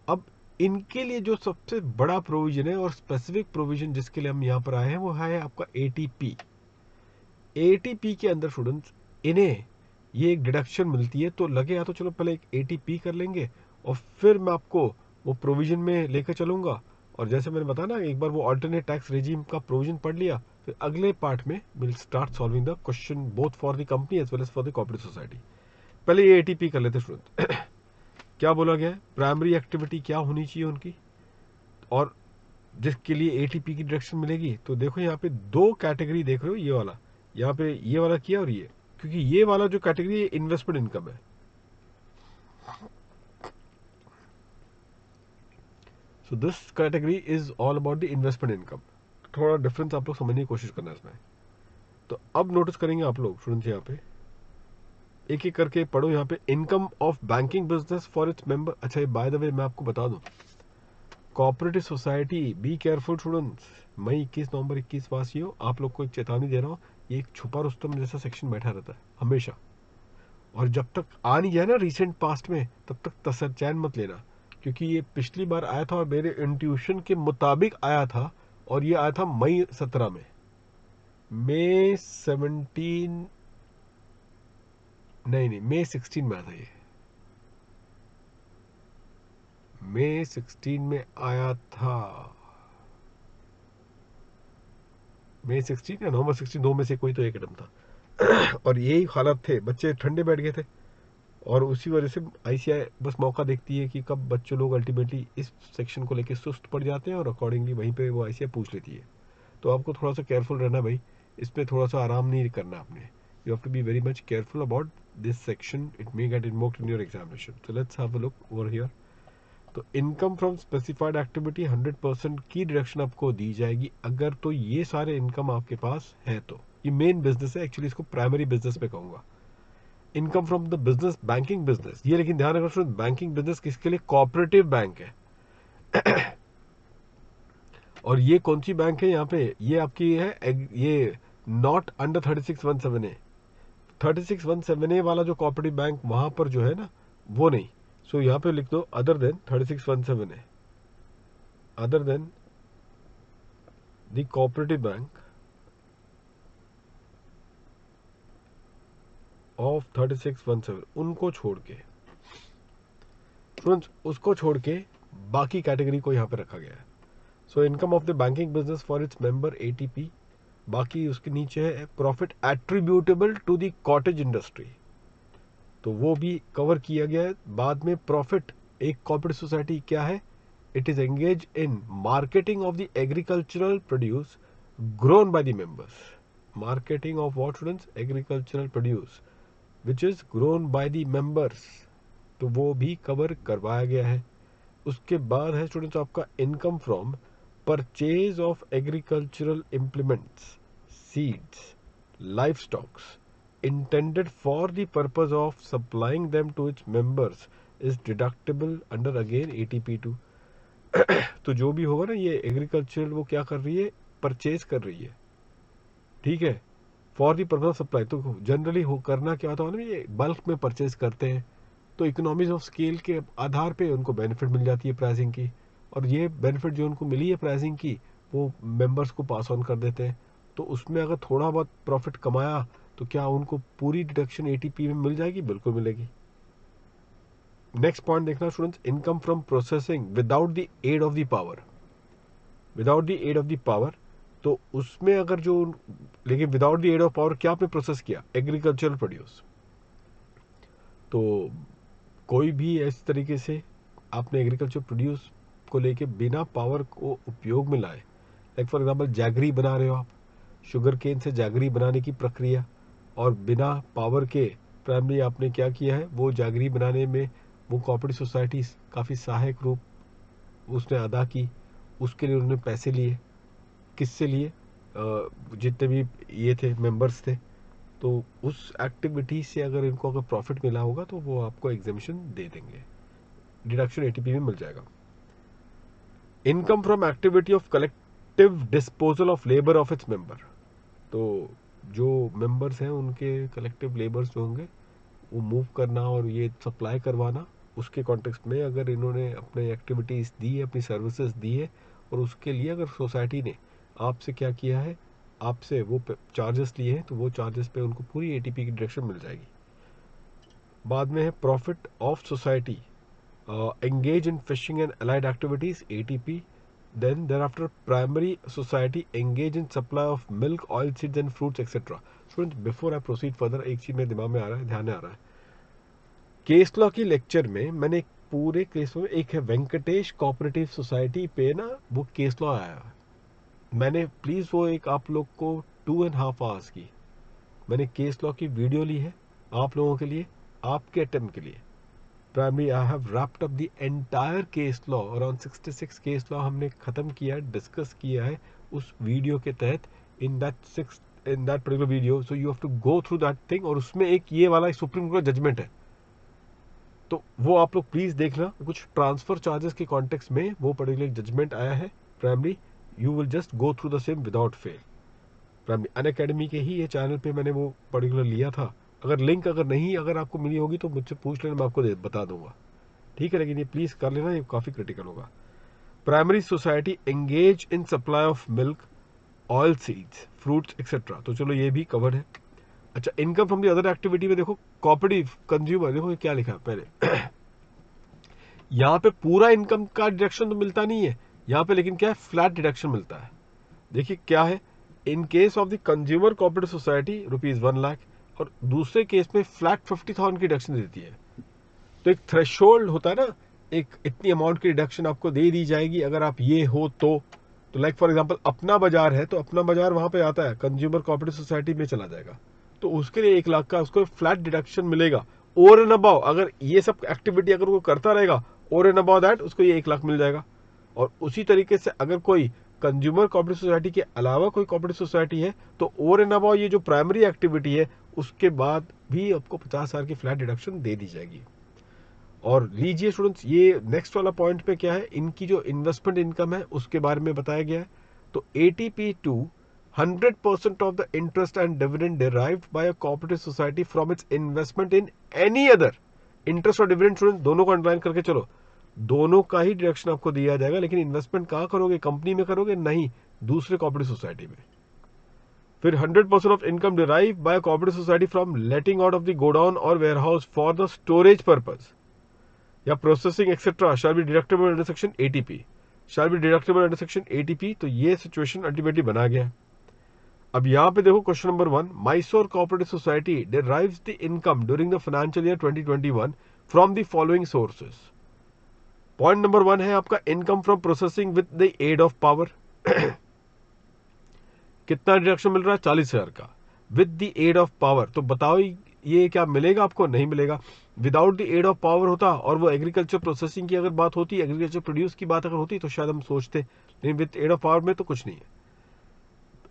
अब इनके लिए जो सबसे बड़ा प्रोविजन है और स्पेसिफिक प्रोविजन जिसके लिए हम यहाँ पर आए हैं वो है आपका एटीपी। एटीपी के अंदर स्टूडेंट्स इन्हें ये एक डिडक्शन मिलती है। तो लगे या तो चलो पहले एक एटीपी कर लेंगे और फिर मैं आपको वो प्रोविजन में लेकर चलूंगा। और जैसे मैंने बताया ना, एक बार वो अल्टरनेट टैक्स रेजिम का प्रोविजन पढ़ लिया, फिर अगले पार्ट में will start solving the question both for the company as well as for the cooperative society. पहले ये एटीपी कर लेते स्टूडेंट। क्या बोला गया है, प्राइमरी एक्टिविटी क्या होनी चाहिए उनकी और जिसके लिए एटीपी की डिडक्शन मिलेगी। तो देखो यहाँ पे 2 कैटेगरी देख रहे हो, ये वाला यहाँ पे ये वाला किया और ये, क्योंकि ये वाला जो कैटेगरी है इन्वेस्टमेंट इनकम है। So this category is all about the investment income. थोड़ा डिफरेंस आप लोग समझने की कोशिश करना है इसमें। तो अब नोटिस करेंगे आप लोग स्टूडेंट्स, यहाँ पे एक एक करके पढ़ो। यहाँ पे income of banking business for its member. अच्छा, ये बाय द वे मैं आपको बता दूं, cooperative society be careful students. मई 21 नवंबर 21 वासियों, आप लोग को एक चेतावनी दे रहा हूँ, ये एक छुपा रुस्तम जैसा सेक्शन बैठा रहता है हमेशा। और जब तक आ नहीं जाए ना रिसेंट पास्ट में, तब तक तसर चैन मत लेना, क्योंकि ये पिछली बार आया था और मेरे इंट्यूशन के मुताबिक आया था, और ये आया था मई 17 में। मई 17 नहीं, मई 16 में आया था ये। मई 16 में आया था, मई 16 या नवंबर 16, दो में से कोई तो एक कदम था। और यही हालत थे, बच्चे ठंडे बैठ गए थे। और उसी वजह से आईसीआई बस मौका देखती है कि कब बच्चे लोग अल्टीमेटली इस सेक्शन को लेकर सुस्त पड़ जाते हैं, और अकॉर्डिंगली वहीं पे वो आईसीआई पूछ लेती है। तो आपको थोड़ा सा केयरफुल रहना भाई, इसमें थोड़ा सा आराम नहीं करना आपने। You have to be very much careful about this section, it may get invoked in your examination. So let's have a look over here. तो इनकम फ्रॉम स्पेसिफाइड एक्टिविटी 100% की डिडक्शन आपको दी जाएगी अगर तो ये सारे इनकम आपके पास है। तो ये मेन बिजनेस है, एक्चुअली इसको प्राइमरी बिजनेस में कहूंगा। Income from the business, banking business, ये लेकिन ध्यान रखना बैंकिंग बिजनेस किसके लिए, कोऑपरेटिव बैंक है। और ये कौन सी बैंक है यहाँ पे, ये आपकी है ये नॉट अंडर 3617A। 3617A वाला जो कोऑपरेटिव बैंक वहां पर जो है ना, वो नहीं। सो यहाँ पे लिख दो other than 3617A, other than the cooperative bank of 3617, उनको छोड़ के स्टूडेंट्स, उसको छोड़ के बाकी कैटेगरी को यहाँ पे रखा गया है। So income of the banking business for its member ATP. बाकी उसके नीचे है profit attributable to the cottage industry, तो वो भी कवर किया गया है। बाद में प्रॉफिट, एक कॉर्पोरेट सोसाइटी क्या है, it is engage in marketing of the agricultural produce grown by the members. Marketing of what students, agricultural produce which is grown by the members, तो वो भी कवर करवाया गया है। उसके बाद है स्टूडेंट्स आपका income from purchase of agricultural implements, seeds, life stocks intended for the purpose of supplying them to its members is deductible under again ATP2। तो जो भी होगा ना, ये एग्रीकल्चरल वो क्या कर रही है, परचेज कर रही है, ठीक है, for the purpose of supply. तो जनरली हो करना क्या होता है ना, ये बल्क में परचेज करते हैं, तो इकोनॉमीज ऑफ स्केल के आधार पे उनको बेनिफिट मिल जाती है प्राइसिंग की, और ये बेनिफिट जो उनको मिली है प्राइसिंग की, वो मेंबर्स को पास ऑन कर देते हैं। तो उसमें अगर थोड़ा बहुत प्रॉफिट कमाया तो क्या उनको पूरी डिडक्शन एटीपी में मिल जाएगी? बिल्कुल मिलेगी। नेक्स्ट पॉइंट देखना students, income from processing without the aid of the power. Without the aid of the power, तो उसमें अगर जो, लेकिन without the aid of power क्या आपने प्रोसेस किया? Agricultural produce. तो कोई भी इस तरीके से आपने एग्रीकल्चर प्रोड्यूस को लेके बिना पावर को उपयोग में लाए, लाइक फॉर एग्जांपल जैगरी बना रहे हो आप, शुगर केन से जैगरी बनाने की प्रक्रिया, और बिना पावर के प्राइमरी आपने क्या किया है, वो जैगरी बनाने में वो कोऑपरेटिव सोसाइटी काफ़ी सहायक रूप उसने अदा की, उसके लिए उन्होंने पैसे लिए। किससे लिए? जितने भी ये थे मेंबर्स थे, तो उस एक्टिविटी से अगर इनको अगर प्रॉफिट मिला होगा तो वो आपको एग्जेम्पशन दे देंगे, डिडक्शन एटीपी में मिल जाएगा। Income from activity of collective disposal of labour of its member, तो जो मेंबर्स हैं उनके कलेक्टिव लेबर्स जो होंगे वो मूव करना और ये सप्लाई करवाना, उसके कॉन्टेक्स्ट में अगर इन्होंने अपने एक्टिविटीज़ दी है, अपनी सर्विसेज दी है, और उसके लिए अगर सोसाइटी ने आपसे क्या किया है, आपसे वो चार्जेस लिए हैं, तो वो चार्जेस पे उनको पूरी एटीपी की डिडक्शन मिल जाएगी। बाद में है profit of society engage in fishing and allied activities, ATP. Then thereafter primary society engage in supply of milk, oil seeds and fruits etc. Students, before I proceed further, एक चीज मेरे दिमाग में आ रहा है, ध्यान में आ रहा है। केस लॉ की लेक्चर में मैंने पूरे केस में एक है वेंकटेश कोऑपरेटिव सोसाइटी पे ना वो केस लॉ आया, मैंने प्लीज वो एक आप लोग को 2.5 आवर्स की मैंने केस लॉ की वीडियो ली है आप लोगों के लिए, आपके अटेम्प्ट के लिए। Primary I have wrapped up the entire case law, around 66 case law हमने खत्म किया है, डिस्कस किया है उस वीडियो के तहत, in that particular video. So you have to go through that thing, और उसमें एक ये वाला सुप्रीम कोर्ट का जजमेंट है, तो वो आप लोग प्लीज देखना। कुछ ट्रांसफर चार्जेस के कॉन्टेक्स्ट में वो पर्टिकुलर जजमेंट आया है primary, you will just go through the same without fail. Primary Unacademy के ही ये चैनल पे मैंने वो पर्टिकुलर लिया था, अगर लिंक अगर नहीं अगर आपको मिली होगी तो मुझसे पूछ लेना, मैं आपको बता दूंगा, ठीक है? लेकिन ये प्लीज कर लेना, ये काफी क्रिटिकल होगा। Primary society engage in supply of milk, oil seeds, fruits etcetera, तो चलो ये भी कवर्ड है। अच्छा, income from the other activity में देखो कोऑपरेटिव कंज्यूमर, देखो ये क्या लिखा है पहले यहाँ पे पूरा इनकम का डिडक्शन तो मिलता नहीं है यहाँ पे, लेकिन क्या है, फ्लैट डिडक्शन मिलता है। देखिए क्या है, in case of the consumer cooperative society ₹1 lakh, और दूसरे केस में फ्लैट 50,000 की डिडक्शन देती है। तो एक थ्रेशोल्ड होता है ना, एक इतनी अमाउंट की डिडक्शन आपको दे दी जाएगी अगर आप ये हो तो लाइक फॉर एग्जांपल अपना बाजार है, तो अपना बाजार वहां पे आता है, कंज्यूमर कोऑपरेटिव सोसाइटी में चला जाएगा, तो उसके लिए 1 लाख का उसको फ्लैट डिडक्शन मिलेगा। ओवर एंड अबाउ अगर ये सब एक्टिविटी अगर वो करता रहेगा, ओवर एंड अबाउ दैट उसको ये 1 लाख मिल जाएगा। और उसी तरीके से अगर कोई कंज्यूमर कोऑपरेटिव सोसाइटी के अलावा कोई कोऑपरेटिव सोसाइटी है, तो ओवर एंड अबाउ ये जो प्राइमरी एक्टिविटी है उसके बाद भी आपको 50,000 की फ्लैट डिडक्शन दे दी जाएगी। और लीजिए स्टूडेंट्स, ये नेक्स्ट वाला पॉइंट पे क्या है, इनकी जो इन्वेस्टमेंट इनकम है उसके बारे में बताया गया है। तो ATP 2 100% of the interest and dividend derived by a cooperative society from its investment in any other, interest और डिविडेंड स्टूडेंट दोनों को अंडरलाइन करके चलो, दोनों का ही डिडक्शन आपको दिया जाएगा, लेकिन इन्वेस्टमेंट कहाँ करोगे, कंपनी में करोगे, नहीं दूसरे कोऑपरेटिव सोसाइटी में। फिर 100% of income derive by cooperative society from letting out of the godown और warehouse for the storage purpose या processing etcetera shall be deductible under section eighty P, shall be deductible under section eighty P. तो ये situation ultimately बना गया। अब यहां पे देखो question number 1, Mysore cooperative society derives the income during the financial year 2021 from the following sources. Point number 1 है आपका income from processing with the aid of power कितना डिडक्शन मिल रहा है, 40,000 का, with the aid of power. तो बताओ ये क्या मिलेगा आपको, नहीं मिलेगा। Without the aid of power होता और वो एग्रीकल्चर प्रोसेसिंग की अगर बात होती, एग्रीकल्चर प्रोड्यूस की बात अगर होती तो शायद हम सोचते, लेकिन विद एड ऑफ पावर में तो कुछ नहीं है।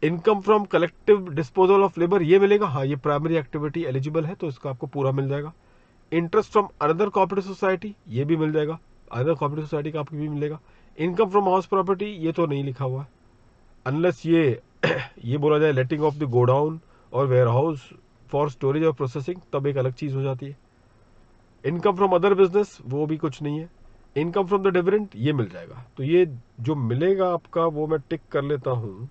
Income from collective disposal of labour ये मिलेगा, हाँ ये प्राइमरी एक्टिविटी एलिजिबल है तो इसका आपको पूरा मिल जाएगा। Interest from another cooperative society ये भी मिल जाएगा, अनदर कोऑपरेटिव सोसाइटी का आपको भी मिलेगा। इनकम फ्रॉम हाउस प्रॉपर्टी ये तो नहीं लिखा हुआ है, अनलेस ये बोला जाए लेटिंग ऑफ द गोडाउन और वेयर हाउस फॉर स्टोरेज और प्रोसेसिंग, तब एक अलग चीज हो जाती है। इनकम फ्रॉम अदर बिजनेस वो भी कुछ नहीं है। इनकम फ्रॉम द डिविडेंड ये मिल जाएगा। तो ये जो मिलेगा आपका वो मैं टिक कर लेता हूं,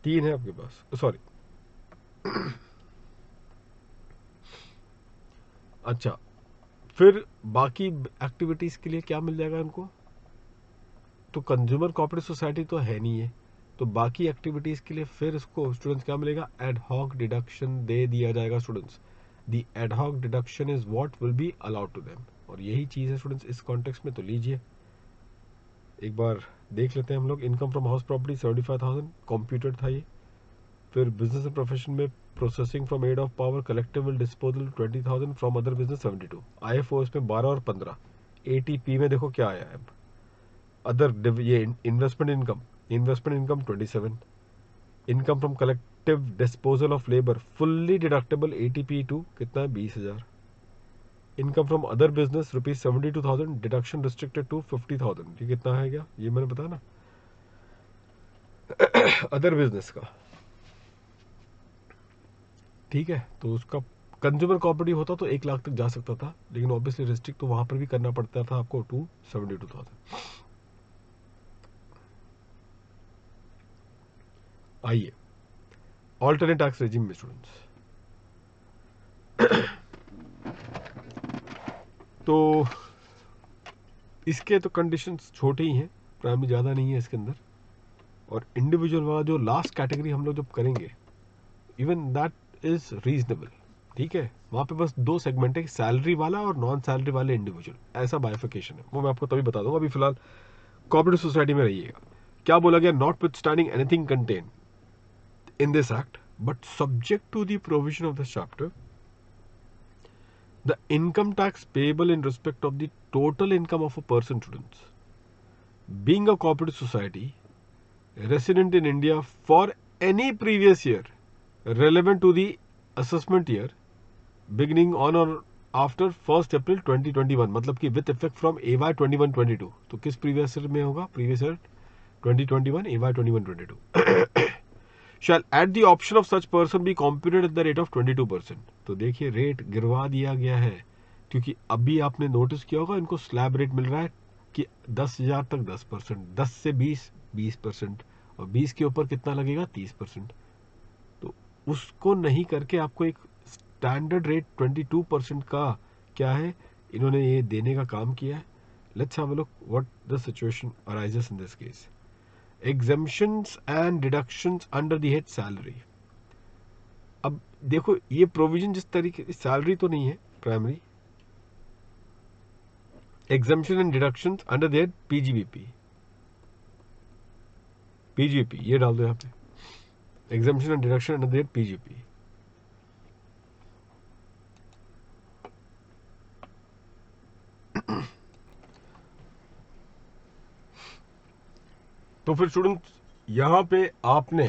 3 है आपके पास, सॉरी। अच्छा, फिर बाकी एक्टिविटीज के लिए क्या मिल जाएगा इनको? तो कंज्यूमर कोऑपरेटिव सोसाइटी तो है नहीं है, तो बाकी एक्टिविटीज के लिए फिर इसको स्टूडेंट्स क्या मिलेगा? एड हॉक डिडक्शन दे दिया जाएगा students. The ad hoc deduction is what will be allowed to them, और यही चीज है स्टूडेंट्स इस कॉन्टेक्स्ट में। तो लीजिए एक बार देख लेते हैं हम लोग। Income from house property 75,000 computed था ये। फिर बिजनेस एंड प्रोफेशन में processing from aid of power collectible disposal 20,000 from other business 72, IFO इसमें 12 और 15। ATP में देखो क्या आया है अब, अदर ये investment income 27, income from collective disposal of labour fully deductible ATP2 कितना है? 20,000। Income from other business ₹72,000 deduction restricted to 50,000, ये कितना है? क्या ये मैंने बताया ना अदर बिजनेस का, ठीक है। तो उसका कंज्यूमर कोऑपरेटिव होता तो 1 लाख तक जा सकता था, लेकिन ऑब्वियसली रिस्ट्रिक्ट तो वहां पर भी करना पड़ता था आपको टू 72,000। आइए ऑल्टरनेट टैक्स रेजिम में स्टूडेंट्स, तो इसके तो कंडीशंस छोटे ही हैं, प्राइमरी ज़्यादा नहीं है इसके अंदर। और इंडिविजुअल वाला जो लास्ट कैटेगरी हम लोग जब करेंगे, इवन दैट इज रीजनेबल, ठीक है। वहाँ पे बस 2 सेगमेंट है, सैलरी वाला और नॉन सैलरी वाले इंडिविजुअल, ऐसा बाइफिकेशन है। वो मैं आपको तभी बता दूंगा, अभी फिलहाल कोऑपरेटिव सोसाइटी में रहिएगा। क्या बोला गया? Not with standing anything contain in this act, but subject to the provision of this chapter, the income tax payable in respect of the total income of a person, students, being a cooperative society resident in India for any previous year relevant to the assessment year beginning on or after 1st April 2021, मतलब कि with effect from AY 21-22। तो किस previous year में होगा? Previous year 2021, AY 21-22। shall at the option of such person be computed at the rate of 22%। तो देखिए rate गिरवा दिया गया है, क्योंकि अभी आपने नोटिस किया होगा इनको स्लैब रेट मिल रहा है कि 10,000 तक 10%, 10 से 20% और 20 के ऊपर कितना लगेगा? 30%। तो उसको नहीं करके आपको एक स्टैंडर्ड रेट 22% का क्या है इन्होंने ये देने का काम किया है। Let's have a look what the situation arises in this case. exemptions and deductions under the head salary। अब देखो ये प्रोविजन जिस तरीके की सैलरी तो नहीं है primary, exemption and deductions under the head PGBP ये डाल दो यहाँ पे, exemption and deduction under the head PGP। तो फिर स्टूडेंट्स यहाँ पे आपने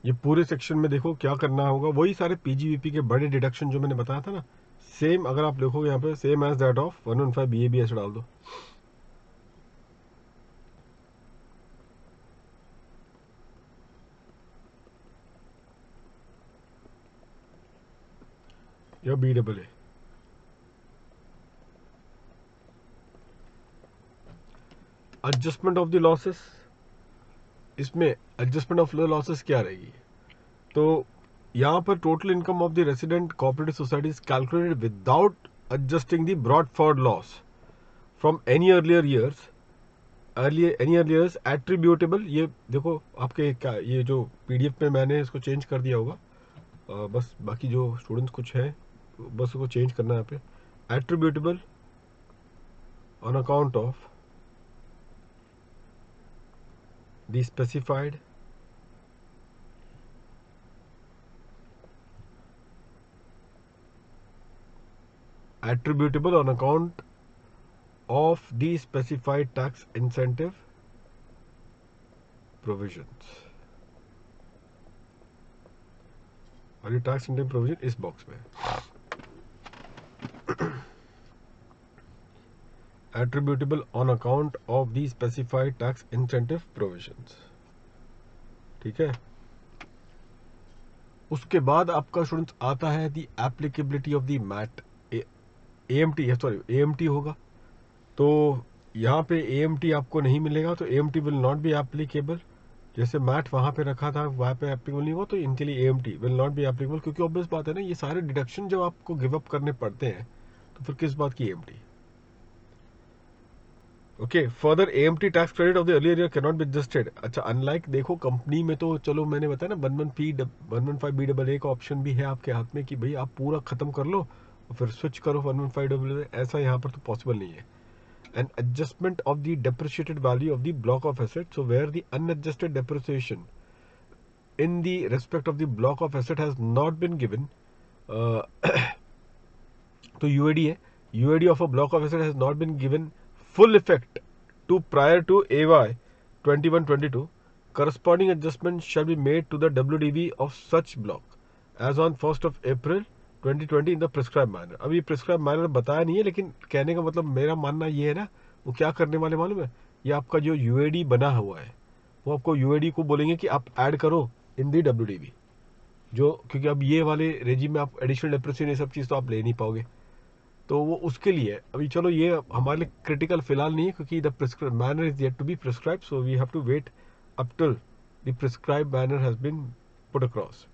ये पूरे सेक्शन में देखो क्या करना होगा, वही सारे PGBP के बड़े डिडक्शन जो मैंने बताया था ना, सेम अगर आप लिखोगे यहाँ पे same as that of 115 BAB ऐसे डाल दो। या BAA। Adjustment of the losses, इसमें एडजस्टमेंट ऑफ द लॉसेस क्या रहेगी? तो यहाँ पर total income of the resident cooperative society is calculated without adjusting the brought forward loss from any earlier years attributable. ये देखो आपके क्या, ये जो PDF में मैंने इसको चेंज कर दिया होगा, बस बाकी जो स्टूडेंट्स कुछ हैं बस उसको चेंज करना है यहाँ पे। Attributable on account of the specified attributable on account of the specified tax incentive provisions। और ये टैक्स इंसेंटिव प्रोविजन इस बॉक्स में attributable on account of the specified tax incentive provisions, ठीक है। उसके बाद आपका स्टूडेंट्स आता है the applicability of the MAT AMT, sorry AMT होगा। तो यहाँ पे AMT आपको नहीं मिलेगा, तो AMT will not be applicable जैसे मैट वहां पे रखा था वहां पे एप्लीकेबल नहीं हुआ, तो इनके लिए AMT will not be applicable, क्योंकि ऑब्वियस बात है ना, ये सारे डिडक्शन जब आपको गिव अप करने पड़ते हैं तो फिर किस बात की AMT. Okay, further AMT tax credit of the earlier year can not be adjusted. अच्छा, अनलाइक देखो कंपनी में तो चलो मैंने बताया ना 115BAA का ऑप्शन भी है आपके हाथ में कि भाई आप पूरा खत्म कर लो और फिर स्विच करो 115AA, ऐसा यहाँ पर तो पॉसिबल नहीं है। An adjustment of the depreciated value of the block of assets, so where the unadjusted depreciation in the respect of the block of asset has not been given, तो UAD है, UAD of a block of asset has not been given full effect to prior to AY 21-22, corresponding adjustment shall be made to the WDV of such block as on 1st of April 2020 in the prescribed manner। अब ये prescribed manner बताया नहीं है, लेकिन कहने का मतलब मेरा मानना ये है ना, वो क्या करने वाले मालूम है, ये आपका जो यूएडी बना हुआ है वो आपको यूएडी को बोलेंगे कि आप ऐड करो इन दी WDV, जो क्योंकि अब ये वाले रेजिम में आप एडिशनल डेप्रिसिएशन ये सब चीज़ तो आप ले नहीं पाओगे, तो वो उसके लिए अभी चलो ये हमारे लिए क्रिटिकल फिलहाल नहीं है, क्योंकि the prescribe manner is yet to be prescribe, so we have to wait up till the prescribe manner has been put across.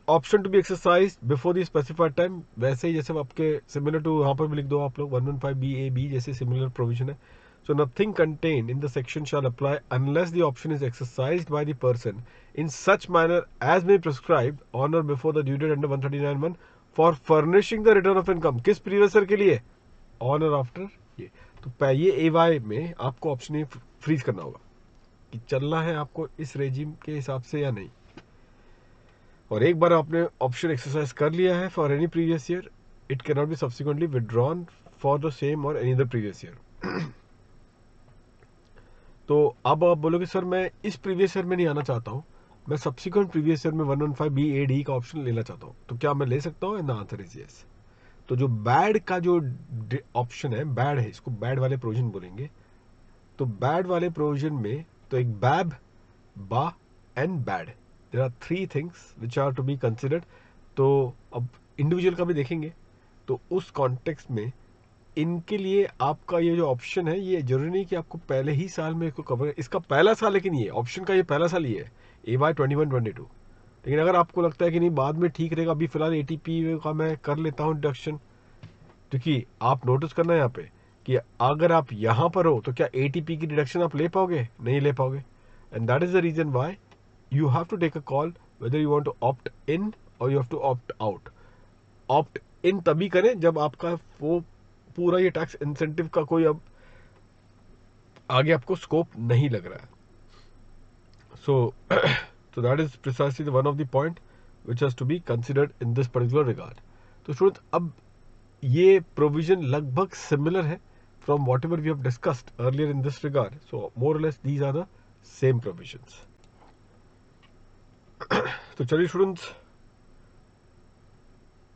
Option to be exercise before the specified time, वैसे ही जैसे आपके similar to यहाँ पर भी लिख दो आप लोग 115BAB जैसे सिमिलर प्रोविजन है। So nothing contained in the section shall apply unless the option is exercised by the person in such manner as may be prescribed on or before the due date under 139(1) for furnishing the return of income। किस previous year के लिए? On और after ये। तो ये एवाई में आपको option A freeze करना होगा कि चलना है आपको इस रेजिम के हिसाब से या नहीं। और एक बार आपने ऑप्शन एक्सरसाइज कर लिया है for any previous year, it can not B subsequently withdrawn for the same or any other previous year. तो अब आप बोलोगे सर मैं इस प्रीवियस ईयर में नहीं आना चाहता हूँ, मैं सब्सिक्वेंट प्रीवियस ईयर में 115BAD का ऑप्शन लेना चाहता हूँ, तो क्या मैं ले सकता हूँ? The answer is yes. तो जो बैड का जो ऑप्शन है, बैड है, इसको बैड वाले प्रोविजन बोलेंगे। तो बैड वाले प्रोविजन में तो एक BAB, BAA and BAD, there are 3 things which are to be considered. तो अब इंडिविजुअल का भी देखेंगे, तो उस कॉन्टेक्स्ट में इनके लिए आपका ये जो ऑप्शन है, ये जरूरी नहीं कि आपको पहले ही साल में इसको कवर, इसका पहला साल, लेकिन ये ऑप्शन का ये पहला साल ही है AY 21-22। लेकिन अगर आपको लगता है कि नहीं बाद में ठीक रहेगा, अभी फिलहाल ATP का मैं कर लेता हूँ डिडक्शन, क्योंकि आप नोटिस करना यहाँ पे कि अगर आप यहाँ पर हो तो क्या ATP की डिडक्शन आप ले पाओगे? नहीं ले पाओगे। And that is the reason why you have to take a call whether you want to opt in और you have to opt out. Opt in तभी करें जब आपका वो पूरा ये टैक्स इंसेंटिव का कोई अब आगे आपको स्कोप नहीं लग रहा है। So that is precisely the one of the point which has to be considered in this particular regard। तो स्टूडेंट अब ये प्रोविजन लगभग सिमिलर है from whatever we have discussed earlier in this regard, so more or less these are the same provisions। तो चलिए students,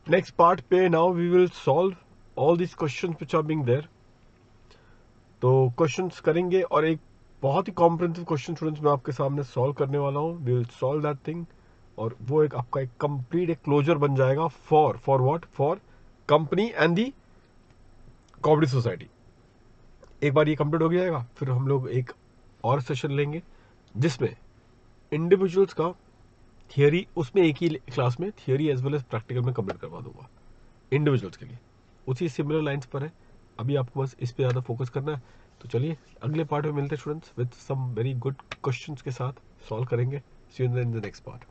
next part पे now we will solve all this questions which are being there. तो questions करेंगे और एक बहुत ही comprehensive question students मैं आपके सामने सॉल्व करने वाला हूँ। We will solve that thing, और वो एक आपका एक कंप्लीट एक क्लोजर बन जाएगा for what, for company and the cooperative society. एक बार ये कंप्लीट हो जाएगा, फिर हम लोग एक और सेशन लेंगे जिसमें इंडिविजुअल्स का थियोरी, उसमें एक ही क्लास में theory as well as practical में कंप्लीट करवा दूंगा इंडिविजुअल्स के लिए, उसी सिमिलर लाइंस पर है। अभी आपको बस इस पे ज़्यादा फोकस करना है। तो चलिए अगले पार्ट में मिलते हैं students with some very good questions के साथ, सॉल्व करेंगे। See you in the next part.